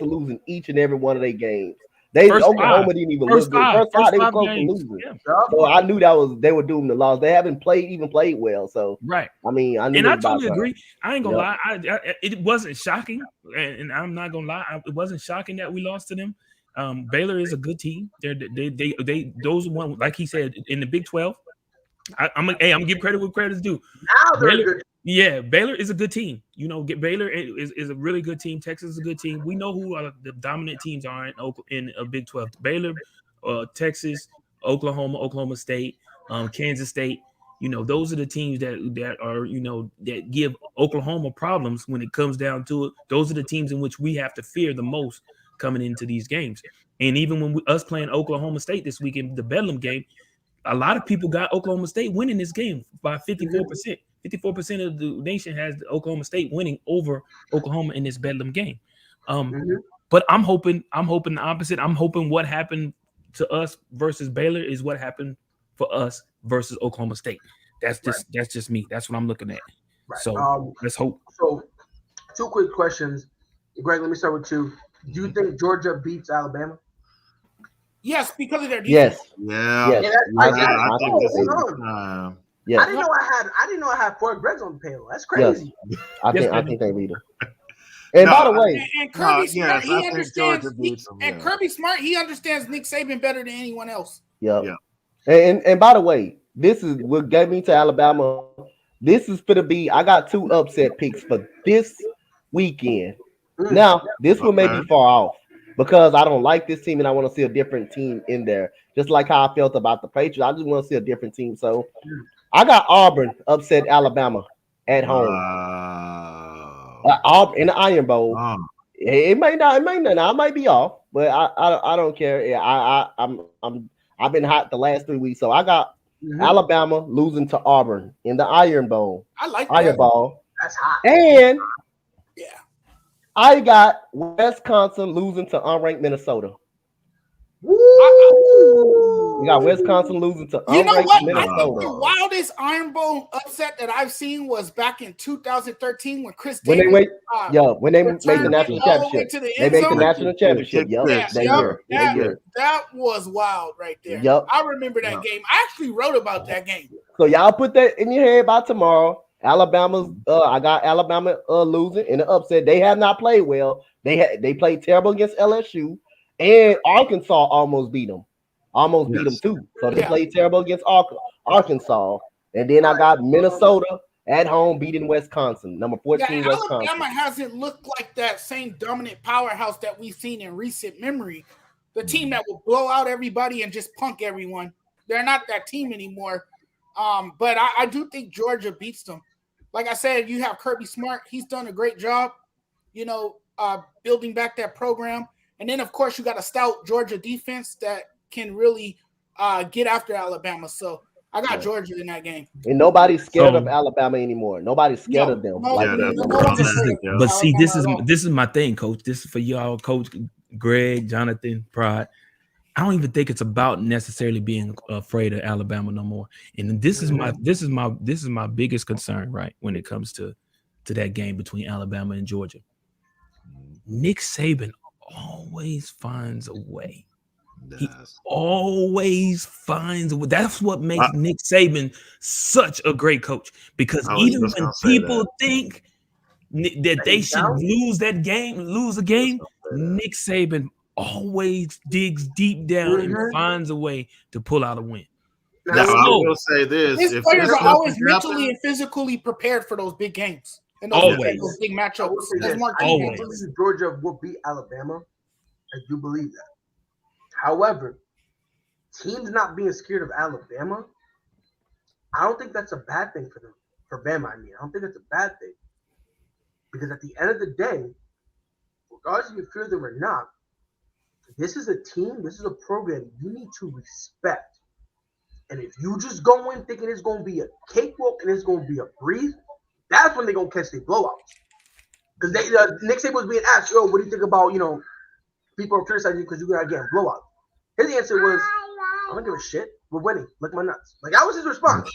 losing each and every one of their games. Oklahoma didn't even look good. First five, they were close to losing. Yeah. So I knew they were doomed to lose. They haven't played well. So right. I mean, I totally agree. I ain't gonna lie. It wasn't shocking, and I'm not gonna lie. It wasn't shocking that we lost to them. Baylor is a good team. They those one, like he said, in the Big 12. I'm gonna give credit where credit's due. Now they're good. Yeah, Baylor is a good team. You know, Baylor is a really good team. Texas is a good team. We know who the dominant teams are in a Big 12. Baylor, Texas, Oklahoma State, Kansas State. You know, those are the teams that are, you know, that give Oklahoma problems when it comes down to it. Those are the teams in which we have to fear the most coming into these games. And even when us playing Oklahoma State this week in the Bedlam game, a lot of people got Oklahoma State winning this game by 54%. 54% of the nation has Oklahoma State winning over Oklahoma in this Bedlam game. But I'm hoping the opposite. I'm hoping what happened to us versus Baylor is what happened for us versus Oklahoma State. That's just me. That's what I'm looking at. Right. So let's hope. So 2 quick questions. Greg, let me start with you. Do you think Georgia beats Alabama? Yes, because of their defense. Yes. Yeah. I didn't know I had 4 Gregs on the panel. That's crazy. Yes. I think they beat them. And by the way, and Kirby Smart, he understands. Kirby Smart, he understands Nick Saban better than anyone else. Yeah. And by the way, this is what got me to Alabama. This is going to be. I got 2 upset picks for this weekend. Now, this one may be far off because I don't like this team and I want to see a different team in there. Just like how I felt about the Patriots, I just want to see a different team. So I got Auburn upset Alabama at home. Auburn in the Iron Bowl. It may not. I might be off, but I don't care. Yeah, I've been hot the last 3 weeks, so I got Alabama losing to Auburn in the Iron Bowl. I like Iron Bowl. That's hot. And I got Wisconsin losing to unranked Minnesota. We got Wisconsin losing to unranked Minnesota. I think the wildest Iron Bowl upset that I've seen was back in 2020 when Chris when Davis, when they made the national championship. They made the national championship. That was wild right there. I remember that game. I actually wrote about that game. So y'all put that in your head by tomorrow. Alabama's I got Alabama losing in the upset. They have not played well. They played terrible against LSU, and Arkansas almost beat them. Beat them too. So they played terrible against Arkansas. And then I got Minnesota at home beating Wisconsin, number 14 Wisconsin. Alabama hasn't looked like that same dominant powerhouse that we've seen in recent memory. The team that will blow out everybody and just punk everyone. They're not that team anymore. But I do think Georgia beats them. Like I said, you have Kirby Smart. He's done a great job, building back that program. And then, of course, you got a stout Georgia defense that can really get after Alabama. So I got Georgia in that game. And nobody's scared of Alabama anymore. Nobody's scared of them. But see, this is my thing, Coach. This is for y'all, Coach Greg, Jonathan, Pride. I don't even think it's about necessarily being afraid of Alabama no more. And this is my biggest concern, right, when it comes to that game between Alabama and Georgia. Nick Saban always finds a way. He always finds a way. That's what makes Nick Saban such a great coach. Because even when people think that they should lose a game, Nick Saban always digs deep down and finds a way to pull out a win. Now, I will say this: his players are always mentally and physically prepared for those big games and those big matchups. Always. Georgia will beat Alabama. I do believe that. However, teams not being scared of Alabama, I don't think that's a bad thing for them. For Bama, I don't think it's a bad thing. Because at the end of the day, regardless if you fear them or not, this is a team, this is a program you need to respect. And if you just go in thinking it's going to be a cakewalk and it's going to be a breeze, that's when they're going to catch their blowouts. Because Nick Saban was being asked, what do you think about, people are criticizing you because you're going to get a blowout? His answer was, I don't give a shit. We're winning. Lick my nuts. Like, that was his response.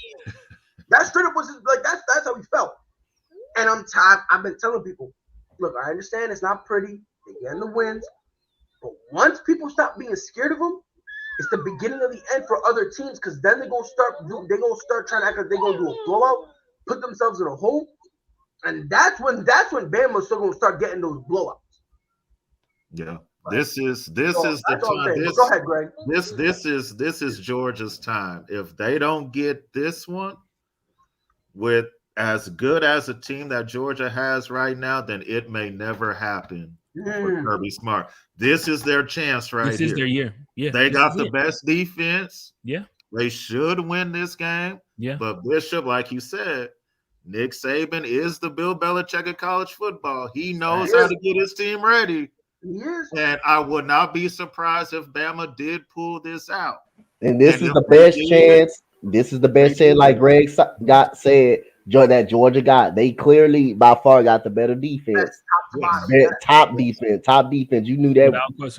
That straight up was that's how he felt. And I've been telling people, look, I understand it's not pretty. They're getting the wins. But once people stop being scared of them, it's the beginning of the end for other teams, because then they're gonna start trying to act like they're gonna do a blowout, put themselves in a hole, and that's when Bama's still gonna start getting those blowouts. Yeah, this is the time. Go ahead, Greg. This is Georgia's time. If they don't get this one with as good as a team that Georgia has right now, then it may never happen. With Kirby Smart, this is their chance right here. This is their year. Yeah, they got the best defense. Yeah, they should win this game. Yeah, but Bishop, like you said, Nick Saban is the Bill Belichick of college football. He knows how to get his team ready. Yes. And I would not be surprised if Bama did pull this out. And this is the best chance. This is the best chance, like Greg said, that Georgia got. They clearly by far got the better defense. Top defense. You knew that.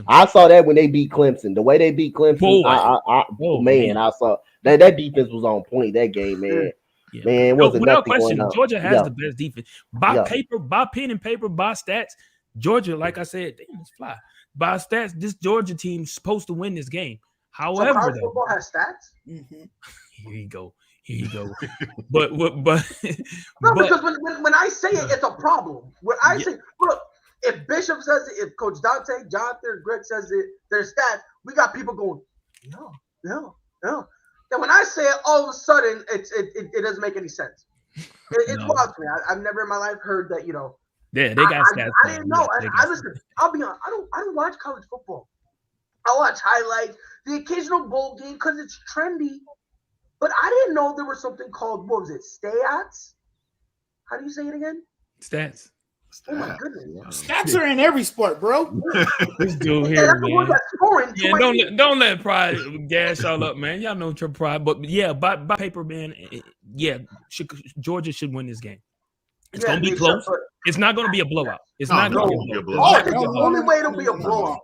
I saw that when they beat Clemson. The way they beat Clemson, I saw that defense was on point that game, man. Yeah. Man, it wasn't without question. Georgia has the best defense. By paper, by pen and paper, by stats, Georgia, like I said, they just fly. By stats, this Georgia team's supposed to win this game. However, college football has stats. Mm-hmm. Here you go. but because when I say it, it's a problem. When I say, look, if Bishop says it, if Coach Dante, Jonathan, Greg says it, their stats, we got people going, no. And when I say it, all of a sudden, it doesn't make any sense. It's wild to me. I've never in my life heard that. Yeah, they got stats. I didn't know. Listen, I'll be honest. I don't watch college football. I watch highlights, the occasional bowl game because it's trendy. But I didn't know there was something called, what was it, stats? How do you say it again? Stats. Oh my goodness. Stats are in every sport, bro. This dude here, man. Yeah, don't let pride gas y'all up, man. Y'all know your pride. But yeah, by paper, man, Georgia should win this game. It's going to be close. It's not going to be a blowout. It's not going to be a blowout. The only way it'll be a blowout.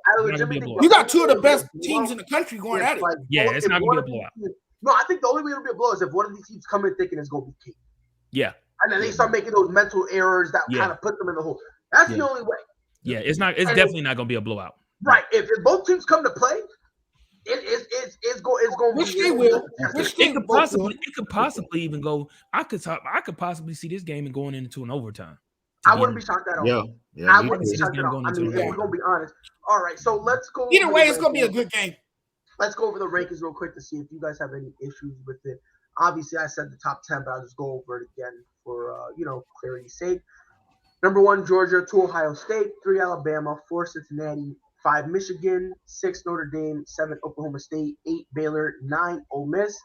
You got two of the best teams in the country going at it. Yeah, it's not going to be a blowout. No, I think the only way it'll be a blow is if one of these teams come in thinking it's going to be key. Yeah. And then they start making those mental errors that kind of put them in the hole. That's the only way. Yeah, it's definitely not going to be a blowout. Right. If both teams come to play, it's going to be. Which they will. It could possibly even go. I could possibly see this game going into an overtime. I wouldn't be shocked at all. Yeah. I wouldn't be shocked at all. I mean, we're going to be honest. All right, so let's go. Either way, it's going to be a good game. Let's go over the rankings real quick to see if you guys have any issues with it. Obviously, I said the top 10, but I'll just go over it again for, clarity's sake. Number 1, Georgia. 2, Ohio State. 3, Alabama. 4, Cincinnati. 5, Michigan. 6, Notre Dame. 7, Oklahoma State. 8, Baylor. 9, Ole Miss.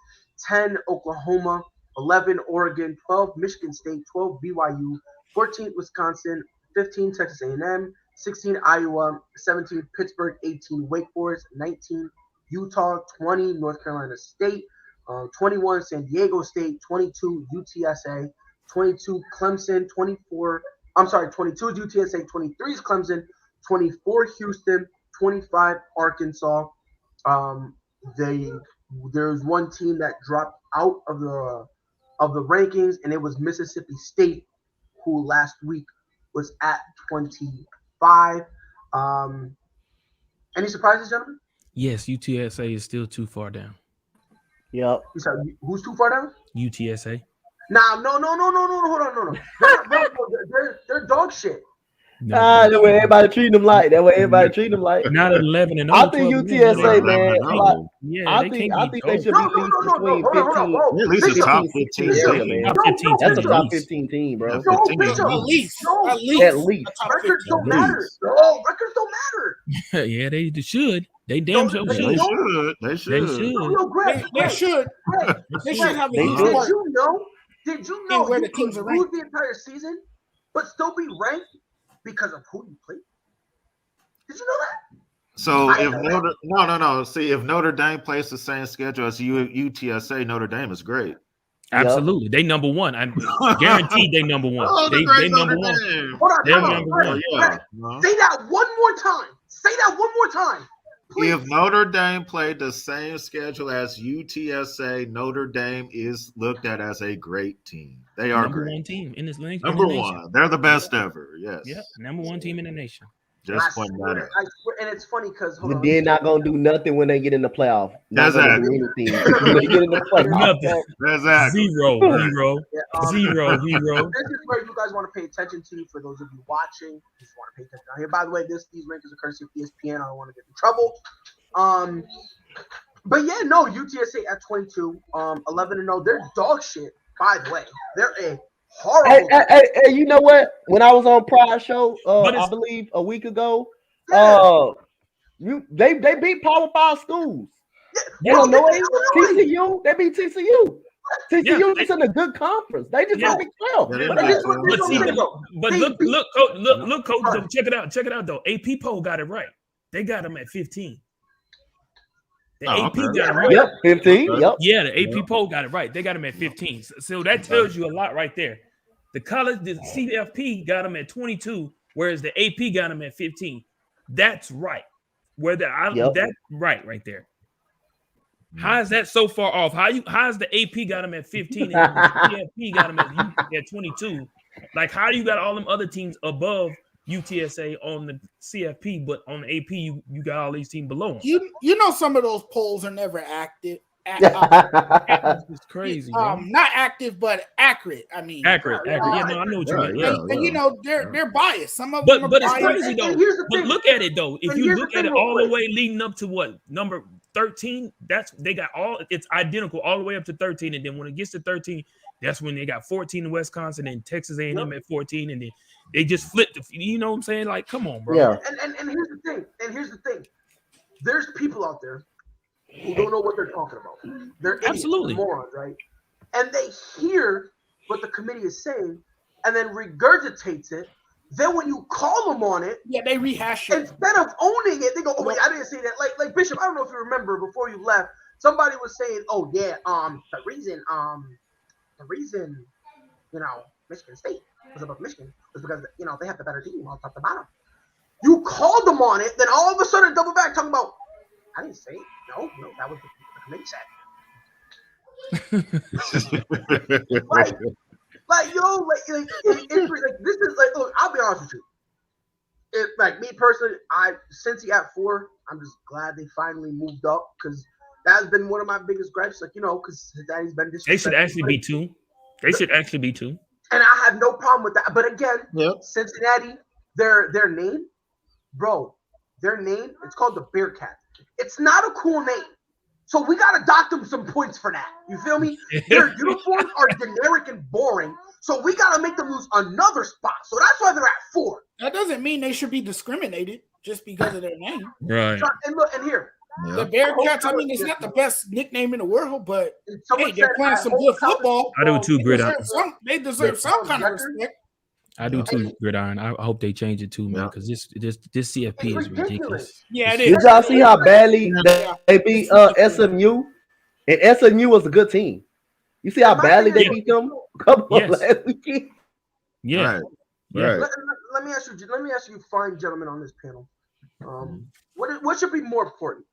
10, Oklahoma. 11, Oregon. 12, Michigan State. 12, BYU. 14, Wisconsin. 15, Texas A&M. 16, Iowa. 17, Pittsburgh. 18, Wake Forest. 19, Utah. 20, North Carolina State. 21, San Diego State. 22, UTSA. 22, Clemson. 22 is UTSA. 23 is Clemson. 24, Houston. 25, Arkansas. There's one team that dropped out of the rankings, and it was Mississippi State, who last week was at 25. Any surprises, gentlemen? Yes, UTSA is still too far down. Yep. Who's too far down? UTSA. Nah, no. Hold on. They're dog shit. That way everybody treating them like. Not 11 and I think UTSA, man. I think they should be between 15. At least a top 15 team. That's a top 15 team, bro. At least. Records don't matter. No, records don't matter. Yeah, they should. They damn sure should. They should. They should have a Did you know where you the teams are could lose ranked the entire season, but still be ranked because of who you play? Did you know that? So if Notre Dame plays the same schedule as UTSA, Notre Dame is great. Absolutely, they number one. I'm guaranteed they number one. They number one. They're number one. Yeah. Say that one more time. Please. If Notre Dame played the same schedule as UTSA, Notre Dame is looked at as a great team. They are number great. One team in this league. Number one. They're the best ever. Yes. Yep. Number one team in the nation. Just pointing that out. And it's funny because they're not gonna do nothing when they get in the playoff. Exactly. When they get in the playoff. Exactly. Zero. This is where you guys want to pay attention to. For those of you watching, just want to pay attention down here. By the way, these rankings are courtesy of ESPN. I don't want to get in trouble. But yeah, no, UTSA at 22, 11-0. They're dog shit. By the way, they're a horrible. Hey, you know what? When I was on Pride Show, I believe a week ago, they beat Power 5 schools. You don't know it? TCU. They beat TCU. TCU is in a good conference. They just got to be 12. But look, coach. Check it out, though. AP poll got it right. They got them at 15. The AP got it right. Yep, 15. Yep. Yeah, the AP poll got it right. They got them at 15. So that tells you a lot right there. The CFP got them at 22, whereas the AP got them at 15. That's right. That's right there. How is that so far off? How is the AP got them at 15 and the CFP got them at 22? Like, how you got all them other teams above UTSA on the CFP, but on the AP you got all these teams below them? You know some of those polls are never active. It's crazy. Not active, but accurate. I mean, accurate. Yeah, no, I know what you mean. And you know they're biased. Some of them, but it's crazy though. But look at it though. If you look at it all the way leading up to what number 13, they got it's identical all the way up to 13, and then when it gets to 13, that's when they got 14 in Wisconsin and Texas A&M at 14, and then they just flipped. You know what I'm saying? Like, come on, bro. Yeah. And here's the thing. There's people out there who don't know what they're talking about. They're absolutely morons, right? And they hear what the committee is saying and then regurgitates it. Then when you call them on it, they rehash it. Instead of owning it, they go, "Oh wait, I didn't say that." Like Bishop, I don't know if you remember before you left, somebody was saying, "Oh yeah, the reason, Michigan State was above Michigan was because they have the better team on top to bottom." You called them on it, then all of a sudden double back talking about, "I didn't say it. No, that was the committee said." This is like, look, I'll be honest with you. Like me personally, Cincy at 4, I'm just glad they finally moved up because that's been one of my biggest gripes. Like, because his daddy's been disrespectful. They should actually be 2. They should actually be 2. And I have no problem with that. But again, Cincinnati, their name, bro, it's called the Bearcat. It's not a cool name. So we got to dock them some points for that. You feel me? Their uniforms are generic and boring. So we got to make them lose another spot. So that's why they're at 4. That doesn't mean they should be discriminated just because of their name. Right. And look, and here. The Bearcats, I mean, it's not the best nickname in the world, but hey, they're playing some good football. I do too, Gridiron. They deserve some kind of respect. I do too, Gridiron. I hope they change it too, man, because this CFP is ridiculous. Yeah, it is. Did y'all see how badly they beat SMU? And SMU was a good team. You see how badly they beat them? Come on, last weekend. Yeah. Right. Let me ask you, fine gentlemen on this panel. What should be more important?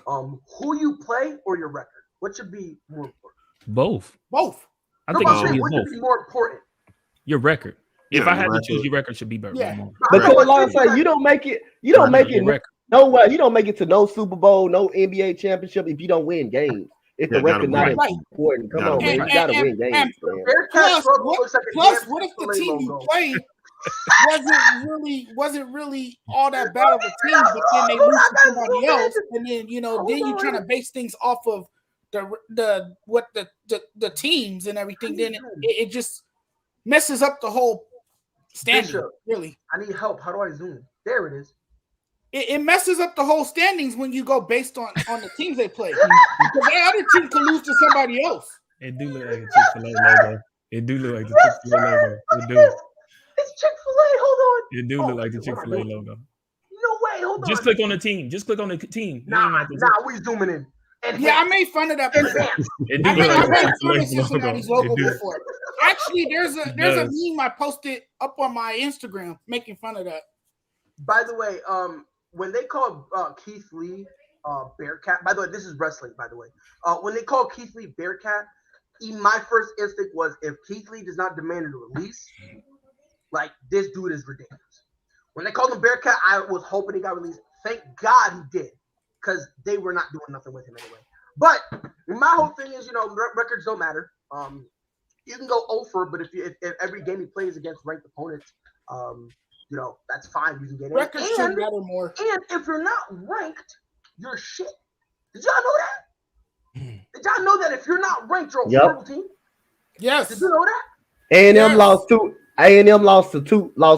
Who you play or your record? What should be more important? Both. I think it should be both. What should be more important? Your record. If I had to choose, your record should be better. Yeah. Because like I say, you don't make it nowhere. You don't make it to no Super Bowl, no NBA championship if you don't win games. It's the record not important. Come on, man. You gotta win games. Plus, what if the team you played wasn't really all that bad of a team, but then they lose to somebody else, and then then you're trying to base things off of the teams and everything. Then it just messes up the whole standing. Bishop, really, I need help. How do I zoom? There it is. It messes up the whole standings when you go based on the teams they play. Because the other team can lose to somebody else. It do look like a Chick-fil-A logo. It do look like the Chick-fil-A logo. It do. It's Chick-fil-A. Hold on. It do look like the Chick-fil-A logo. No way. Hold on. Just click on the team. Just click on the team. Nah, we zooming in. I made fun of that person. It do look like the Cincinnati's logo before. Actually, there's a meme I posted up on my Instagram making fun of that. By the way, when they call Keith Lee Bearcat, by the way, this is wrestling, by the way. When they call Keith Lee Bearcat, my first instinct was if Keith Lee does not demand a release, like, this dude is ridiculous. When they called him Bearcat, I was hoping he got released. Thank God he did, because they were not doing nothing with him anyway. But my whole thing is, records don't matter. You can go over, but if every game he plays against ranked opponents, that's fine. You can get records should matter more. And if you're not ranked, you're shit. Did y'all know that? Did y'all know that if you're not ranked, you're a horrible team? Yes. Did you know that? A&M lost two. A&M lost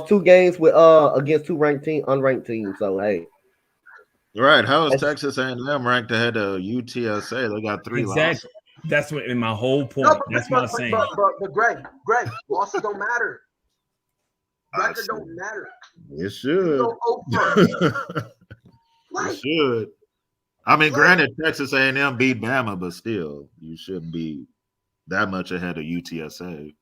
two games with against two unranked teams. So hey. Right. How is Texas A&M ranked ahead of UTSA? They got 3 losses. That's what in my whole point. That's what I'm saying. But Greg, losses don't matter. Record don't matter. It should. It should. I mean, granted, Texas A&M beat Bama, but still, you shouldn't be that much ahead of UTSA.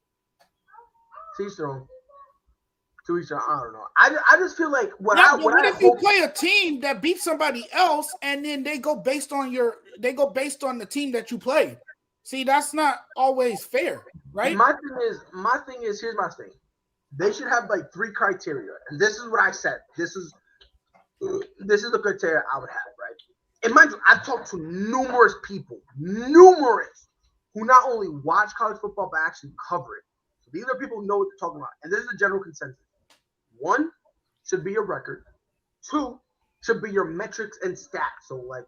To each other, I don't know. I just feel like what if you play a team that beats somebody else and then they go based on the team that you played? See, that's not always fair, right? My thing is here's my thing. They should have like 3 criteria, and this is what I said. This is the criteria I would have, right? And mind you, I've talked to numerous people, who not only watch college football but actually cover it. So these are people who know what they're talking about, and this is the general consensus. 1 should be your record. 2 should be your metrics and stats. So, like,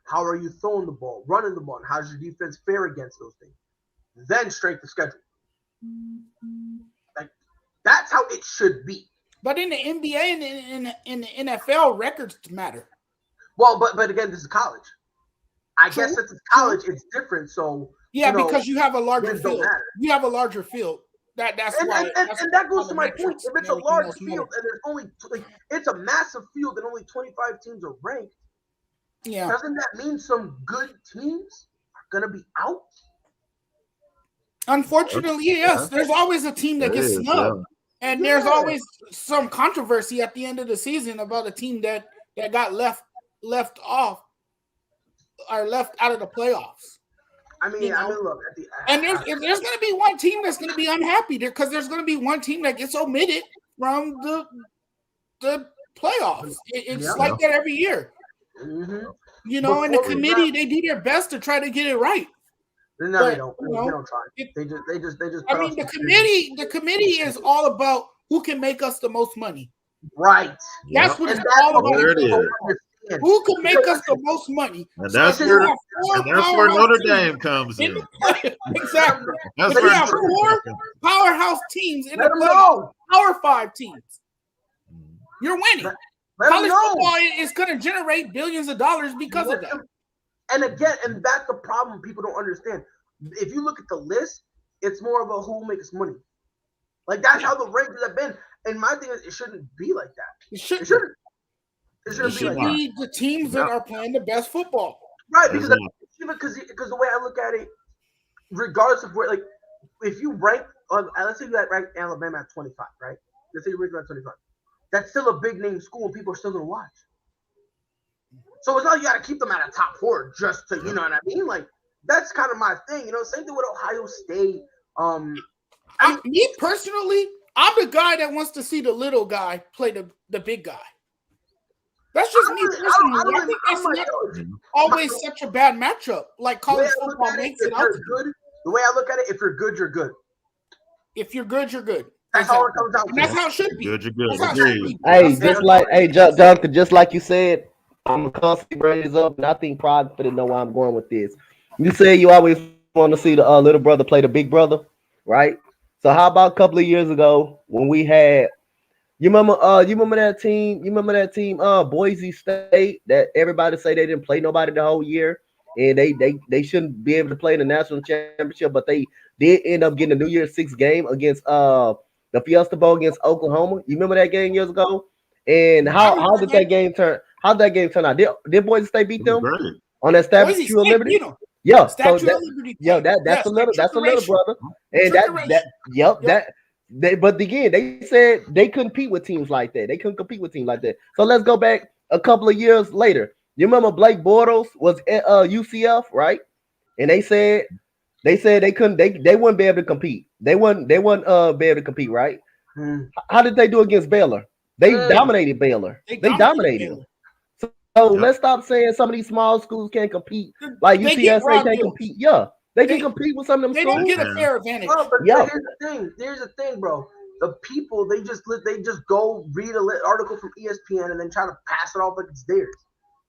how are you throwing the ball, running the ball, and how's your defense fare against those things? Then strength of schedule. Like, that's how it should be. But in the NBA and in the NFL, records matter. Well, but again, this is college. I guess since it's college, it's different. So because you have a larger field. You have a larger field. That's why. And that goes to my point. If it's a large field and there's only it's a massive field and only 25 teams are ranked. Yeah. Doesn't that mean some good teams are gonna be out? Unfortunately, yes. There's always a team that gets snubbed. And there's always some controversy at the end of the season about a team that got left off or left out of the playoffs. I mean, look. And there's going to be one team that's going to be unhappy there because there's going to be one team that gets omitted from the playoffs. It's like that every year. Mm-hmm. And the committee, they do their best to try to get it right. No, they don't. They don't try. They just. I mean, the committee is all about who can make us the most money. Right. That's what it's all about. There it is. Who can make us the most money? And that's where Notre Dame comes in. Exactly. That's where you have 4 powerhouse teams in the playoffs. Power 5 teams. You're winning. College football is going to generate billions of dollars because of that. And again, and that's the problem people don't understand. If you look at the list, it's more of a who makes money. Like, that's how the rankings have been. And my thing is, it shouldn't be like that. It shouldn't. It should be the teams that are playing the best football. Right, because the way I look at it, regardless of where, like, if you rank, let's say you rank Alabama at 25, right? Let's say you rank at 25. That's still a big name school, and people are still going to watch. So it's not you got to keep them at a top 4 just to, you know what I mean? Like, that's kind of my thing, Same thing with Ohio State. Me personally, I'm the guy that wants to see the little guy play the big guy. That's just me personally. I think that's not always such a bad matchup. Like college football makes it out. The way I look at it, if you're good, you're good. If you're good, you're good. That's how it comes out. That's how it should be. Good, you're good. Hey, Jonathan, just like you said, I'm constantly bringing this up, and I think Pride for to know where I'm going with this. You say you always want to see the little brother play the big brother, right? So how about a couple of years ago when we had, you remember that team? You remember that team, Boise State, that everybody say they didn't play nobody the whole year, and they shouldn't be able to play in the national championship, but they did end up getting a New Year's Six game against the Fiesta Bowl against Oklahoma. You remember that game years ago? And how did that game turn? How did that game turn out? Did Boise State beat them on that Statue of Liberty? Yeah, so that's a little brother, and but again, they said they couldn't compete with teams like that. So let's go back a couple of years later. You remember Blake Bortles was at UCF, right? And they said they couldn't, they wouldn't be able to compete. They wouldn't be able to compete, right? How did they do against Baylor? They dominated Baylor. They dominated them. So let's stop saying some of these small schools can't compete. Like UCSA can't compete. Yeah, they can compete with some of them schools. They don't get a fair advantage. Bro, but here's the thing, bro. The people they just go read an article from ESPN and then try to pass it off like it's theirs.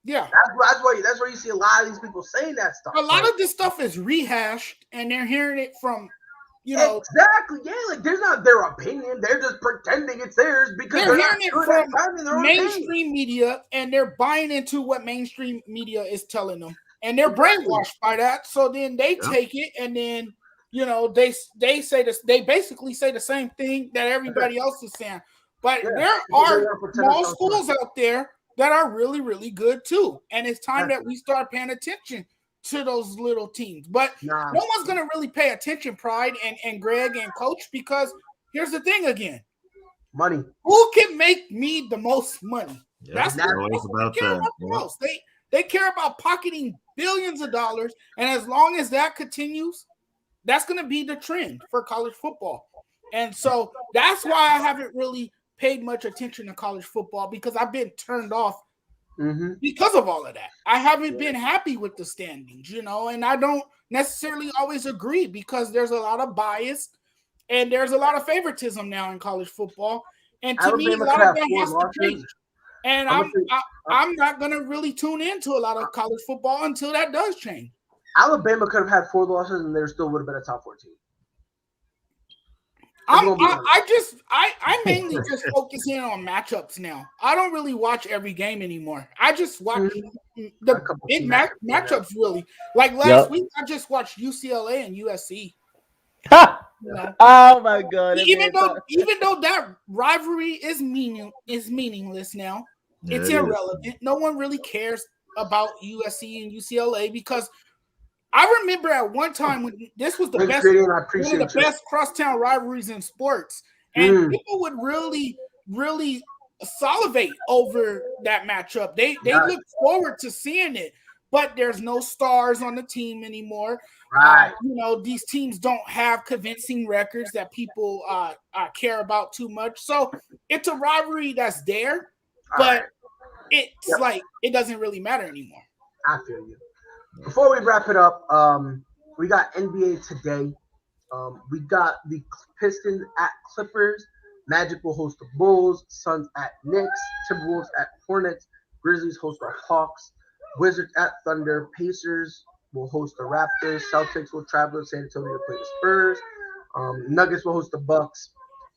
Yeah, that's where you see a lot of these people saying that stuff. A lot of this stuff is rehashed, and they're hearing it from, exactly. Yeah, like there's not their opinion. They're just pretending it's theirs because they're hearing it from mainstream media, and they're buying into what mainstream media is telling them, and they're brainwashed by that. So then they take it, and then they say this. They basically say the same thing that everybody else is saying. But there are small schools out there that are really, really good too. And it's time that we start paying attention to those little teams. But no one's going to really pay attention, Pride and Greg and Coach, because here's the thing again. Money. Who can make me the most money? That's what about they care about the most. They care about pocketing billions of dollars. And as long as that continues, that's going to be the trend for college football. And so that's why I haven't really paid much attention to college football, because I've been turned off because of all of that. I haven't been happy with the standings, and I don't necessarily always agree because there's a lot of bias and there's a lot of favoritism now in college football. And to me, a lot of that has to change. And I'm not going to really tune into a lot of college football until that does change. Alabama could have had 4 losses and there still would have been a top 14. I mainly just focus in on matchups now. I don't really watch every game anymore. I just watch the big matchups really. Like last week, I just watched UCLA and USC. Oh my god! Even though that rivalry is meaningless now, it's irrelevant. No one really cares about USC and UCLA because I remember at one time when this was one of the best crosstown rivalries in sports, and people would really, really salivate over that matchup. They look forward to seeing it, but there's no stars on the team anymore. Right. These teams don't have convincing records that people care about too much. So it's a rivalry that's there, but it's like it doesn't really matter anymore. I feel you. Before we wrap it up, we got NBA today. We got the Pistons at Clippers. Magic will host the Bulls. Suns at Knicks. Timberwolves at Hornets. Grizzlies host the Hawks. Wizards at Thunder. Pacers will host the Raptors. Celtics will travel to San Antonio to play the Spurs. Nuggets will host the Bucks.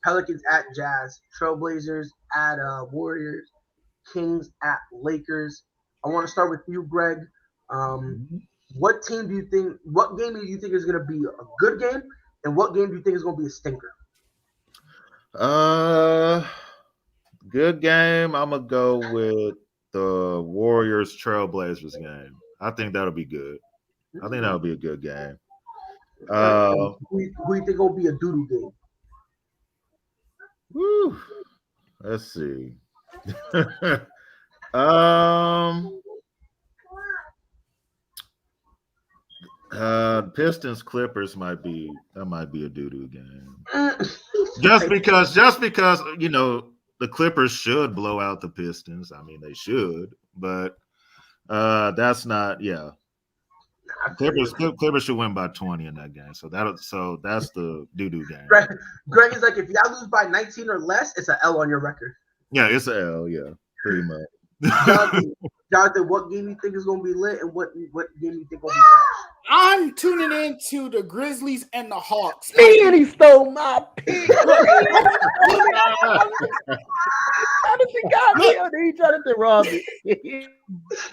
Pelicans at Jazz. Trailblazers at Warriors. Kings at Lakers. I want to start with you, Greg. What game do you think is going to be a good game, and what game do you think is going to be a stinker? Good game. I'm gonna go with the Warriors Trailblazers game. I think that'll be good. I think that'll be a good game. Who do you think will be a doo-doo game? Woo. Let's see. Pistons Clippers might be a doo-doo game. just because the Clippers should blow out the Pistons. I mean, they should, but that's not. Yeah, Clippers should win by 20 in that game. So that's the doo-doo game. Greg is like, if y'all lose by 19 or less, it's an L on your record. Yeah, it's an L. Yeah, pretty much. Jonathan, what game you think is going to be lit, and what game you think will be trash? I'm tuning into the Grizzlies and the Hawks. Man, he stole my pick. How does he got me? He trying to rob me.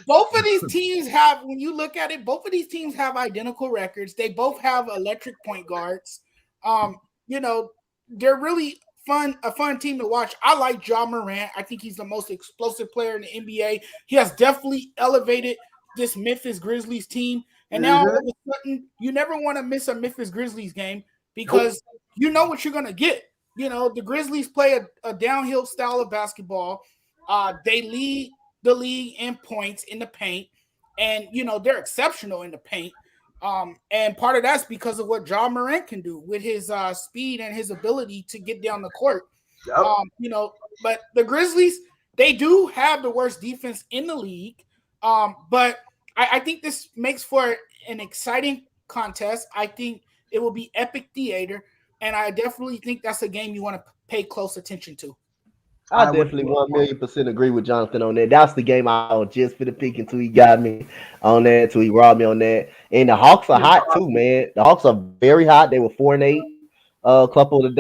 Both of these teams have, when you look at it, both of these teams have identical records. They both have electric point guards. They're really a fun team to watch. I like Ja Morant. I think he's the most explosive player in the NBA. He has definitely elevated this Memphis Grizzlies team. And now all of a sudden, you never want to miss a Memphis Grizzlies game because you know what you're going to get. The Grizzlies play a downhill style of basketball. They lead the league in points in the paint. And, they're exceptional in the paint. And part of that's because of what Ja Morant can do with his speed and his ability to get down the court. Yep. But the Grizzlies, they do have the worst defense in the league. But I think this makes for an exciting contest. I think it will be epic theater, and I definitely think that's a game you want to pay close attention to. I definitely 1,000,000% agree with Jonathan on that. That's the game I was just for the pick until he got me on that, until he robbed me on that. And the Hawks are hot too, man. The Hawks are very hot. They were 4-8 a couple of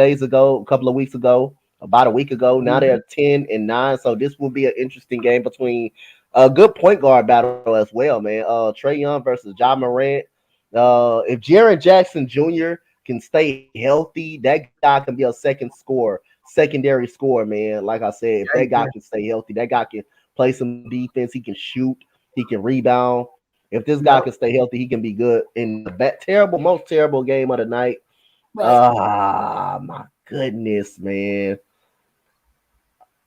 weeks ago, about a week ago. Now they're 10-9. So this will be an interesting game between a good point guard battle as well, man. Trae Young versus Ja Morant. If Jaren Jackson Jr. can stay healthy, that guy can be a secondary scorer, man. Like I said, if that guy can stay healthy, that guy can play some defense. He can shoot. He can rebound. If this guy can stay healthy, he can be good. In the most terrible game of the night. My goodness, man.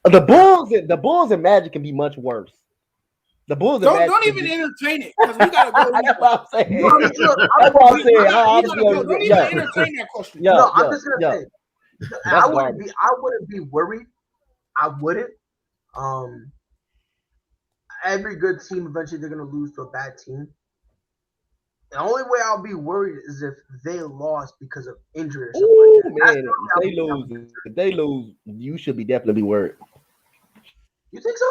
The Bulls and Magic can be much worse. The Bulls don't even entertain it because we gotta go. That's what I'm saying. That's what I'm saying. Don't even entertain that question. I'm just gonna say, I wouldn't be worried. I wouldn't. Every good team eventually they're gonna lose to a bad team. The only way I'll be worried is if they lost because of injury or something like that. Man, if they lose, you should definitely be worried. You think so?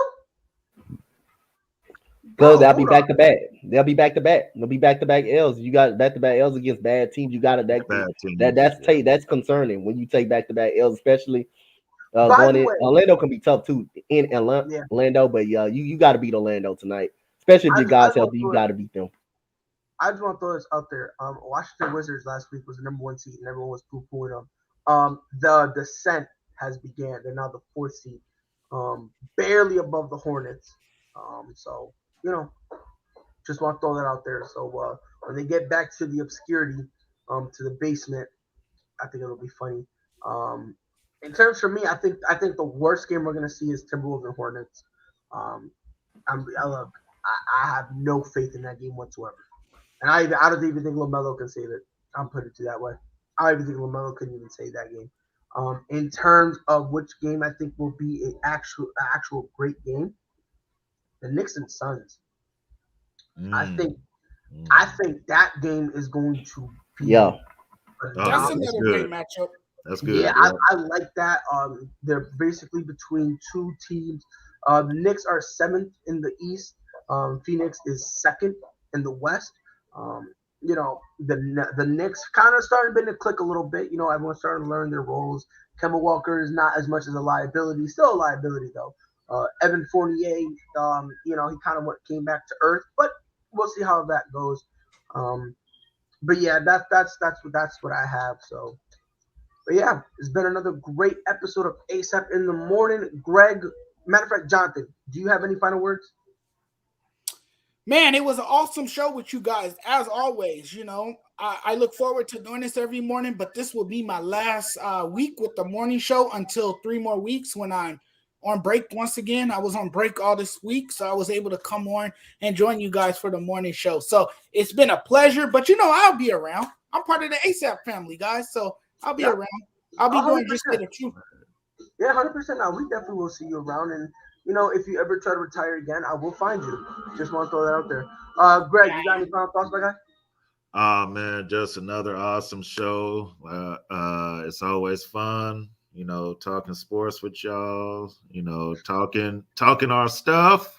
Because they'll be back to back. They'll be back to back. They'll be back to back L's. You got back to back L's against bad teams. You got that's concerning when you take back to back L's, especially going in. Orlando can be tough too in Orlando, but you got to beat Orlando tonight, especially if your guys healthy. You got to beat them. I just want to throw this out there. Washington Wizards last week was the number 1 seed, and everyone was poo-pooing them. The descent has began. They're now the 4th seed, barely above the Hornets. So. Just want to throw that out there. So when they get back to the obscurity, to the basement, I think it'll be funny. In terms for me, I think the worst game we're gonna see is Timberwolves and Hornets. I have no faith in that game whatsoever, and I don't even think LaMelo can save it. I'm putting it that way. I don't even think LaMelo couldn't even save that game. In terms of which game I think will be an actual great game. The Knicks and Suns. I think that game is going to be. That's another great matchup. That's good. Yeah, I like that. They're basically between two teams. The Knicks are 7th in the East. Phoenix is 2nd in the West. The Knicks kind of starting to click a little bit. Everyone's starting to learn their roles. Kemba Walker is not as much as a liability. Still a liability though. Evan Fournier, he kind of came back to earth, but we'll see how that goes. But yeah, that's what I have. So, but yeah, it's been another great episode of ASAP in the Morning. Greg, matter of fact, Jonathan, do you have any final words? Man, it was an awesome show with you guys, as always. I look forward to doing this every morning, but this will be my last week with the morning show until 3 more weeks when I'm on break once again. I was on break all this week, so I was able to come on and join you guys for the morning show. So it's been a pleasure, but I'll be around. I'm part of the ASAP family, guys, so I'll be around. I'll be doing just the truth. Yeah, 100%. Now we definitely will see you around, and you know, if you ever try to retire again, I will find you. Just want to throw that out there. Greg, you got any final thoughts, my guy? Oh man, just another awesome show. It's always fun, you know, talking sports with y'all. You know, talking our stuff.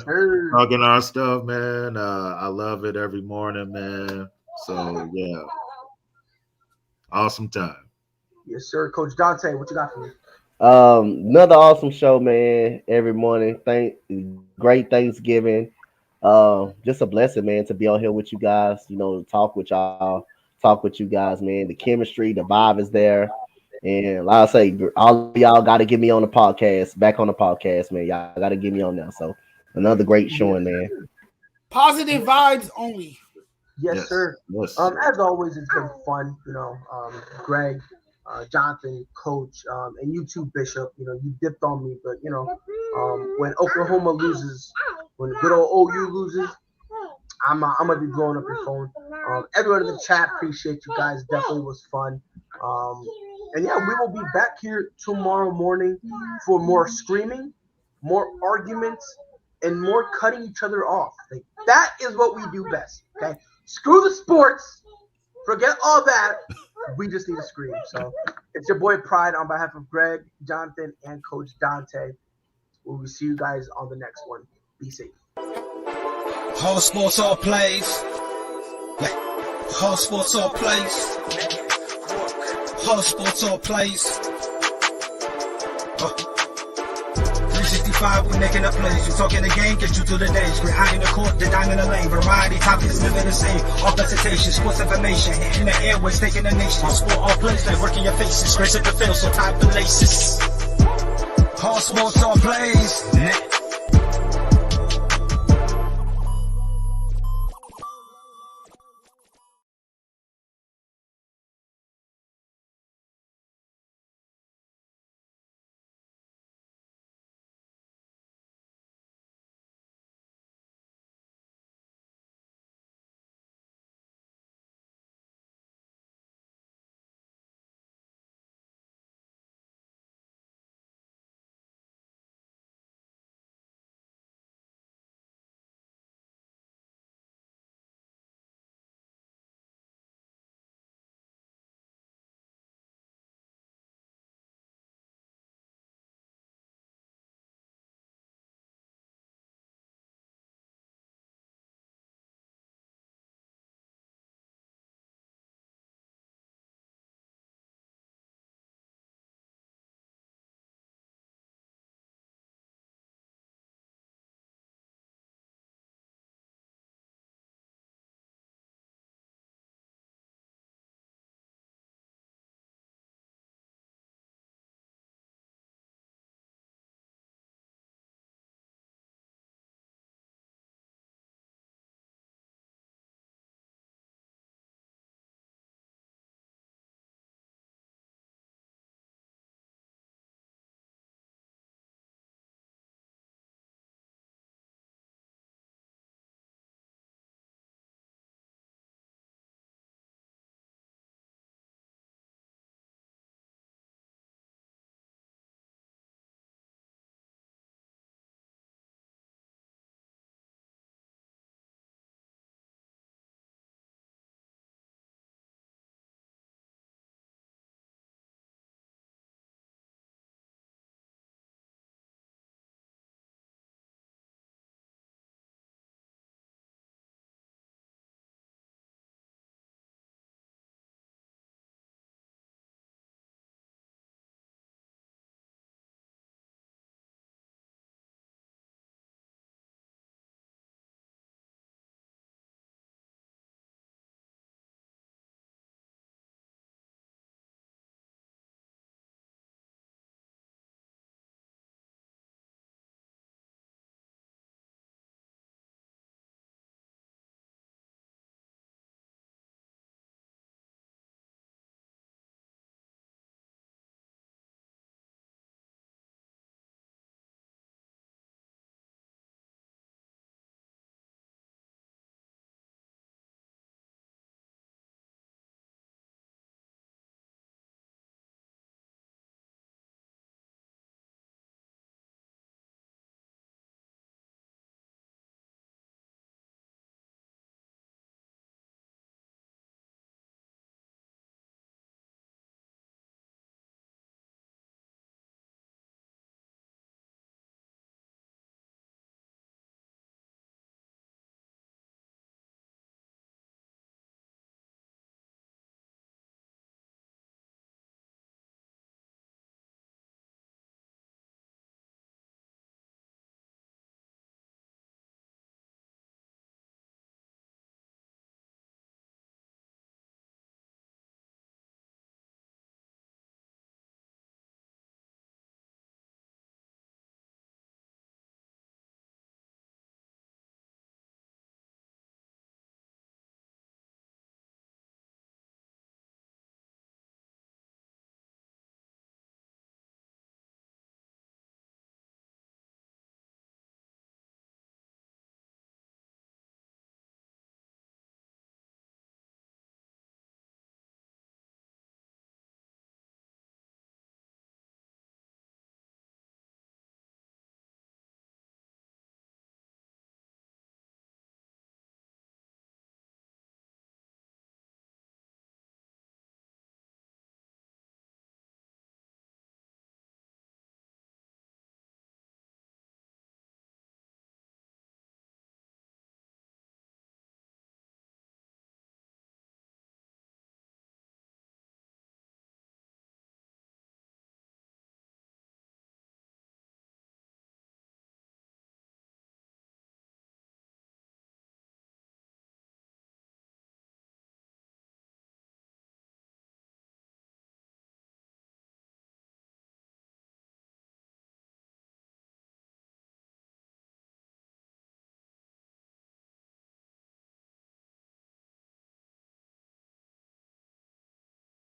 Sure. Talking our stuff, man. I love it every morning, man. So yeah, awesome time. Yes, sir. Coach Dante, what you got for me? Another awesome show, man. Every morning. Great Thanksgiving. Just a blessing, man, to be on here with you guys. You know, talk with you guys, man. The chemistry, the vibe is there. And like I say, all of y'all got to get me on the podcast, back on the podcast, man. Y'all got to get me on there. So another great showing, man. Positive vibes only. Yes, sir. Yes. As always, it's been fun. You know, Greg, Jonathan, Coach, and you too, Bishop. You know, you dipped on me, but you know, when Oklahoma loses, when good old OU loses, I'm gonna be blowing up your phone. Everyone in the chat, appreciate you guys. Definitely was fun. And yeah, we will be back here tomorrow morning for more screaming, more arguments, and more cutting each other off. Like, that is what we do best. Okay, screw the sports, forget all that. We just need to scream. So it's your boy Pride on behalf of Greg, Jonathan, and Coach Dante. We will see you guys on the next one. Be safe. Whole sports all plays. Whole sports all plays. Whole sports all plays. 365, we making up plays. You talking the game, get you to the days. We're high in the court, the dime in the lane. Variety, topics, living the same. All presentation, sports information. Hitting the airways, taking the nation. All sport, all plays, like working your faces. Grace at the field, so tie the laces. Whole sports all plays.